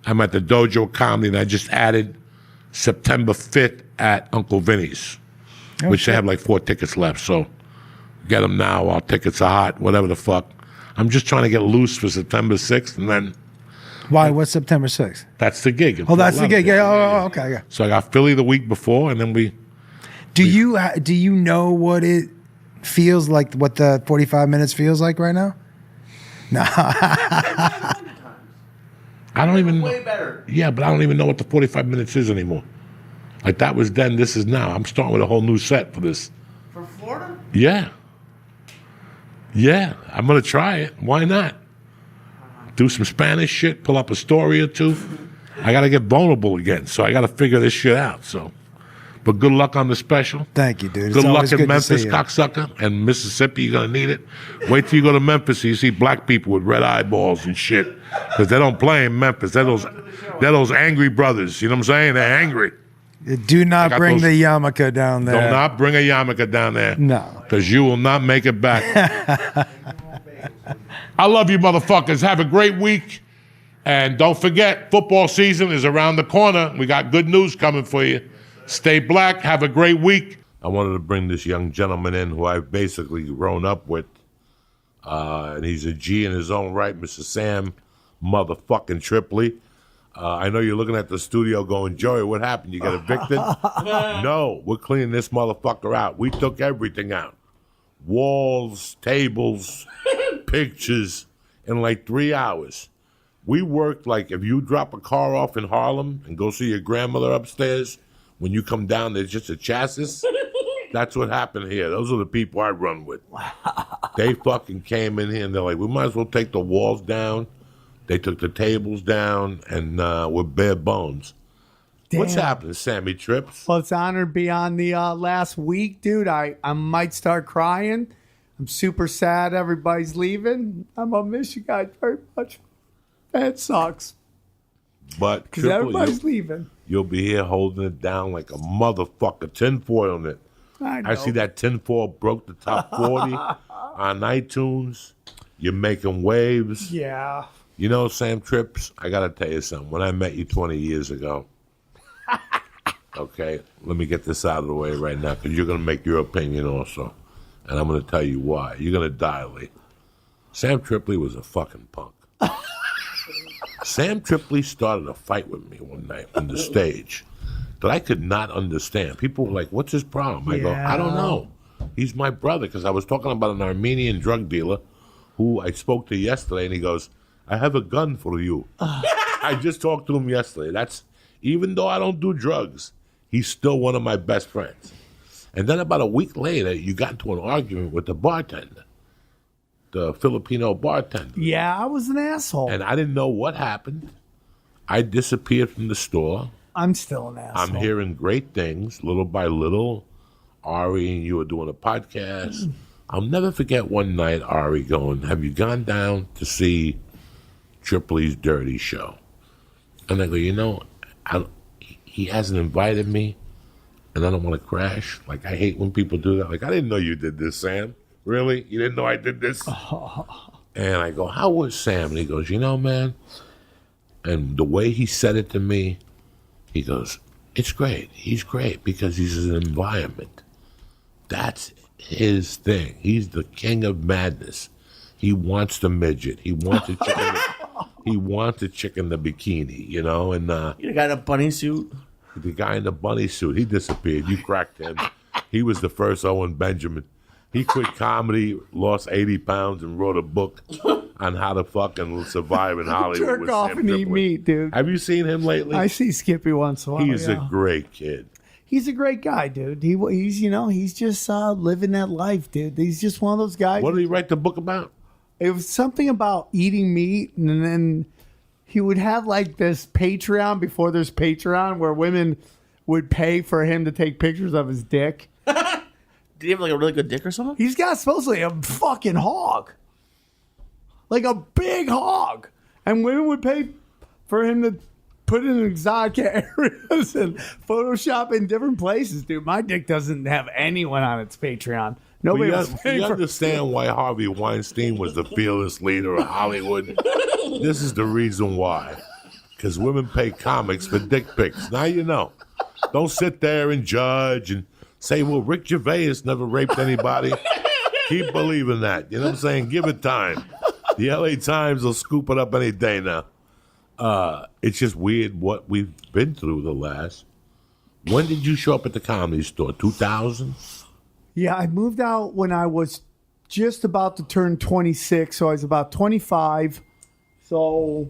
I'm at the Dojo of Comedy, and I just added September 5th at Uncle Vinny's, which they have like 4 tickets left. So get them now while tickets are hot, whatever the fuck. I'm just trying to get loose for September 6th, and then... Why? What's September 6th? That's the gig. Oh, that's the gig. Yeah. Oh, okay. Yeah. So I got Philly the week before, and then we... Do you know what it feels like, what the 45 minutes feels like right now? No. I don't even know. Way better. Yeah, but I don't even know what the 45 minutes is anymore. Like that was then, this is now. I'm starting with a whole new set for this. For Florida? Yeah. Yeah, I'm going to try it. Why not? Do some Spanish shit, pull up a story or two. I got to get vulnerable again, so I got to figure this shit out. So, but good luck on the special. Thank you, dude. Good It's luck always in good to Memphis, see you. cocksucker, and Mississippi. You're going to need it. Wait till you go to Memphis and you see black people with red eyeballs and shit. Because they don't play in Memphis. They're those angry brothers. You know what I'm saying? They're angry. Do not bring the yarmulke down there. Do not bring a yarmulke down there. No. Because you will not make it back. I love you, motherfuckers. Have a great week. And don't forget, football season is around the corner. We got good news coming for you. Stay black. Have a great week. I wanted to bring this young gentleman in who I've basically grown up with. And he's a G in his own right, Mr. Sam motherfucking Tripoli. I know you're looking at the studio going, Joey, what happened? You got evicted? No, we're cleaning this motherfucker out. We took everything out. Walls, tables, pictures in like 3 hours. We worked like if you drop a car off in Harlem and go see your grandmother upstairs, when you come down, there's just a chassis. That's what happened here. Those are the people I run with. They fucking came in here and they're like, we might as well take the walls down. They took the tables down and we're bare bones. Damn. What's happening, Sammy Trips? Well, it's an honor to be on the last week, dude. I might start crying. I'm super sad everybody's leaving. I'm going to miss you guys very much. That sucks. But because everybody's leaving. You'll be here holding it down like a motherfucker, tinfoil in it. I see that tinfoil broke the top 40 on iTunes. You're making waves. Yeah. You know, Sam Trips, I got to tell you something. When I met you 20 years ago, Okay, let me get this out of the way right now because you're going to make your opinion also. And I'm going to tell you why. You're going to die, Lee. Sam Tripoli was a fucking punk. Sam Tripoli started a fight with me one night on the stage that I could not understand. People were like, what's his problem? I go, I don't know. He's my brother, because I was talking about an Armenian drug dealer who I spoke to yesterday, and he goes, I have a gun for you. I just talked to him yesterday. That's, even though I don't do drugs, he's still one of my best friends. And then about a week later, you got into an argument with the bartender, the Filipino bartender. Yeah, I was an asshole. And I didn't know what happened. I disappeared from the store. I'm still an asshole. I'm hearing great things, little by little. Ari and you were doing a podcast. I'll never forget one night, Ari going, have you gone down to see Tripoli's Dirty Show? And I go, you know, he hasn't invited me, and I don't want to crash. Like, I hate when people do that. Like, I didn't know you did this, Sam. Really? You didn't know I did this? And I go, how was Sam? And he goes, you know, man. And the way he said it to me, he goes, it's great. He's great because he's in an environment. That's his thing. He's the king of madness. He wants the midget. He wants a chicken. He wants a chick in the bikini, you know. And You got a bunny suit. the guy in the bunny suit, he disappeared. You cracked him. He was the first Owen Benjamin. He quit comedy, lost 80 pounds, and wrote a book on how to fucking survive in Hollywood. Jerk with off Sam and eat Tripoli. meat, dude. Have you seen him lately? I see Skippy once in a while. He's yeah. a great kid. He's a great guy, dude. He's he's just living that life, dude. He's just one of those guys. What did he write the book about? It was something about eating meat, and then he would have like this Patreon before there's Patreon where women would pay for him to take pictures of his dick. Did he have like a really good dick or something? He's got supposedly a fucking hog. Like a big hog. And women would pay for him to put it in exotic areas and Photoshop in different places, dude. My dick doesn't have anyone on its Patreon. Nobody was paying you for understand why Harvey Weinstein was the fearless leader of Hollywood? This is the reason why. Because women pay comics for dick pics. Now you know. Don't sit there and judge and say, well, Rick Gervais never raped anybody. Keep believing that. You know what I'm saying? Give it time. The LA Times will scoop it up any day now. It's just weird what we've been through the last. When did you show up at the Comedy Store? 2000? Yeah, I moved out when I was just about to turn 26, so I was about 25. So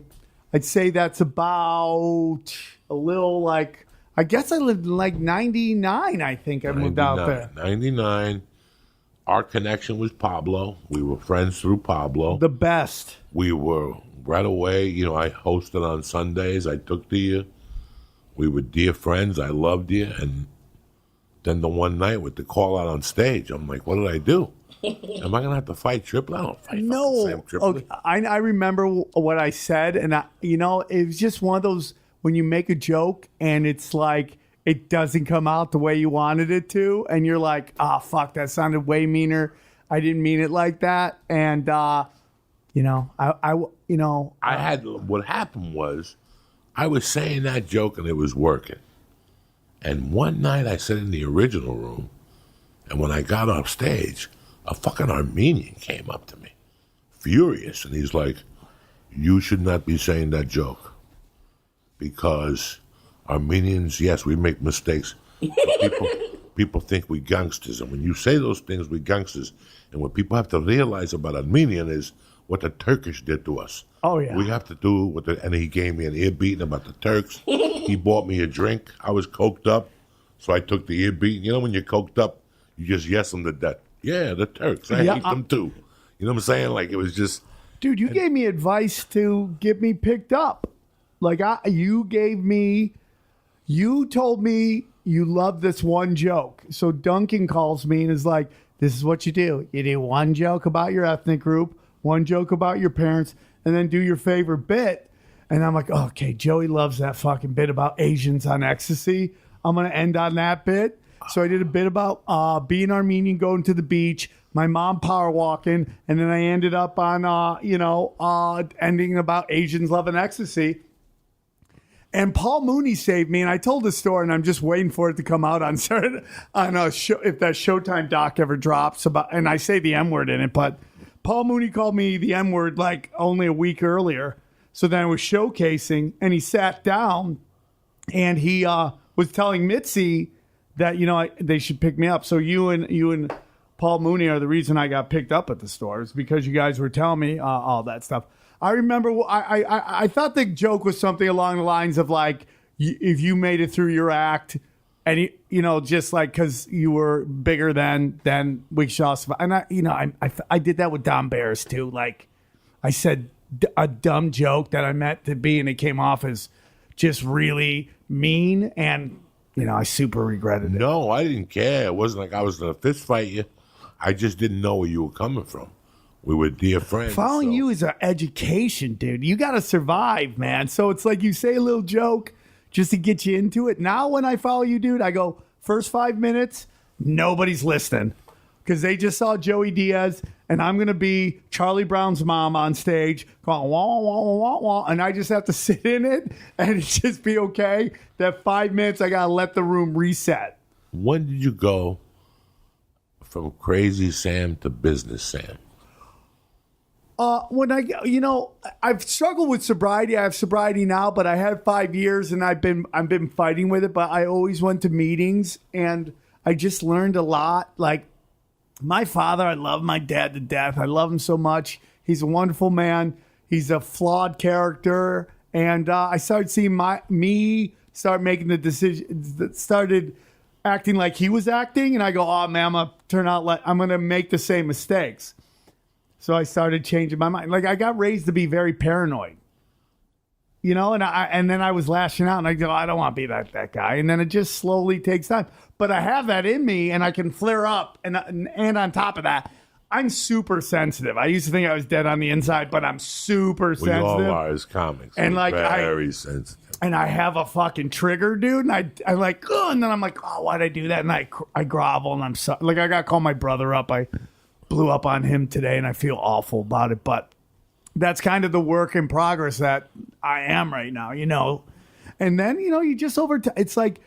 I'd say that's about a little like, I guess I lived in like 99, I think I moved out there. 99. Our connection was Pablo. We were friends through Pablo. The best. We were right away, you know, I hosted on Sundays. I took to you. We were dear friends. I loved you. And then the one night with the call out on stage, I'm like, what did I do? Am I going to have to fight Tripoli? I don't fight No. Sam Tripoli. Okay, I remember what I said, and it was just one of those when you make a joke and it's like it doesn't come out the way you wanted it to, and you're like, fuck, that sounded way meaner. I didn't mean it like that. And I had what happened was I was saying that joke and it was working. And one night I sat in the original room, and when I got off stage, a fucking Armenian came up to me, furious, and he's like, you should not be saying that joke. Because Armenians, yes, we make mistakes. People think we gangsters. And when you say those things, we gangsters. And what people have to realize about Armenian is what the Turkish did to us. Oh, yeah. We have to do what and he gave me an ear beating about the Turks. He bought me a drink. I was coked up, so I took the ear beating. You know when you're coked up, you just yes them to death. Yeah, the Turks. I hate them too. You know what I'm saying? Like, it was just... Dude, you gave me advice to get me picked up. Like, you told me you love this one joke. So Duncan calls me and is like, this is what you do. You do one joke about your ethnic group, one joke about your parents, and then do your favorite bit. And I'm like, okay, Joey loves that fucking bit about Asians on ecstasy. I'm going to end on that bit. So I did a bit about being Armenian, going to the beach, my mom power walking, and then I ended up on, ending about Asians loving ecstasy. And Paul Mooney saved me, and I told the story, and I'm just waiting for it to come out on Saturday, on a show, if that Showtime doc ever drops. And I say the M word in it, but Paul Mooney called me the M word like only a week earlier. So then I was showcasing, and he sat down, and he was telling Mitzi that they should pick me up. So you and Paul Mooney are the reason I got picked up at the stores, because you guys were telling me all that stuff. I remember I thought the joke was something along the lines of like, if you made it through your act and just like, cause you were bigger than we shall survive. And I did that with Don Barris too. Like I said a dumb joke that I meant to be, and it came off as just really mean. And, I super regretted it. No, I didn't care. It wasn't like I was going to fist fight you. I just didn't know where you were coming from. We were dear friends. Following you is an education, dude. You got to survive, man. So it's like you say a little joke just to get you into it. Now when I follow you, dude, I go, first 5 minutes, nobody's listening. Because they just saw Joey Diaz, and I'm going to be Charlie Brown's mom on stage going, wah, wah, wah, wah, wah, and I just have to sit in it and just be okay. That 5 minutes, I got to let the room reset. When did you go from Crazy Sam to Business Sam? When I've struggled with sobriety. I have sobriety now, but I had 5 years, and I've been fighting with it. But I always went to meetings, and I just learned a lot. Like my father, I love my dad to death. I love him so much. He's a wonderful man. He's a flawed character, and I started seeing me start making the decisions that started acting like he was acting, and I go, "Oh man, I'm gonna make the same mistakes." So I started changing my mind. Like I got raised to be very paranoid, and then I was lashing out, and I go, I don't want to be that guy. And then it just slowly takes time. But I have that in me, and I can flare up. And on top of that, I'm super sensitive. I used to think I was dead on the inside, but I'm super sensitive. We all are as comics. And like very sensitive. And I have a fucking trigger, dude. And I'm like, oh, and then I'm like, oh, why'd I do that? And I grovel, and I'm so, like, I got to call my brother up. I blew up on him today, and I feel awful about it. But that's kind of the work in progress that I am right now, And then, you just it's like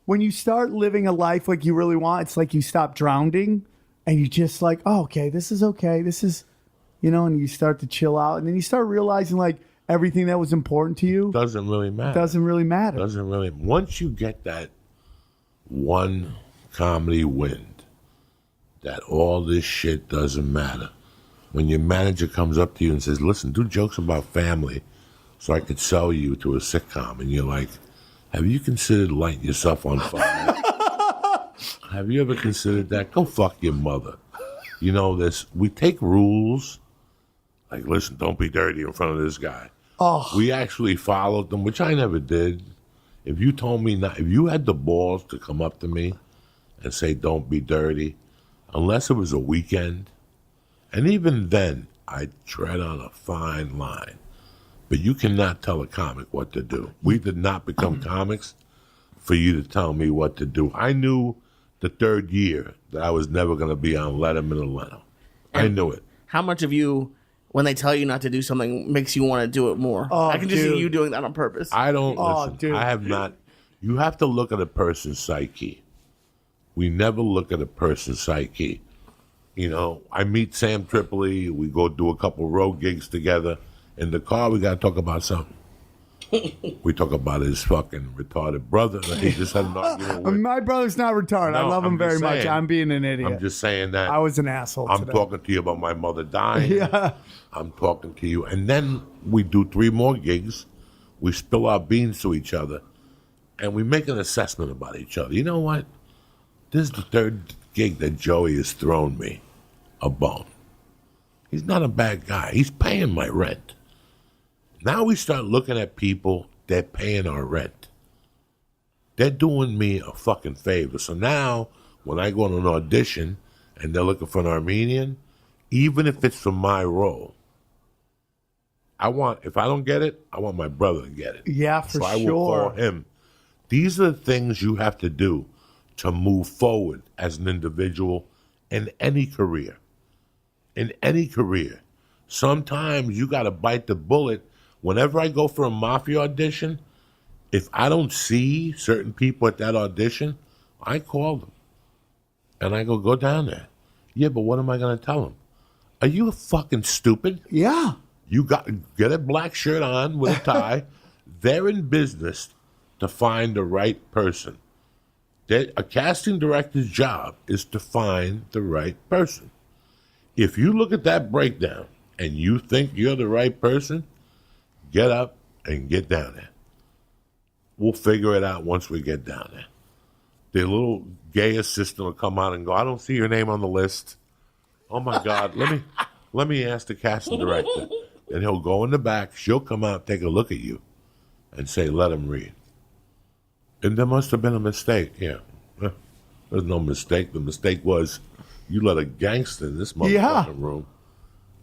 when you start living a life like you really want, it's like you stop drowning, and you just like, oh, okay, this is okay. This is, and you start to chill out. And then you start realizing like everything that was important to you doesn't really matter. Once you get that one comedy wind, that all this shit doesn't matter. When your manager comes up to you and says, listen, do jokes about family so I could sell you to a sitcom. And you're like, have you considered lighting yourself on fire? Have you ever considered that? Go fuck your mother. We take rules. Like, listen, don't be dirty in front of this guy. Oh. We actually followed them, which I never did. If you told me not, if you had the balls to come up to me and say, don't be dirty, unless it was a weekend, and even then, I'd tread on a fine line. But you cannot tell a comic what to do. We did not become comics for you to tell me what to do. I knew the third year that I was never going to be on Letterman or Leno. I knew it. How much of you, when they tell you not to do something, makes you want to do it more? Oh, I can just see you doing that on purpose. I don't listen. Dude. I have not. You have to look at a person's psyche. We never look at a person's psyche. I meet Sam Tripoli. We go do a couple road gigs together. In the car, we got to talk about something. We talk about his fucking retarded brother that he just had an argument with. My brother's not retarded. I love him very much. I'm being an idiot. I'm just saying that. I was an asshole I'm today. talking to you about my mother dying. Yeah. I'm talking to you. And then we do 3 more gigs. We spill our beans to each other. And we make an assessment about each other. You know what? This is the 3rd gig that Joey has thrown me a bone. He's not a bad guy. He's paying my rent. Now we start looking at people that paying our rent. They're doing me a fucking favor. So now when I go on an audition and they're looking for an Armenian, even if it's for my role, if I don't get it, I want my brother to get it. Yeah, for sure. So I will call sure. him. These are the things you have to do to move forward as an individual in any career. In any career. Sometimes you got to bite the bullet. Whenever I go for a mafia audition, If I don't see certain people at that audition, I call them. And I go down there. Yeah, but what am I going to tell them? Are you fucking stupid? Yeah. You get a black shirt on with a tie. They're in business to find the right person. A casting director's job is to find the right person. If you look at that breakdown and you think you're the right person, get up and get down there. We'll figure it out once we get down there. The little gay assistant will come out and go, I don't see your name on the list. Oh my God, let me ask the casting director. And he'll go in the back, she'll come out, take a look at you, and say, let him read. And there must have been a mistake. Yeah. There's no mistake. The mistake was you let a gangster in this motherfucking room.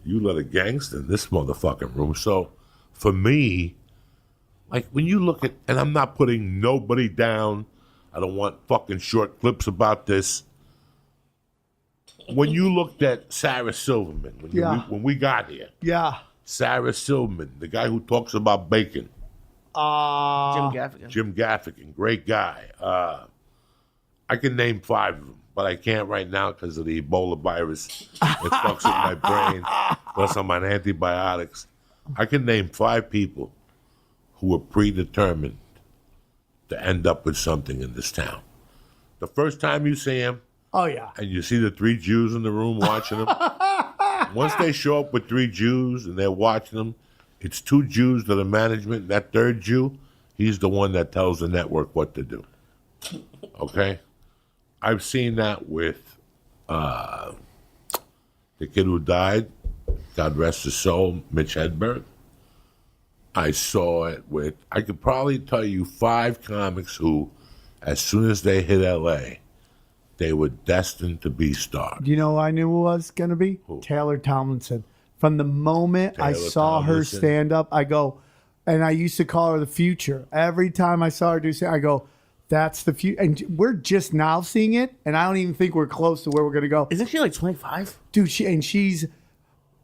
You let a gangster in this motherfucking room. So for me, like when you look at, and I'm not putting nobody down. I don't want fucking short clips about this. When you looked at Sarah Silverman, when we got here. Yeah. Sarah Silverman, the guy who talks about bacon. Jim Gaffigan, great guy. I can name 5 of them, but I can't right now because of the Ebola virus. It fucks with my brain. Plus, I'm on antibiotics. I can name 5 people who were predetermined to end up with something in this town. The first time you see him, and you see the 3 Jews in the room watching them, once they show up with 3 Jews and they're watching them, it's 2 Jews that are management. That 3rd Jew, he's the one that tells the network what to do. Okay? I've seen that with the kid who died, God rest his soul, Mitch Hedberg. I saw it with, I could probably tell you 5 comics who, as soon as they hit L.A., they were destined to be stars. Do you know who I knew was going to be? Who? Taylor Tomlinson. From the moment I saw her stand up, I go, and I used to call her the future. Every time I saw her do stand, I go, that's the future. And we're just now seeing it, and I don't even think we're close to where we're going to go. Isn't she like 25? Dude, she's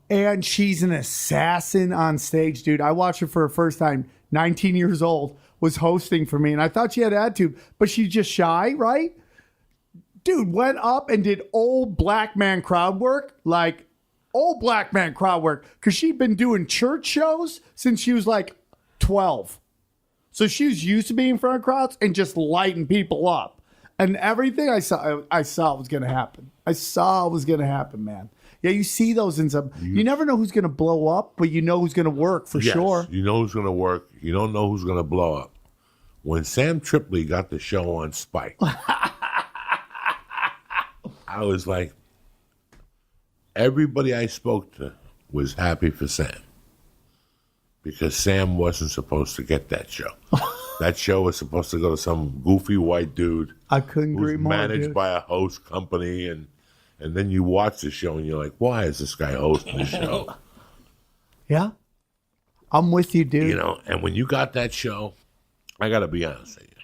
an assassin on stage, dude. I watched her for her first time, 19 years old, was hosting for me, and I thought she had attitude, but she's just shy, right? Dude went up and did old black man crowd work, like old black man crowd work, because she'd been doing church shows since she was like 12. So she was used to being in front of crowds and just lighting people up. And everything I saw was going to happen. I saw it was going to happen, man. Yeah, you see those in some. You never know who's going to blow up, but you know who's going to work for sure. You know who's going to work. You don't know who's going to blow up. When Sam Tripoli got the show on Spike, I was like, everybody I spoke to was happy for Sam. Because Sam wasn't supposed to get that show. That show was supposed to go to some goofy white dude. I couldn't agree more, managed by a host company. And then you watch the show and you're like, why is this guy hosting the show? Yeah. I'm with you, dude. You know, and when you got that show, I got to be honest with you.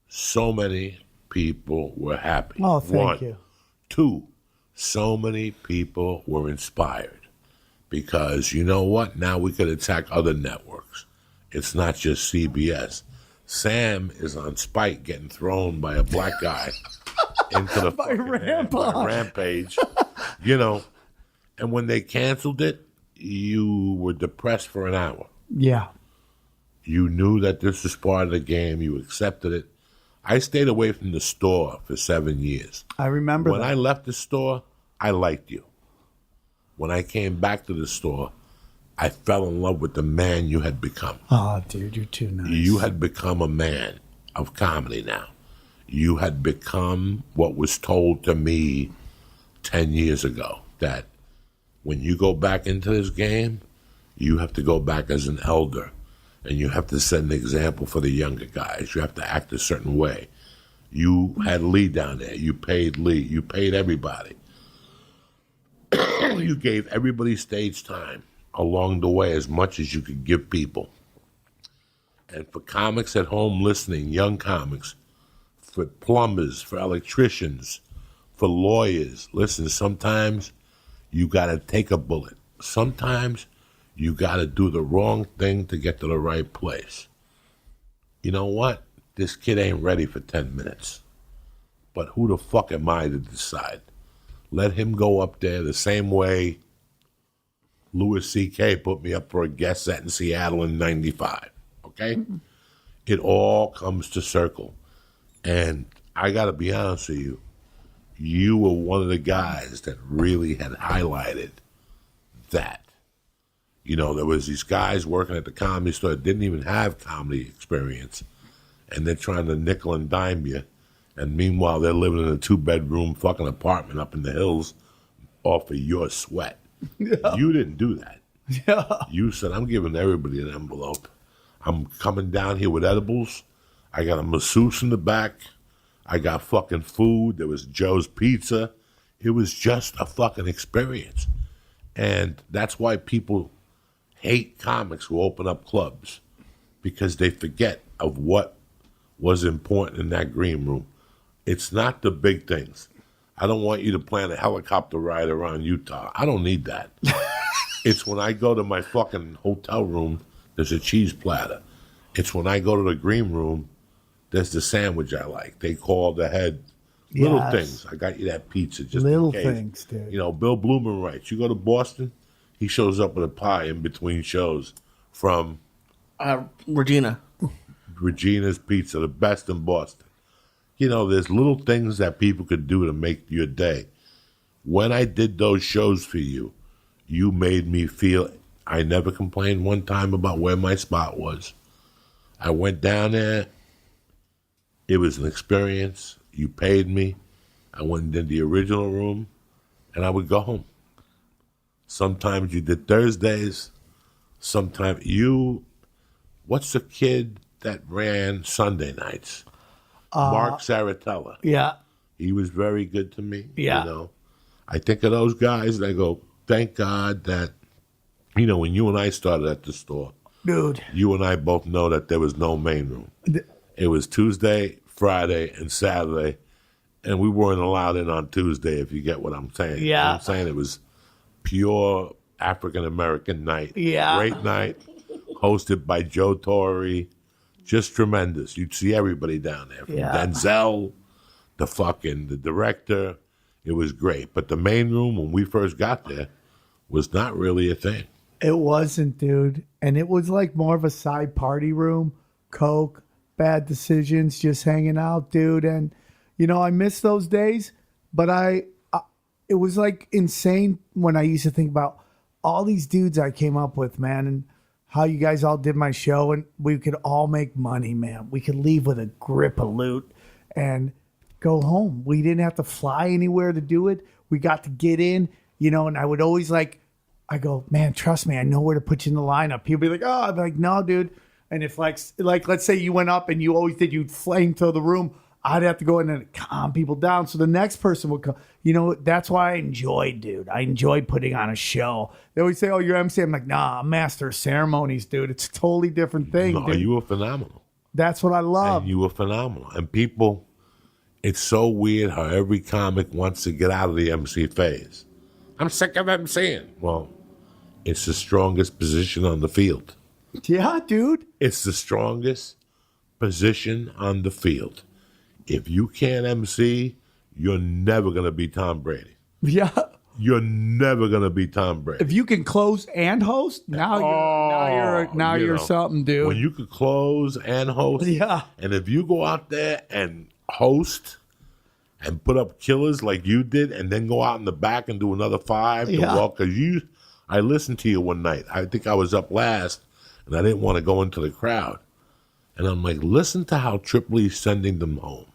So many people were happy. Oh, thank you. 2, so many people were inspired. Because you know what? Now we could attack other networks. It's not just CBS. Sam is on Spike getting thrown by a black guy into the by Rampage. You know, and when they canceled it, you were depressed for an hour. Yeah. You knew that this was part of the game. You accepted it. I stayed away from the store for 7 years. I remember when I left the store, I liked you. When I came back to the store, I fell in love with the man you had become. Oh, dude, you're too nice. You had become a man of comedy now. You had become what was told to me 10 years ago, that when you go back into this game, you have to go back as an elder, and you have to set an example for the younger guys. You have to act a certain way. You had Lee down there. You paid Lee. You paid everybody. You gave everybody stage time along the way, as much as you could give people. And for comics at home listening, young comics, for plumbers, for electricians, for lawyers, listen, sometimes you got to take a bullet. Sometimes you got to do the wrong thing to get to the right place. you know what? This kid ain't ready for 10 minutes. But who the fuck am I to decide? Let him go up there the same way Louis C.K. put me up for a guest set in Seattle in 95. Okay? It all comes to circle. And I got to be honest with you. You were one of the guys that really had highlighted that. You know, there was these guys working at the comedy store that didn't even have comedy experience. And they're trying to nickel and dime you. And meanwhile, they're living in a 2-bedroom fucking apartment up in the hills off of your sweat. Yeah. You didn't do that. Yeah. You said, I'm giving everybody an envelope. I'm coming down here with edibles. I got a masseuse in the back. I got fucking food. There was Joe's Pizza. It was just a fucking experience. And that's why people hate comics who open up clubs, because they forget of what was important in that green room. It's not the big things. I don't want you to plan a helicopter ride around Utah. I don't need that. It's when I go to my fucking hotel room, there's a cheese platter. It's when I go to the green room, there's the sandwich I like. They call the head little things. I got you that pizza just little in case. Things, dude. You know, Bill Blumen writes, you go to Boston, he shows up with a pie in between shows from Regina's Pizza, the best in Boston. You know, there's little things that people could do to make your day. When I did those shows for you, you made me feel, I never complained one time about where my spot was. I went down there. It was an experience. You paid me. I went and did the original room, and I would go home. Sometimes you did Thursdays. Sometimes what's the kid that ran Sunday nights? Mark Saratella. Yeah. He was very good to me. Yeah. You know, I think of those guys and I go, thank God that, you know, when you and I started at the store, dude, you and I both know that there was no main room. It was Tuesday, Friday, and Saturday, and we weren't allowed in on Tuesday, if you get what I'm saying. Yeah. You know what I'm saying? It was pure African-American night. Yeah. Great night, hosted by Joe Torre. Just tremendous. You'd see everybody down there. From Denzel, the director. It was great. But the main room, when we first got there, was not really a thing. It wasn't, dude. And it was like more of a side party room. Coke, bad decisions, just hanging out, dude. And, you know, I miss those days. But it was like insane when I used to think about all these dudes I came up with, man. And how you guys all did my show, and we could all make money, man. We could leave with a grip of loot and go home. We didn't have to fly anywhere to do it. We got to get in, you know, and I would always I go, man, trust me, I know where to put you in the lineup. People be like, oh, I'd be like, no, dude. And if like let's say you went up and you always did, you'd flame through the room, I'd have to go in and calm people down. So the next person would come. You know, that's why I enjoyed, dude. I enjoyed putting on a show. They always say, oh, you're MC. I'm like, nah, I'm master of ceremonies, dude. It's a totally different thing. No, dude. you were phenomenal. That's what I love. And you were phenomenal. And people, it's so weird how every comic wants to get out of the MC phase. I'm sick of MCing. Well, it's the strongest position on the field. Yeah, dude. It's the strongest position on the field. If you can't MC, you're never going to be Tom Brady. Yeah. You're never going to be Tom Brady. If you can close and host, now you're something, dude. When you could close and host. Yeah. And if you go out there and host and put up killers like you did and then go out in the back and do another 5 to walk. Because I listened to you one night. I think I was up last and I didn't want to go into the crowd. And I'm like, listen to how Tripoli's sending them home.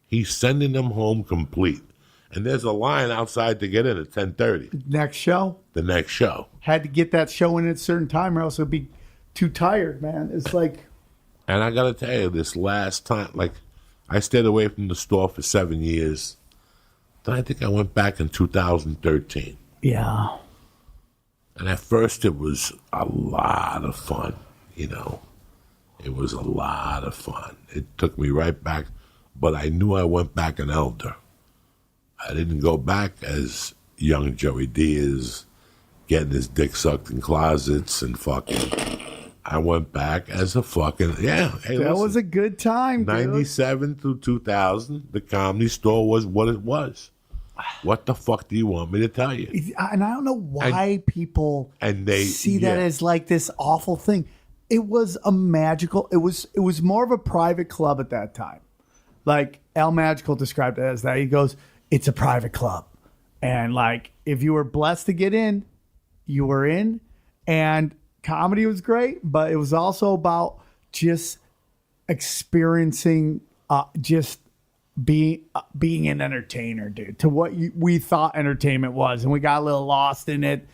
He's sending them home complete. And there's a line outside to get in at 10:30. Next show? The next show. Had to get that show in at a certain time or else it'd be too tired, man. It's like... And I got to tell you, this last time, like, I stayed away from the store for 7 years. Then I think I went back in 2013. Yeah. And at first it was a lot of fun, you know. It was a lot of fun. It took me right back. But I knew I went back an elder. I didn't go back as young Joey Diaz, getting his dick sucked in closets and fucking. I went back as a fucking Hey, That was a good time, dude. 97 through 2000. The Comedy Store was what it was. What the fuck do you want me to tell you? And I don't know why people see that as like this awful thing. It was a magical. It was more of a private club at that time. Like Al Magical described it as that. He goes, "It's a private club, and like if you were blessed to get in, you were in, and comedy was great, but it was also about just experiencing, just." Being an entertainer, dude, to what we thought entertainment was, and we got a little lost in it.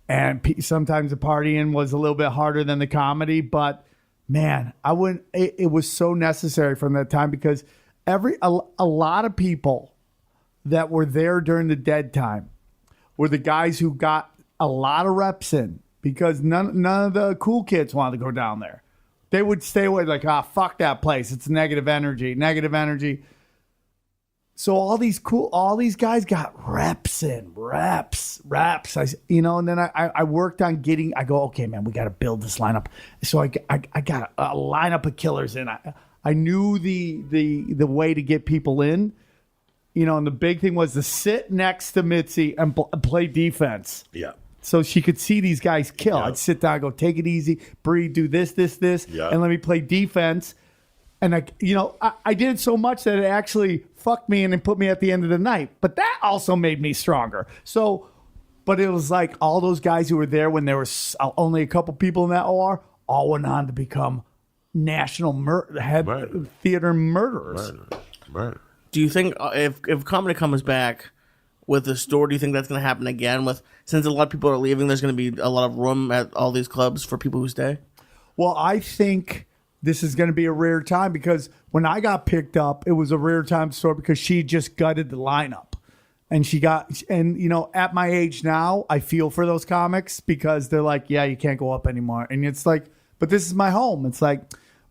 And sometimes the partying was a little bit harder than the comedy, but man, I wouldn't. It was so necessary from that time because a lot of people that were there during the dead time were the guys who got a lot of reps in because none of the cool kids wanted to go down there. They would stay away, like, fuck that place. It's negative energy. So all these guys got reps in, reps. And then I worked on I go, okay, man, we got to build this lineup. So I got a lineup of killers in. I knew the way to get people in, and the big thing was to sit next to Mitzi and play defense. Yeah. So she could see these guys kill. Yeah. I'd sit down, go, take it easy, breathe, do this, Yeah. and let me play defense. And I did it so much that it actually fucked me and put me at the end of the night. But that also made me stronger. So, but it was like all those guys who were there when there was only a couple people in that OR all went on to become national theater murderers. Right. Do you think if comedy comes back with the store, do you think that's going to happen again? Since a lot of people are leaving, there's going to be a lot of room at all these clubs for people who stay? Well, I think this is going to be a rare time because when I got picked up, it was a rare time store because she just gutted the lineup. And at my age now, I feel for those comics because they're like, yeah, you can't go up anymore. And it's like, but this is my home. It's like,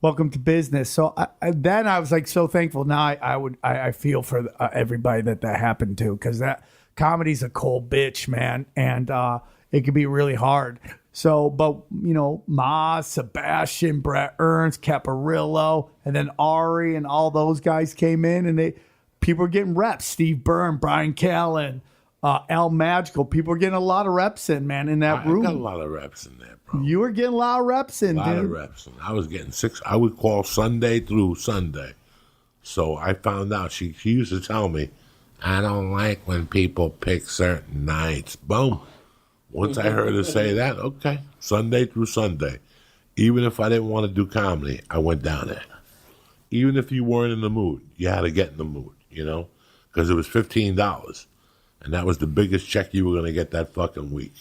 welcome to business. So then I was like so thankful. Now I feel for everybody that happened to because that comedy's a cold bitch, man. And it can be really hard. So, but, Ma, Sebastian, Brett Ernst, Caparillo, and then Ari and all those guys came in and people were getting reps. Steve Byrne, Brian Callen, Al Magical. People were getting a lot of reps in, man, in that room. I got a lot of reps in there, bro. You were getting a lot of reps in, dude. A lot of reps in. I was getting 6. I would call Sunday through Sunday. So I found out, she used to tell me, I don't like when people pick certain nights. Boom. Once I heard her say that, okay, Sunday through Sunday. Even if I didn't want to do comedy, I went down there. Even if you weren't in the mood, you had to get in the mood, because it was $15. And that was the biggest check you were going to get that fucking week.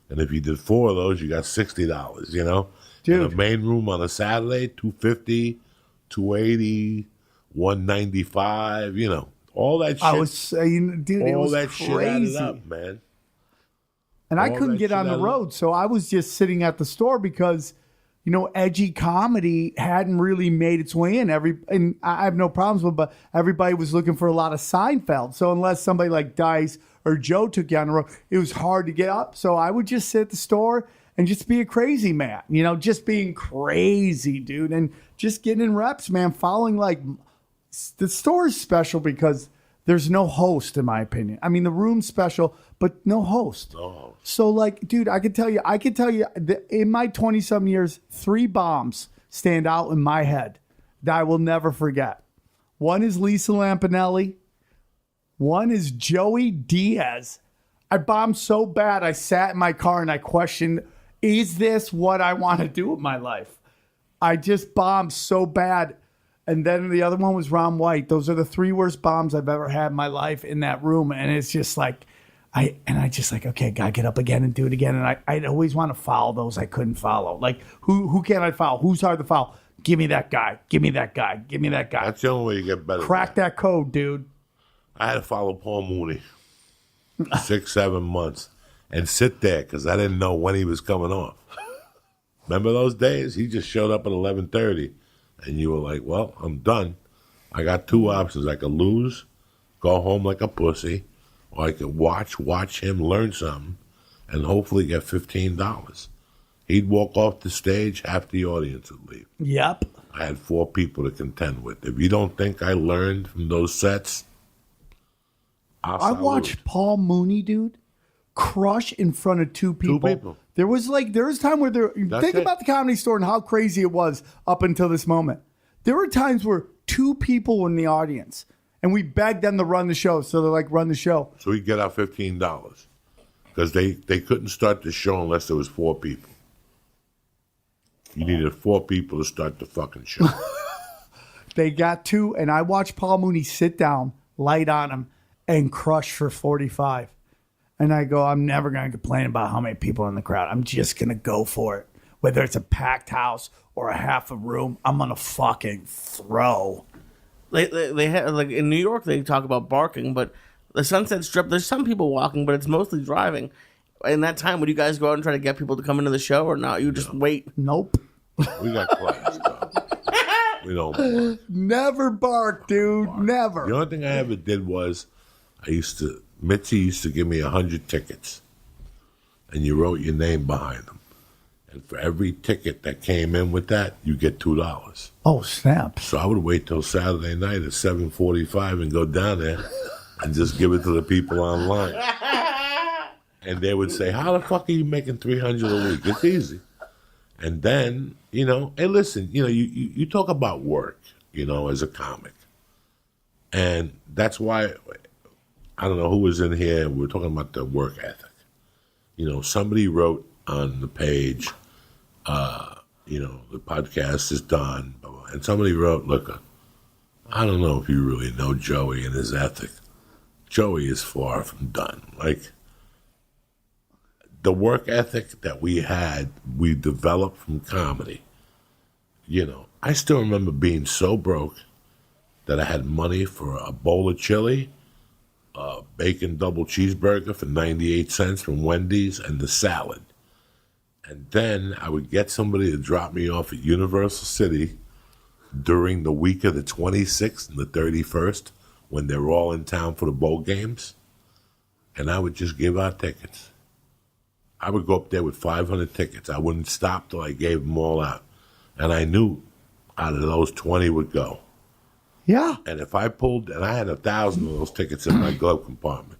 And if you did 4 of those, you got $60, Dude. In the main room on a Saturday, $250, $280, $195, all that shit. I was saying, dude, it was that crazy. Shit added up, man. And I couldn't get on the road, so I was just sitting at the store because, edgy comedy hadn't really made its way in. And I have no problems with it, but everybody was looking for a lot of Seinfeld. So unless somebody like Dice or Joe took you on the road, it was hard to get up. So I would just sit at the store and just be a crazy man, just being crazy, dude. And just getting in reps, man, following the store is special because there's no host, in my opinion. I mean, the room's special, but no host. Oh. So, dude, I could tell you that in my 20-some years, 3 bombs stand out in my head that I will never forget. One is Lisa Lampanelli. One is Joey Diaz. I bombed so bad, I sat in my car and I questioned, is this what I want to do with my life? I just bombed so bad. And then the other one was Ron White. Those are the 3 worst bombs I've ever had in my life in that room. And it's just like, okay, gotta get up again and do it again. And I'd always want to follow those I couldn't follow. Like, who can I follow? Who's hard to follow? Give me that guy. Give me that guy. Give me that guy. That's the only way you get better. Crack that code, dude. I had to follow Paul Mooney 6, 7 months and sit there because I didn't know when he was coming off. Remember those days? He just showed up at 11:30. And you were like, well, I'm done. I got 2 options. I could lose, go home like a pussy, or I could watch him learn something, and hopefully get $15. He'd walk off the stage, half the audience would leave. Yep. I had 4 people to contend with. If you don't think I learned from those sets, I watched Paul Mooney, dude, crush in front of 2 people. 2 people. There was time where think about the Comedy Store and how crazy it was up until this moment. There were times where 2 people were in the audience, and we begged them to run the show. So they're like, run the show. So we get our $15 because they couldn't start the show unless there was 4 people. You needed 4 people to start the fucking show. They got 2, and I watched Paul Mooney sit down, light on him, and crush for 45. And I go, I'm never going to complain about how many people are in the crowd. I'm just going to go for it. Whether it's a packed house or a half a room, I'm going to fucking throw. They have, like in New York, they talk about barking, but the Sunset Strip, there's some people walking, but it's mostly driving. In that time, would you guys go out and try to get people to come into the show or not? You just wait? Nope. We got class, though. We don't bark. Never bark, dude. Never. The only thing I ever did was Mitzi used to give me 100 tickets, and you wrote your name behind them. And for every ticket that came in with that, you get $2. Oh, snap. So I would wait till Saturday night at 7:45 and go down there and just give it to the people online. And they would say, how the fuck are you making $300 a week? It's easy. And then, hey, listen, you talk about work, as a comic. And that's why, I don't know who was in here, we were talking about the work ethic. Somebody wrote on the page, the podcast is done. And somebody wrote, look, I don't know if you really know Joey and his ethic. Joey is far from done. Like, the work ethic that we developed from comedy. I still remember being so broke that I had money for a bowl of chili, a bacon double cheeseburger for 98 cents from Wendy's, and the salad. And then I would get somebody to drop me off at Universal City during the week of the 26th and the 31st when they were all in town for the bowl games. And I would just give out tickets. I would go up there with 500 tickets. I wouldn't stop till I gave them all out. And I knew out of those 20 would go. Yeah. And if I pulled, and I had 1,000 of those tickets in my glove compartment.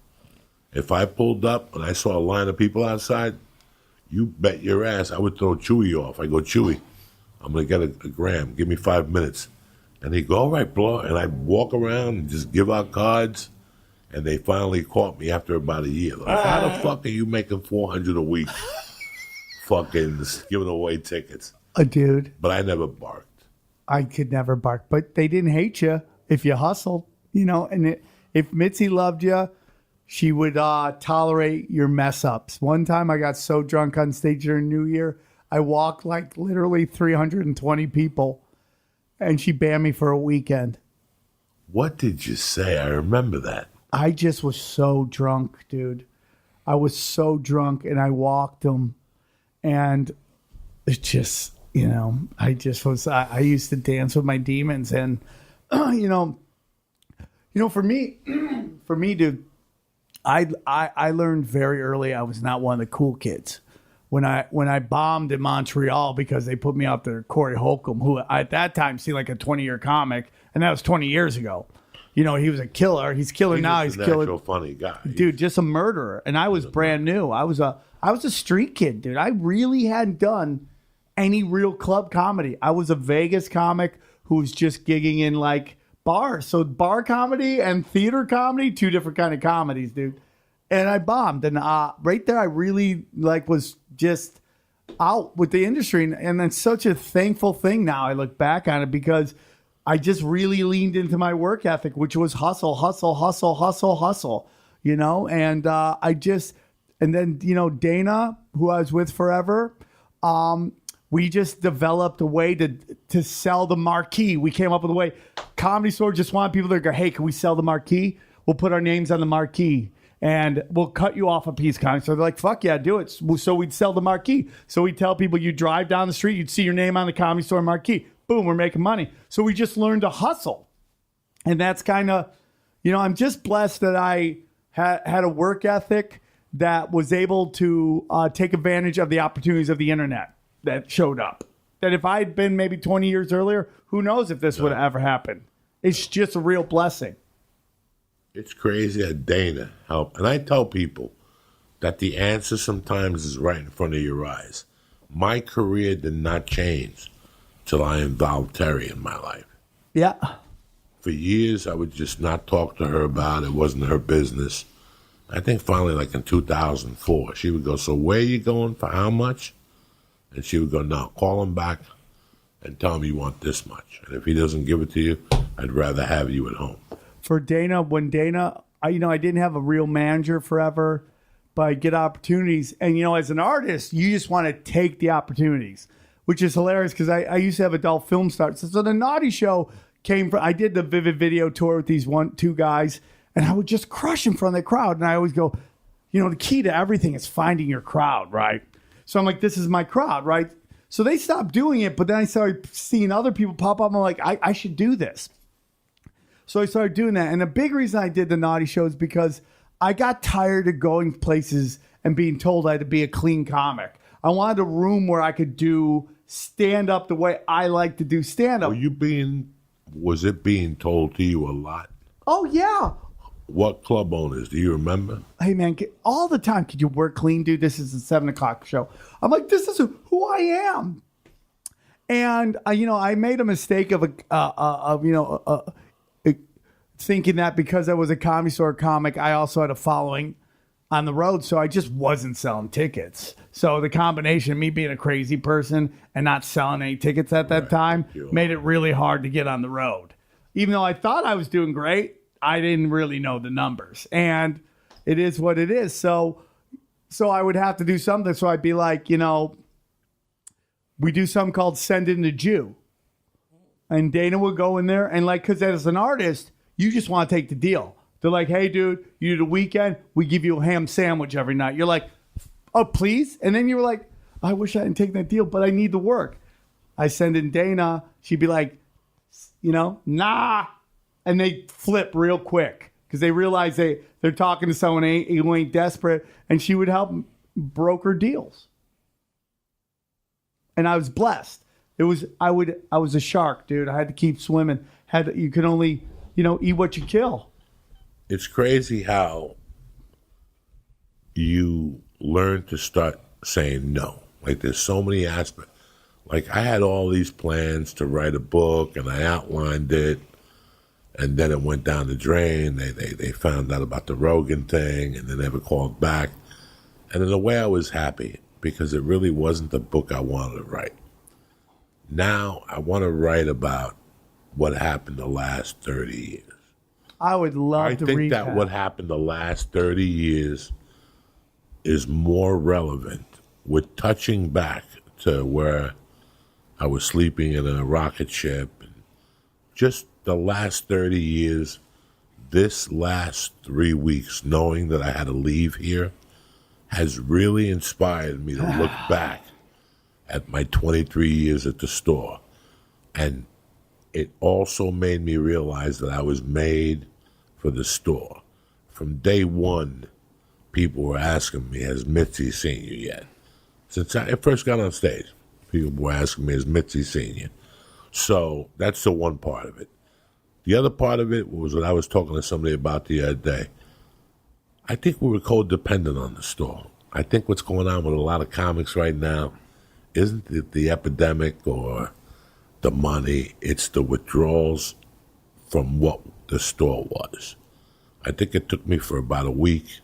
If I pulled up and I saw a line of people outside, you bet your ass I would throw Chewy off. I go, Chewy, I'm going to get a gram. Give me 5 minutes. And he'd go, all right, blow. And I'd walk around and just give out cards. And they finally caught me after about a year. Like, how the fuck are you making $400 a week fucking giving away tickets? Dude. But I never barked. I could never bark. But they didn't hate you if you hustled, And if Mitzi loved you, she would tolerate your mess ups. One time I got so drunk on stage during New Year, I walked like literally 320 people, and she banned me for a weekend. What did you say? I remember that. I just was so drunk, dude. I was so drunk, and I walked them, and it just, I just was. I used to dance with my demons, and for me, dude. I learned very early I was not one of the cool kids. When I bombed in Montreal because they put me out there, Corey Holcomb, who at that time seemed like a 20-year comic, and that was 20 years ago. He was a killer. He's killer now. He's killer. Funny guy, dude. Just a murderer. And I was brand new. I was a street kid, dude. I really hadn't done any real club comedy. I was a Vegas comic who was just gigging in like bars. So bar comedy and theater comedy, 2 different kind of comedies, dude. And I bombed. And right there, I really was just out with the industry. And it's such a thankful thing now. I look back on it because I just really leaned into my work ethic, which was hustle, hustle, hustle, hustle, hustle, and and then, Dana, who I was with forever, we just developed a way to sell the marquee. We came up with a way. Comedy Store just wanted people to go, hey, can we sell the marquee? We'll put our names on the marquee and we'll cut you off a piece. Comedy Store. They're like, fuck yeah, do it. So we'd sell the marquee. So we'd tell people, you drive down the street, you'd see your name on the Comedy Store marquee. Boom, we're making money. So we just learned to hustle. And that's kind of, I'm just blessed that I had a work ethic that was able to take advantage of the opportunities of the internet. that showed up. That if I'd been maybe 20 years earlier, who knows if this would have ever happened. It's just a real blessing. It's crazy that Dana helped. And I tell people that the answer sometimes is right in front of your eyes. My career did not change till I involved Terry in my life. Yeah. For years, I would just not talk to her about it. It wasn't her business. I think finally, like in 2004, she would go, so where are you going, for how much? And she would go, no, call him back and tell him you want this much. And if he doesn't give it to you, I'd rather have you at home. For Dana, when Dana, I didn't have a real manager forever, but I get opportunities. And, as an artist, you just want to take the opportunities, which is hilarious because I used to have adult film stars. So the Naughty Show came from, I did the Vivid Video tour with these two guys, and I would just crush in front of the crowd. And I always go, the key to everything is finding your crowd, right? So I'm like, this is my crowd, right? So they stopped doing it, but then I started seeing other people pop up. I'm like, I should do this. So I started doing that. And the big reason I did the Naughty Show is because I got tired of going places and being told I had to be a clean comic. I wanted a room where I could do stand-up the way I like to do stand-up. Was it being told to you a lot? Oh, yeah. What club owners? Do you remember? Hey, man, all the time. Could you work clean, dude? This is a 7 o'clock show. I'm like, this is who I am. And, I made a mistake of thinking that because I was a Comedy Store comic, I also had a following on the road. So I just wasn't selling tickets. So the combination of me being a crazy person and not selling any tickets at that time made it really hard to get on the road. Even though I thought I was doing great, I didn't really know the numbers, and it is what it is. So I would have to do something. So I'd be like, we do something called Send in the Jew. And Dana would go in there and because as an artist, you just want to take the deal. They're like, hey, dude, you do the weekend, we give you a ham sandwich every night. You're like, oh, please? And then you were like, I wish I didn't take that deal, but I need the work. I send in Dana. She'd be like, nah. And they flip real quick because they realize they're talking to someone who ain't desperate. And she would help broker deals. And I was blessed. I was a shark, dude. I had to keep swimming. You could only, eat what you kill. It's crazy how you learn to start saying no. Like there's so many aspects. Like I had all these plans to write a book and I outlined it. And then it went down the drain. They found out about the Rogan thing and they never called back. And in a way I was happy because it really wasn't the book I wanted to write. Now I want to write about what happened the last 30 years. I would love to read that. I think that what happened the last 30 years is more relevant with touching back to where I was sleeping in a rocket ship and just the last 30 years, this last 3 weeks, knowing that I had to leave here, has really inspired me to look back at my 23 years at the store. And it also made me realize that I was made for the store. From day one, people were asking me, has Mitzi seen you yet? Since I first got on stage, people were asking me, has Mitzi seen you? So that's the one part of it. The other part of it was what I was talking to somebody about the other day. I think we were codependent on the store. I think what's going on with a lot of comics right now isn't it the epidemic or the money, it's the withdrawals from what the store was. I think it took me for about a week.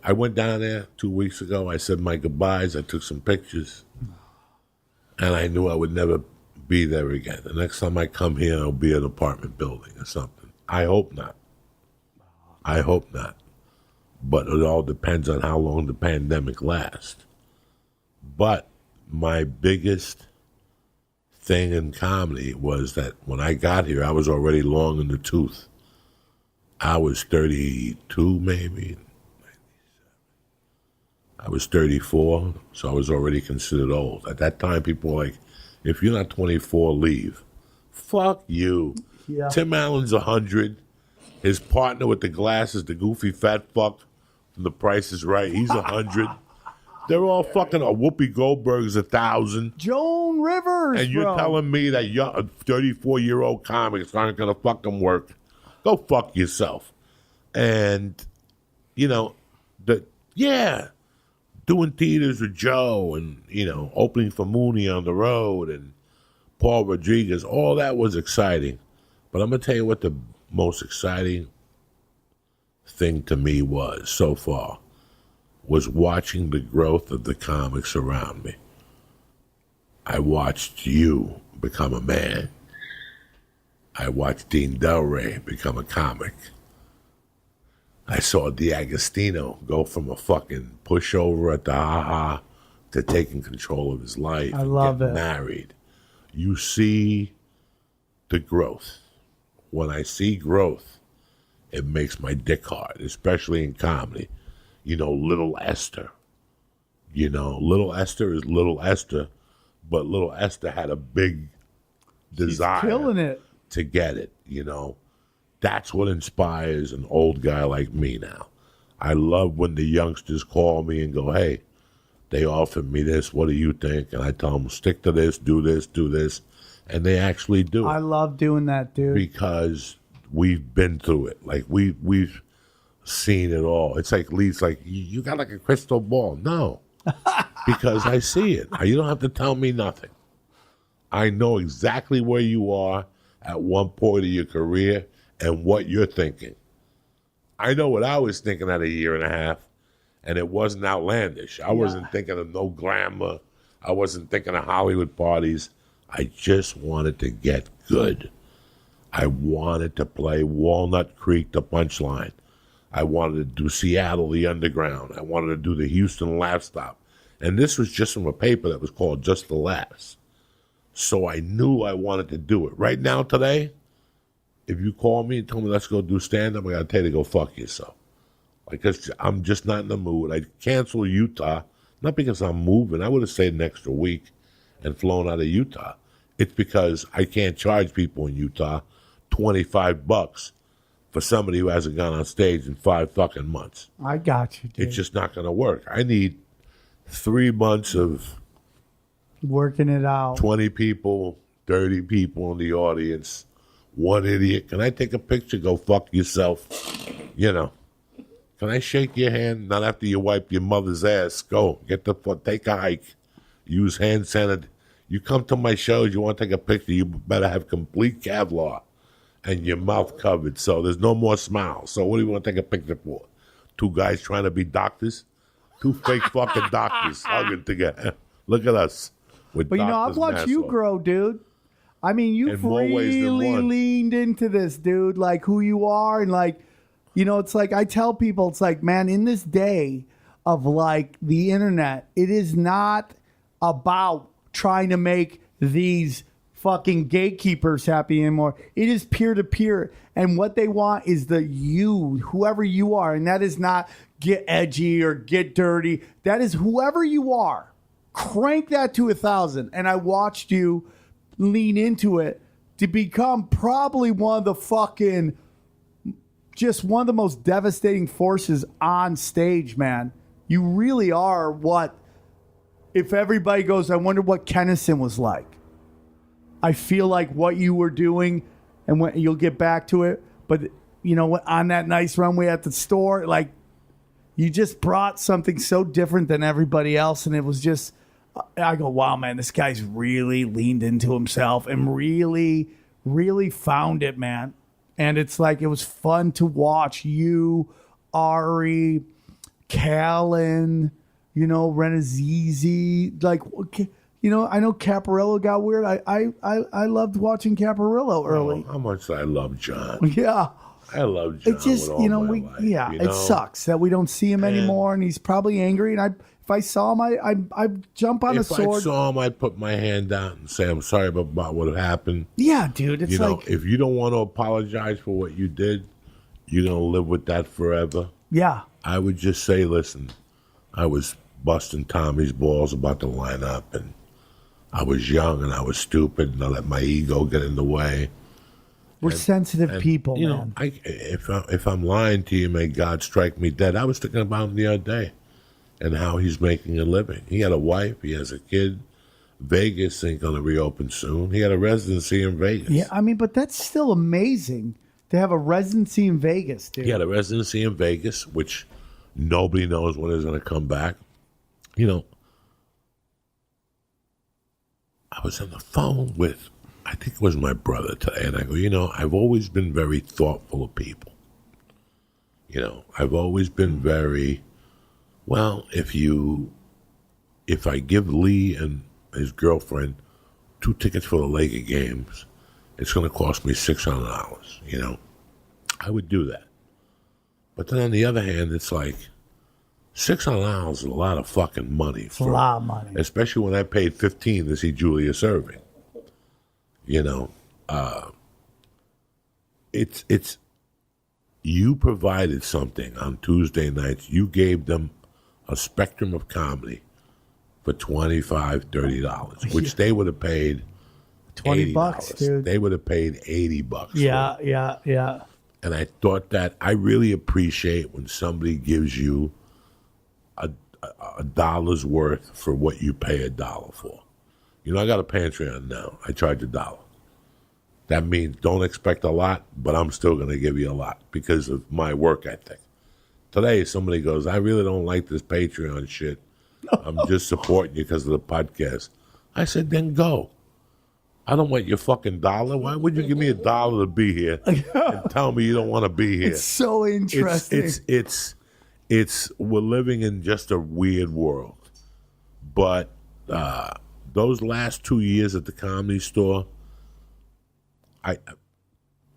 I went down there 2 weeks ago. I said my goodbyes. I took some pictures. And I knew I would never be there again. The next time I come here, it'll be an apartment building or something. I hope not. I hope not. But it all depends on how long the pandemic lasts. But my biggest thing in comedy was that when I got here, I was already long in the tooth. I was 32 maybe. I was 34, so I was already considered old. At that time, people were like, if you're not 24, leave. Fuck you. Yeah. Tim Allen's 100. His partner with the glasses, the goofy fat fuck from The Price is Right, he's 100. They're all fucking. Whoopi Goldberg's 1,000. Joan Rivers, And you're bro. telling me that young 34-year-old comics aren't going to fucking work? Go fuck yourself. And, doing theaters with Joe and, opening for Mooney on the road and Paul Rodriguez, all that was exciting. But I'm going to tell you what the most exciting thing to me was so far was watching the growth of the comics around me. I watched you become a man. I watched Dean Del Rey become a comic. I saw D'Agostino go from a fucking pushover at the Ha-Ha to taking control of his life. I love and it. Married. You see the growth. When I see growth, it makes my dick hard, especially in comedy. Little Esther. Little Esther is Little Esther, but Little Esther had a big desire Killing it. to get it, That's what inspires an old guy like me now. I love when the youngsters call me and go, hey, they offered me this, what do you think? And I tell them, stick to this, do this. And they actually do it. I love doing that, dude. Because we've been through it. Like, we've seen it all. It's like Lee's like, you got like a crystal ball. No, because I see it. You don't have to tell me nothing. I know exactly where you are at one point of your career and what you're thinking. I know what I was thinking at a year and a half, and it wasn't outlandish. I wasn't thinking of no glamour. I wasn't thinking of Hollywood parties. I just wanted to get good. I wanted to play Walnut Creek, the Punchline. I wanted to do Seattle, the Underground. I wanted to do the Houston Laugh Stop. And this was just from a paper that was called Just the Laughs. So I knew I wanted to do it. Right now, today, if you call me and tell me let's go do stand-up, I got to tell you to go fuck yourself. Because I'm just not in the mood. I canceled Utah, not because I'm moving. I would have stayed an extra week and flown out of Utah. It's because I can't charge people in Utah $25 for somebody who hasn't gone on stage in 5 fucking months. I got you, dude. It's just not going to work. I need 3 months of working it out. 20 people, 30 people in the audience, one idiot. Can I take a picture? Go fuck yourself. Can I shake your hand? Not after you wipe your mother's ass. Go. Take a hike. Use hand sanitizer. You come to my shows, you want to take a picture, you better have complete Kevlar and your mouth covered, so there's no more smiles. So what do you want to take a picture for? 2 guys trying to be doctors? 2 fake fucking doctors hugging together. Look at us. But I've watched you grow, dude. I mean, you've really leaned into this, dude, like who you are. And like, it's like I tell people, it's like, man, in this day of like the internet, it is not about trying to make these fucking gatekeepers happy anymore. It is peer to peer. And what they want is whoever you are. And that is not get edgy or get dirty. That is whoever you are. Crank that to 1,000. And I watched you lean into it to become probably one of the most devastating forces on stage, man. You really are what, if everybody goes, I wonder what Kennison was like. I feel like what you were doing, and when you'll get back to it, but on that nice runway at the store, like you just brought something so different than everybody else, and it was just, I go, wow, man, this guy's really leaned into himself and really, really found it, man. And it's like, it was fun to watch you, Ari, Callan, Renazizi, like, I know Caparillo got weird. I loved watching Caparillo early. Oh, how much I love John. Yeah. I love John. It's just, with all my life, it sucks that we don't see him anymore, and he's probably angry. And if I saw him, I'd jump on a sword. If I saw him, I'd put my hand out and say, I'm sorry about what happened. Yeah, dude. It's like, if you don't want to apologize for what you did, you're going to live with that forever. Yeah. I would just say, listen, I was busting Tommy's balls about to line up, and I was young and I was stupid, and I let my ego get in the way. We're sensitive people, man. If I'm lying to you, may God strike me dead. I was thinking about him the other day. and how he's making a living. He had a wife. He has a kid. Vegas ain't going to reopen soon. He had a residency in Vegas. Yeah, I mean, but that's still amazing to have a residency in Vegas, dude. He had a residency in Vegas, which nobody knows when he's going to come back. You know, I was on the phone with, I think it was my brother today, and I go, you know, I've always been very thoughtful of people. You know, I've always been very, well, if I give Lee and his girlfriend 2 tickets for the Laker games, it's going to cost me $600, you know. I would do that. But then on the other hand, it's like, $600 is a lot of fucking money. It's a lot of money. Especially when I paid $15 to see Julia serving. You know, it's you provided something on Tuesday nights. You gave them a spectrum of comedy for $25, $30, which they would have paid $20, dude. They would have paid $80. Yeah, yeah, yeah. And I thought that I really appreciate when somebody gives you a dollar's worth for what you pay $1 for. You know, I got a Patreon now. I charge $1. That means don't expect a lot, but I'm still going to give you a lot because of my work ethic. Today, somebody goes, I really don't like this Patreon shit. I'm just supporting you because of the podcast. I said, then go. I don't want your fucking $1. Why would you give me $1 to be here and tell me you don't want to be here? It's so interesting. It's we're living in just a weird world. But those last 2 years at the Comedy Store,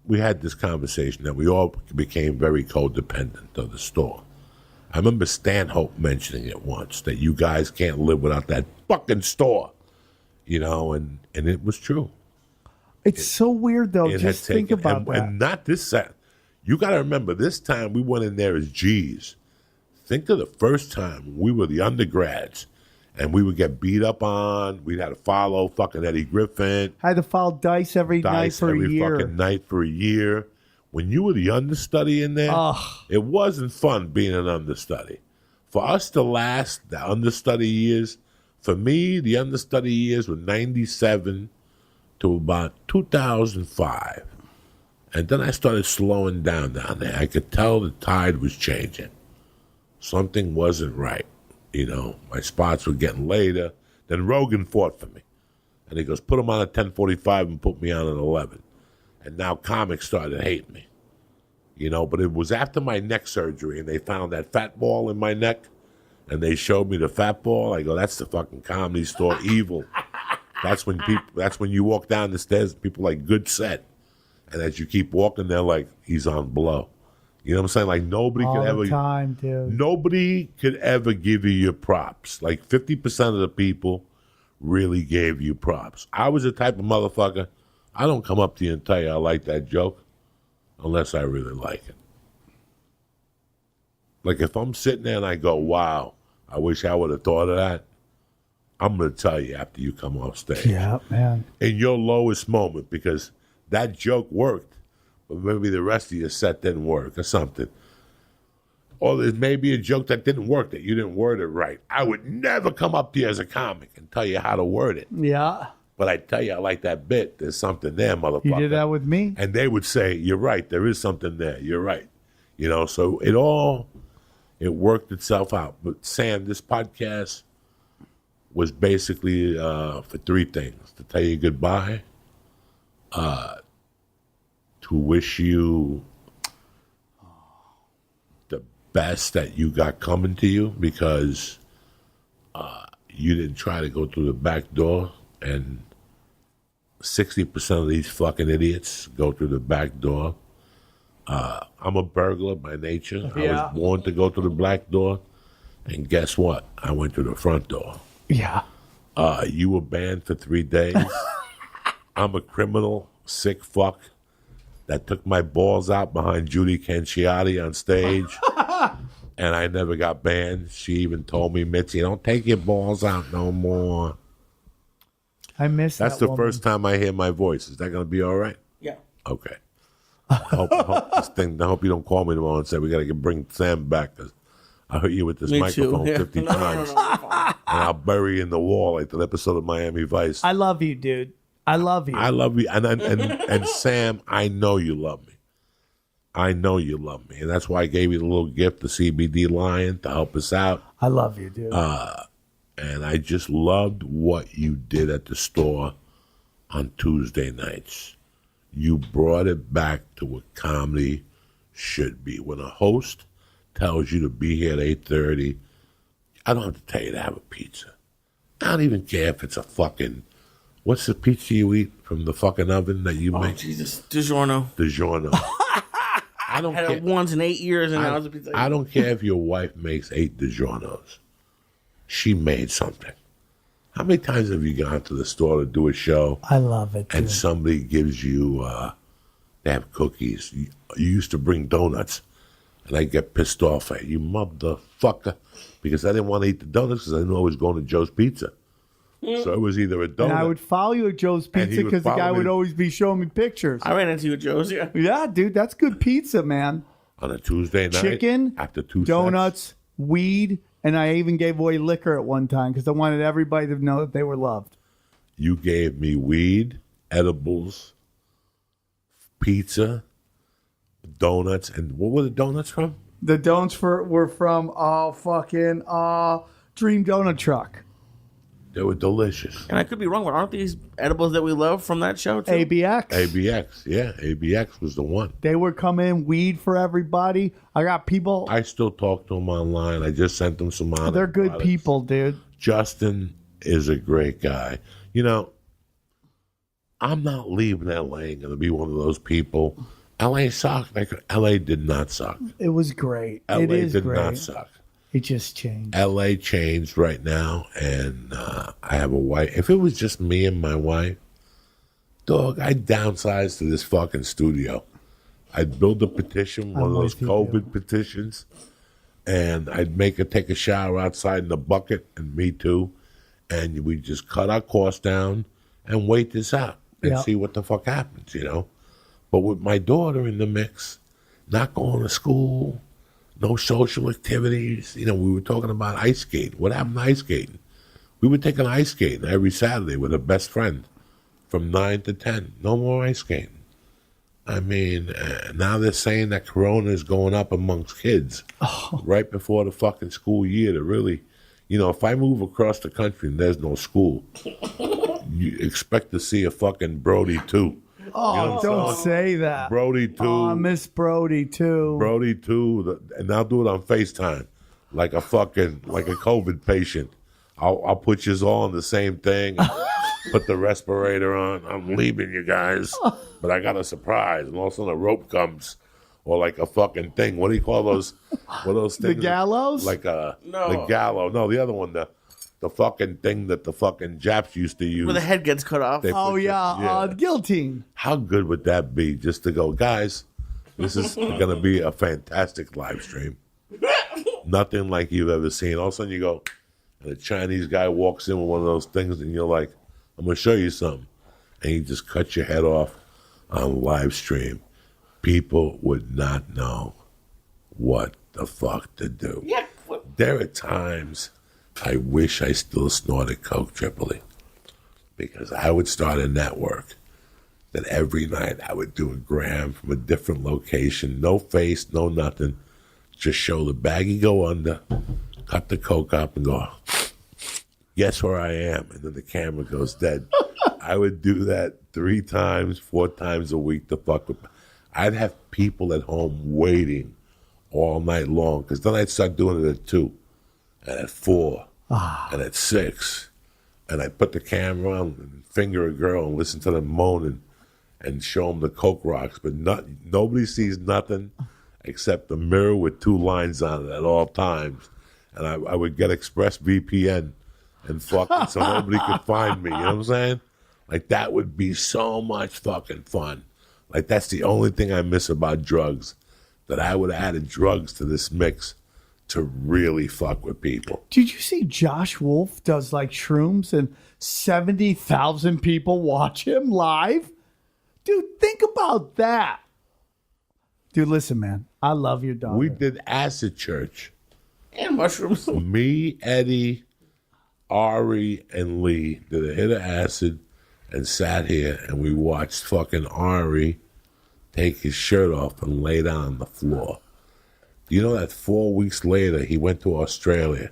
we had this conversation that we all became very codependent of the store. I remember Stanhope mentioning it once, that you guys can't live without that fucking store. You know, and it was true. It's so weird, though. Just think about that. And not this set. You got to remember, this time we went in there as G's. Think of the first time we were the undergrads, and we would get beat up on. We'd have to follow fucking Eddie Griffin. I had to follow Dice every night for a year. Every fucking night for a year. When you were the understudy in there, it wasn't fun being an understudy. For us to last the understudy years, for me, the understudy years were 97 to about 2005. And then I started slowing down there. I could tell the tide was changing. Something wasn't right. You know, my spots were getting later. Then Rogan fought for me. And he goes, put him on a 10:45 and put me on an 11. And now comics started hating me. You know, but it was after my neck surgery, and they found that fat ball in my neck, and they showed me the fat ball. I go, that's the fucking Comedy Store evil. That's when you walk down the stairs, people like, good set. And as you keep walking, they're like, he's on blow. You know what I'm saying? Like, nobody All could ever. the time, dude. Nobody could ever give you your props. Like 50% of the people really gave you props. I was the type of motherfucker, I don't come up to you and tell you I like that joke unless I really like it. Like if I'm sitting there and I go, wow, I wish I would have thought of that, I'm going to tell you after you come off stage. Yeah, man. In your lowest moment, because that joke worked, but maybe the rest of your set didn't work or something. Or there's maybe a joke that didn't work, that you didn't word it right. I would never come up to you as a comic and tell you how to word it. Yeah. But I tell you, I like that bit. There's something there, motherfucker. You did that with me? And they would say, you're right. There is something there. You're right. You know, so it worked itself out. But Sam, this podcast was basically for 3 things. To tell you goodbye, to wish you the best that you got coming to you, because you didn't try to go through the back door, and 60% of these fucking idiots go through the back door. I'm a burglar by nature. Yeah. I was born to go through the back door, and guess what? I went through the front door. Yeah. You were banned for 3 days. I'm a criminal, sick fuck that took my balls out behind Judy Canciati on stage, and I never got banned. She even told me, Mitzi, don't take your balls out no more. I miss that. That's the woman. first time I hear my voice. Is that going to be all right? Yeah. Okay. I hope you don't call me tomorrow and say we got to bring Sam back, because I'll hit you with this Me microphone too. Yeah. 50 times. No, you're fine. And I'll bury you in the wall like that episode of Miami Vice. I love you, dude. I love you. I love you. And Sam, I know you love me. I know you love me. And that's why I gave you the little gift, the CBD Lion, to help us out. I love you, dude. And I just loved what you did at the store on Tuesday nights. You brought it back to what comedy should be. When a host tells you to be here at 8:30, I don't have to tell you to have a pizza. I don't even care if it's a fucking... What's the pizza you eat from the fucking oven that you make? Jesus. DiGiorno. DiGiorno. I don't Had care. it once in 8 years, and now it's a pizza. I don't care if your wife makes 8 DiGiornos. She made something. How many times have you gone to the store to do a show I love it, and dude. somebody gives you, they have cookies. You used to bring donuts, and I get pissed off at you, motherfucker, because I didn't want to eat the donuts because I knew I was going to Joe's Pizza. So it was either a donut. And I would follow you at Joe's And he Pizza would because the follow guy me. would always be showing me pictures. I ran into you at Joe's, yeah. Yeah, dude, that's good pizza, man. on a Tuesday night. Chicken, after 2 donuts, sets. weed, and I even gave away liquor at one time because I wanted everybody to know that they were loved. You gave me weed, edibles, pizza, donuts, and what were the donuts from? The donuts were from Dream Donut Truck. They were delicious. And I could be wrong, but aren't these edibles that we love from that show too? ABX. ABX, yeah, ABX was the one. They would come in, weed for everybody. I got people. I still talk to them online. I just sent them some money. They're good people, dude. Justin is a great guy. You know, I'm not leaving LA and going to be one of those people. LA sucked. LA did not suck. It was great. LA It is did great. not suck. It just changed. LA changed right now, and I have a wife. If it was just me and my wife, dog, I'd downsize to this fucking studio. I'd build a petition, one of those with you, COVID petitions, and I'd make her take a shower outside in the bucket, and me too. And we just cut our costs down and wait this out and Yep. see what the fuck happens, you know? But with my daughter in the mix, not going to school, no social activities. You know, we were talking about ice skating. What happened to ice skating? We were taking ice skating every Saturday with a best friend from 9 to 10. No more ice skating. I mean, now they're saying that corona is going up amongst kids right before the fucking school year to really, you know, if I move across the country and there's no school, you expect to see a fucking Brody too. Oh, don't say that. Brody too. Oh, I miss Brody too. Brody too, and I'll do it on FaceTime, like a COVID patient. I'll put you all on the same thing, put the respirator on. I'm leaving you guys, but I got a surprise, and all of a sudden a rope comes, or like a fucking thing. What do you call those? What are those things? The gallows? Like No. the gallows. No, the other one, the fucking thing that the fucking Japs used to use. Where the head gets cut off. They Oh, put you- yeah. Guillotine. How good would that be just to go, guys, this is going to be a fantastic live stream. Nothing like you've ever seen. All of a sudden you go, and a Chinese guy walks in with one of those things, and you're like, I'm going to show you something. And he just cuts your head off on live stream. People would not know what the fuck to do. Yeah. There are times I wish I still snorted Coke Tripoli, because I would start a network that every night I would do a gram from a different location, no face, no nothing, just show the baggie go under, cut the Coke up and go, guess where I am? And then the camera goes dead. I would do that 3 times, 4 times a week to fuck with. I'd have people at home waiting all night long, because then I'd start doing it at 2 and at 4 and at 6. And I'd put the camera on and finger a girl and listen to them moaning and show them the Coke rocks. But nobody sees nothing except the mirror with 2 lines on it at all times. And I would get Express VPN and fucking so nobody could find me. You know what I'm saying? Like, that would be so much fucking fun. Like, that's the only thing I miss about drugs, that I would have added drugs to this mix to really fuck with people. Did you see Josh Wolf does like shrooms and 70,000 people watch him live? Dude, think about that. Dude, listen, man. I love your daughter. We did acid church And mushrooms. Me, Eddie, Ari, and Lee did a hit of acid and sat here and we watched fucking Ari take his shirt off and lay down on the floor. You know that 4 weeks later he went to Australia.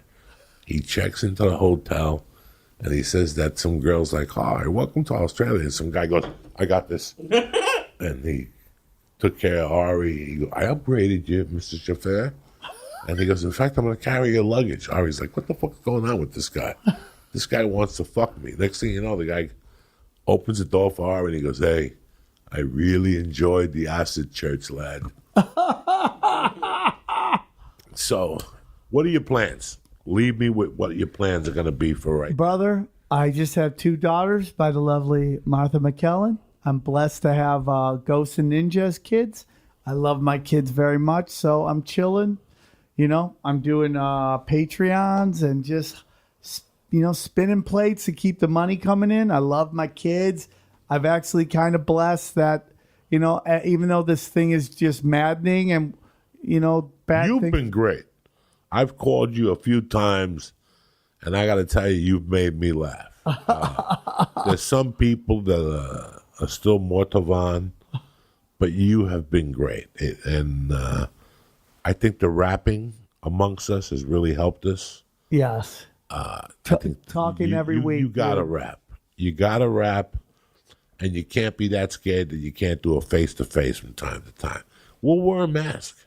He checks into the hotel and he says that some girl's like, "Hi, welcome to Australia." And some guy goes, "I got this." And he took care of Ari. He goes, "I upgraded you, Mr. Chauffeur." And he goes, "In fact, I'm going to carry your luggage." Ari's like, "What the fuck is going on with this guy? This guy wants to fuck me." Next thing you know, the guy opens the door for Ari and he goes, "Hey, I really enjoyed the acid church, lad." So, what are your plans? Leave me with what your plans are going to be for right Brother, I just have 2 daughters by the lovely Martha McKellen. I'm blessed to have Ghosts and Ninjas kids. I love my kids very much, so I'm chilling. You know, I'm doing Patreons and just, spinning plates to keep the money coming in. I love my kids. I've actually kind of blessed that, even though this thing is just maddening and, bad You've things. been great. I've called you a few times, and I got to tell you, you've made me laugh. There's some people that are still mortavan, but you have been great. And I think the rapping amongst us has really helped us. Yes. Talking every week. You got to rap. You got to rap, and you can't be that scared that you can't do a face-to-face from time to time. We'll wear a mask.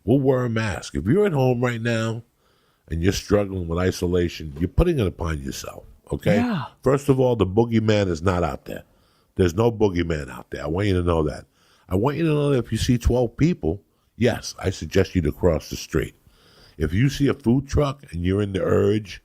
We'll wear a mask. If you're at home right now and you're struggling with isolation, you're putting it upon yourself, okay? Yeah. First of all, the boogeyman is not out there. There's no boogeyman out there. I want you to know that. I want you to know that if you see 12 people, yes, I suggest you to cross the street. If you see a food truck and you're in the urge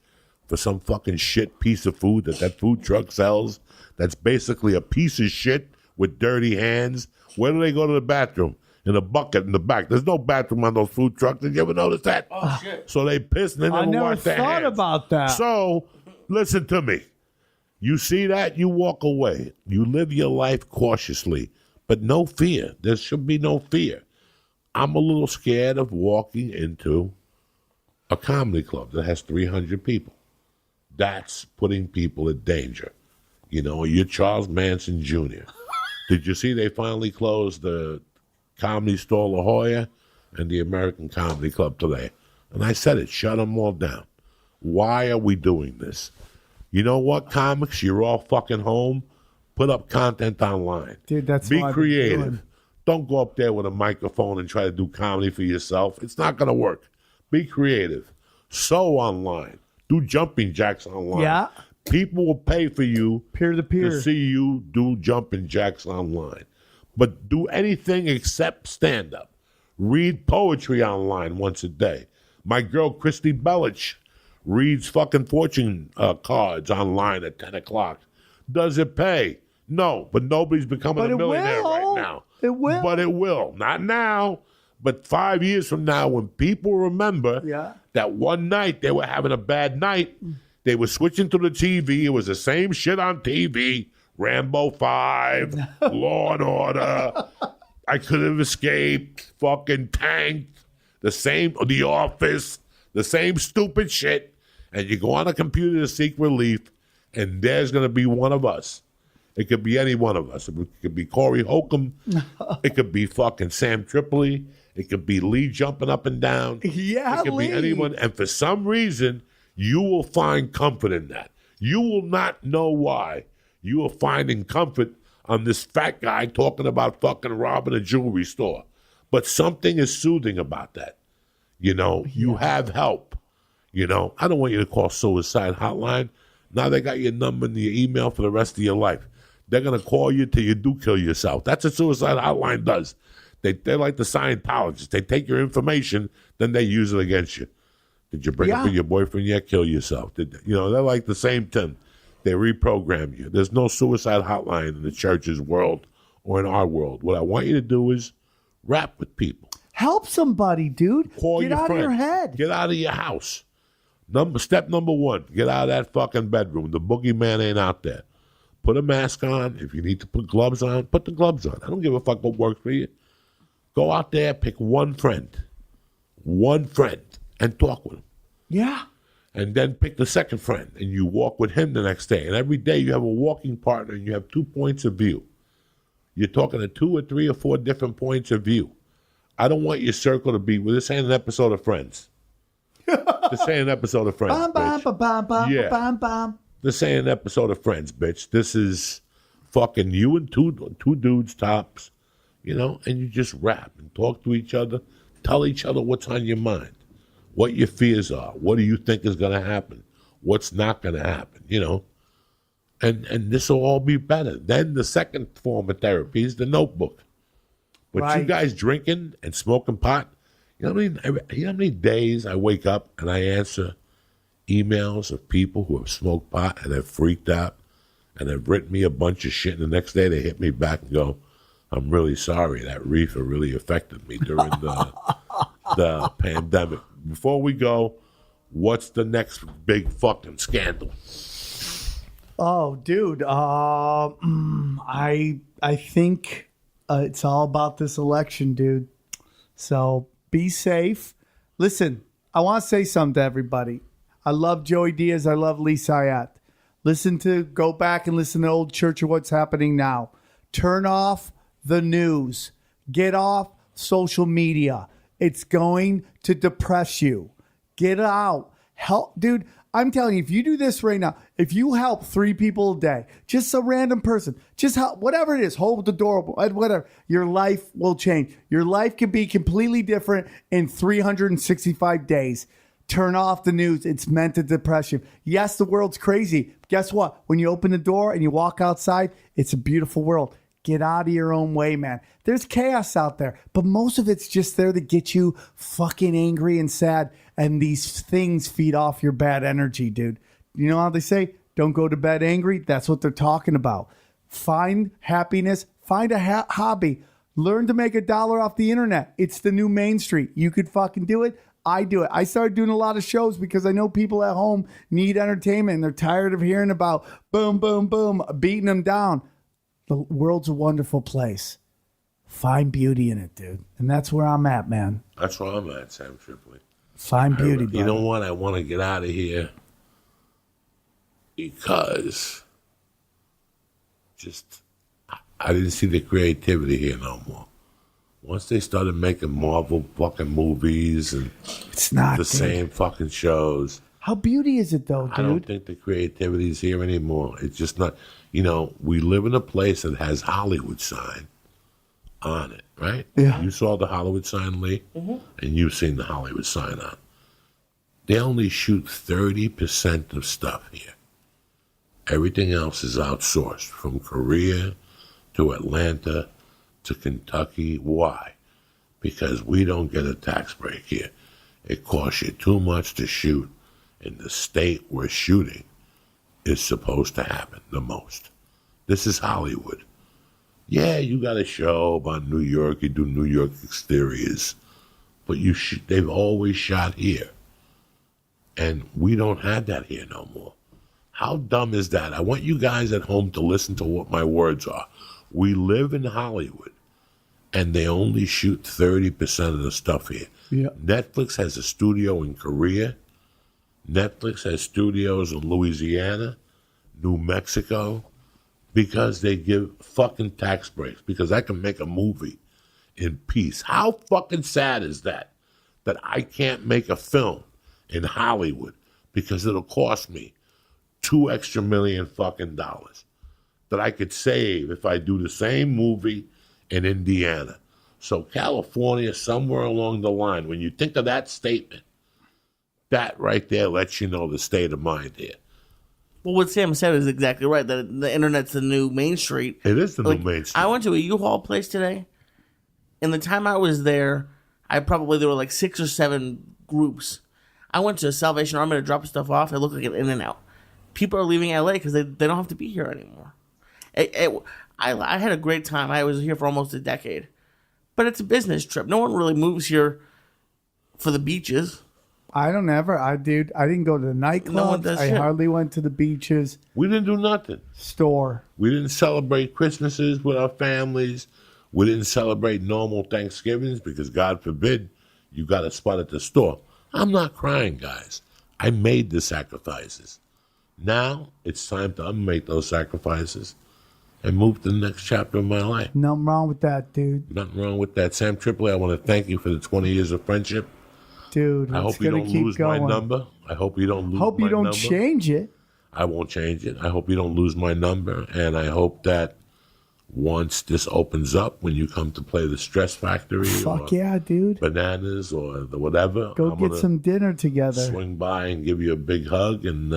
for some fucking shit piece of food that food truck sells, that's basically a piece of shit with dirty hands, where do they go to the bathroom? In a bucket in the back. There's no bathroom on those food trucks. Did you ever notice that? Oh, shit. So they piss and they never wash their hands. I never thought about that. So, listen to me. You see that, you walk away. You live your life cautiously, but no fear. There should be no fear. I'm a little scared of walking into a comedy club that has 300 people. That's putting people in danger. You're Charles Manson Jr. Did you see they finally closed the Comedy Store La Jolla and the American Comedy Club today? And I said it, shut them all down. Why are we doing this? You know what, comics? You're all fucking home. Put up content online. Dude, that's Be what I've been creative. doing. Don't go up there with a microphone and try to do comedy for yourself. It's not going to work. Be creative. Sew online. Do jumping jacks online. Yeah. People will pay for you Peer-to-peer. to see you do jumping jacks online. But do anything except stand-up. Read poetry online once a day. My girl, Christy Bellich, reads fucking fortune cards online at 10 o'clock. Does it pay? No, but nobody's becoming But a it millionaire will. right now. It will. But it will. Not now, but 5 years from now when people remember that one night they were having a bad night, they were switching to the TV. It was the same shit on TV. Rambo 5, Law and Order, I Could Have Escaped, fucking Tanked, The Office, the same stupid shit. And you go on a computer to seek relief, and there's going to be one of us. It could be any one of us. It could be Corey Holcomb. It could be fucking Sam Tripoli. It could be Lee jumping up and down. Yeah, it could Lee. be anyone. And for some reason, you will find comfort in that. You will not know why. You are finding comfort on this fat guy talking about fucking robbing a jewelry store. But something is soothing about that. You have help. I don't want you to call suicide hotline. Now they got your number and your email for the rest of your life. They're going to call you till you do kill yourself. That's what suicide hotline does. They're like the Scientologists. They take your information, then they use it against you. Did you break up with your boyfriend yet? Kill yourself. They're like the same thing. They reprogram you. There's no suicide hotline in the church's world or in our world. What I want you to do is rap with people. Help somebody, dude. Call Get your out friend. of your head. Get out of your house. Step number 1, get out of that fucking bedroom. The boogeyman ain't out there. Put a mask on. If you need to put gloves on, put the gloves on. I don't give a fuck what works for you. Go out there, pick one friend. One friend. and talk with him. Yeah. And then pick the second friend, and you walk with him the next day. And every day you have a walking partner, and you have 2 points of view. You're talking to 2 or 3 or 4 different points of view. I don't want your circle to be, well, this ain't an episode of Friends. This ain't an episode of Friends, bitch. Yeah. This ain't an episode of Friends, bitch. This is fucking you and two dudes tops, and you just rap and talk to each other, tell each other what's on your mind, what your fears are, what do you think is going to happen, what's not going to happen, and this will all be better. Then the second form of therapy is the notebook. But Right. you guys drinking and smoking pot, you know how many days I wake up and I answer emails of people who have smoked pot and have freaked out and have written me a bunch of shit, and the next day they hit me back and go, I'm really sorry, that reefer really affected me during the pandemic. Before we go, what's the next big fucking scandal? Oh, dude. I think it's all about this election, dude. So be safe. Listen, I want to say something to everybody. I love Joey Diaz. I love Lee Syatt. Go back and listen to Old Church of What's Happening Now. Turn off the news. Get off social media. It's going to depress you. Get out. Help, dude. I'm telling you, if you do this right now, if you help 3 people a day, just a random person, just help, whatever it is, hold the door open, whatever, your life will change. Your life can be completely different in 365 days. Turn off the news. It's meant to depress you. Yes, the world's crazy. Guess what? When you open the door and you walk outside, it's a beautiful world. Get out of your own way, man. There's chaos out there, but most of it's just there to get you fucking angry and sad. And these things feed off your bad energy, dude. You know how they say, don't go to bed angry? That's what they're talking about. Find happiness. Find a hobby. Learn to make $1 off the internet. It's the new Main Street. You could fucking do it. I do it. I started doing a lot of shows because I know people at home need entertainment and they're tired of hearing about boom, boom, boom, beating them down. The world's a wonderful place. Find beauty in it, dude. And that's where I'm at, man. That's where I'm at, Sam Tripoli. Find beauty, buddy. You know what? I want to get out of here because I didn't see the creativity here no more. Once they started making Marvel fucking movies and it's not the same fucking shows. How beauty is it, though, dude? I don't think the creativity is here anymore. It's just not, we live in a place that has Hollywood sign on it, right? Yeah. You saw the Hollywood sign, Lee? Mm-hmm. And you've seen the Hollywood sign on. They only shoot 30% of stuff here. Everything else is outsourced from Korea to Atlanta to Kentucky. Why? Because we don't get a tax break here. It costs you too much to shoot in the state where shooting is supposed to happen the most. This is Hollywood. Yeah, you got a show about New York. You do New York exteriors. But they've always shot here. And we don't have that here no more. How dumb is that? I want you guys at home to listen to what my words are. We live in Hollywood, and they only shoot 30% of the stuff here. Yeah. Netflix has a studio in Korea. Netflix has studios in Louisiana, New Mexico, because they give fucking tax breaks, because I can make a movie in peace. How fucking sad is that? That I can't make a film in Hollywood because it'll cost me $2 extra million fucking dollars that I could save if I do the same movie in Indiana. So California, somewhere along the line, when you think of that statement, that right there lets you know the state of mind here. Well, what Sam said is exactly right. That the internet's the new Main Street. It is the new Main Street. I went to a U-Haul place today. In the time I was there, there were like 6 or 7 groups. I went to Salvation Army to drop stuff off. It looked like an In-N-Out. People are leaving LA because they don't have to be here anymore. I had a great time. I was here for almost a decade. But it's a business trip. No one really moves here for the beaches. I didn't go to the nightclubs. I hardly went to the beaches. We didn't do nothing. Store. We didn't celebrate Christmases with our families. We didn't celebrate normal Thanksgivings because, God forbid, you got a spot at the store. I'm not crying, guys. I made the sacrifices. Now it's time to unmake those sacrifices and move to the next chapter of my life. Nothing wrong with that, dude. Nothing wrong with that. Sam Tripoli, I want to thank you for the 20 years of friendship. Dude, I hope you don't lose my number. I hope you don't lose hope my you don't number. change it. I won't change it. I hope you don't lose my number. And I hope that once this opens up, when you come to play the Stress Factory Fuck or yeah, dude. Bananas or the whatever, Go I'm get gonna some dinner together. swing by and give you a big hug. And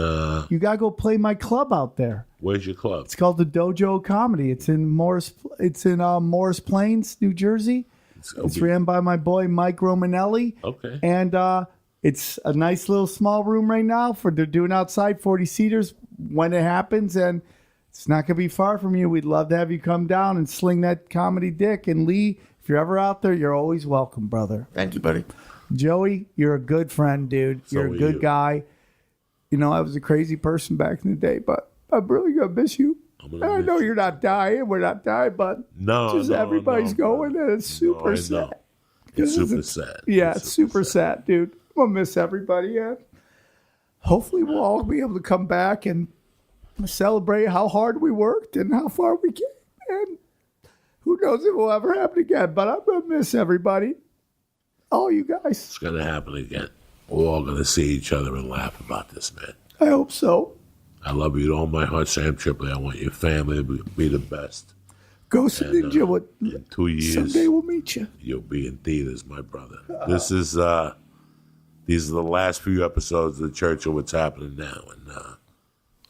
You got to go play my club out there. where's your club? It's called the Dojo Comedy. It's in Morris Plains, New Jersey. It's ran by my boy Mike Romanelli. Okay. And it's a nice little small room right now they're doing outside 40 seaters when it happens, and it's not going to be far from you. We'd love to have you come down and sling that comedy dick. And Lee, if you're ever out there, you're always welcome, brother. Thank you, buddy. Joey, you're a good friend, dude. So You're are a good you. guy. You know, I was a crazy person back in the day, but I'm really going to miss you. And I know you're not dying. We're not dying, but just everybody's going, and it's super sad. It's super sad. Yeah, it's super sad, dude. I'm going to miss everybody. Yeah. Hopefully we'll all be able to come back and celebrate how hard we worked and how far we came. And who knows if it will ever happen again, but I'm going to miss everybody. All you guys. It's going to happen again. We're all going to see each other and laugh about this, man. I hope so. I love you with all my heart, Sam Tripoli. I want your family to be the best. Ghost of Ninja. In 2 years, Someday we'll meet you. you'll be in theaters, my brother. These are the last few episodes of the Church of what's happening now, and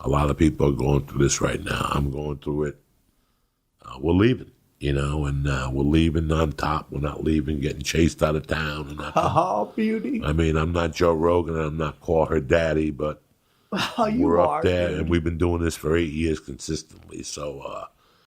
a lot of people are going through this right now. I'm going through it. We're leaving, and we're leaving on top. We're not leaving, getting chased out of town. And Oh, beauty. I mean, I'm not Joe Rogan, and I'm not call her daddy, but You we're are, up there, dude. and we've been doing this for 8 years consistently. So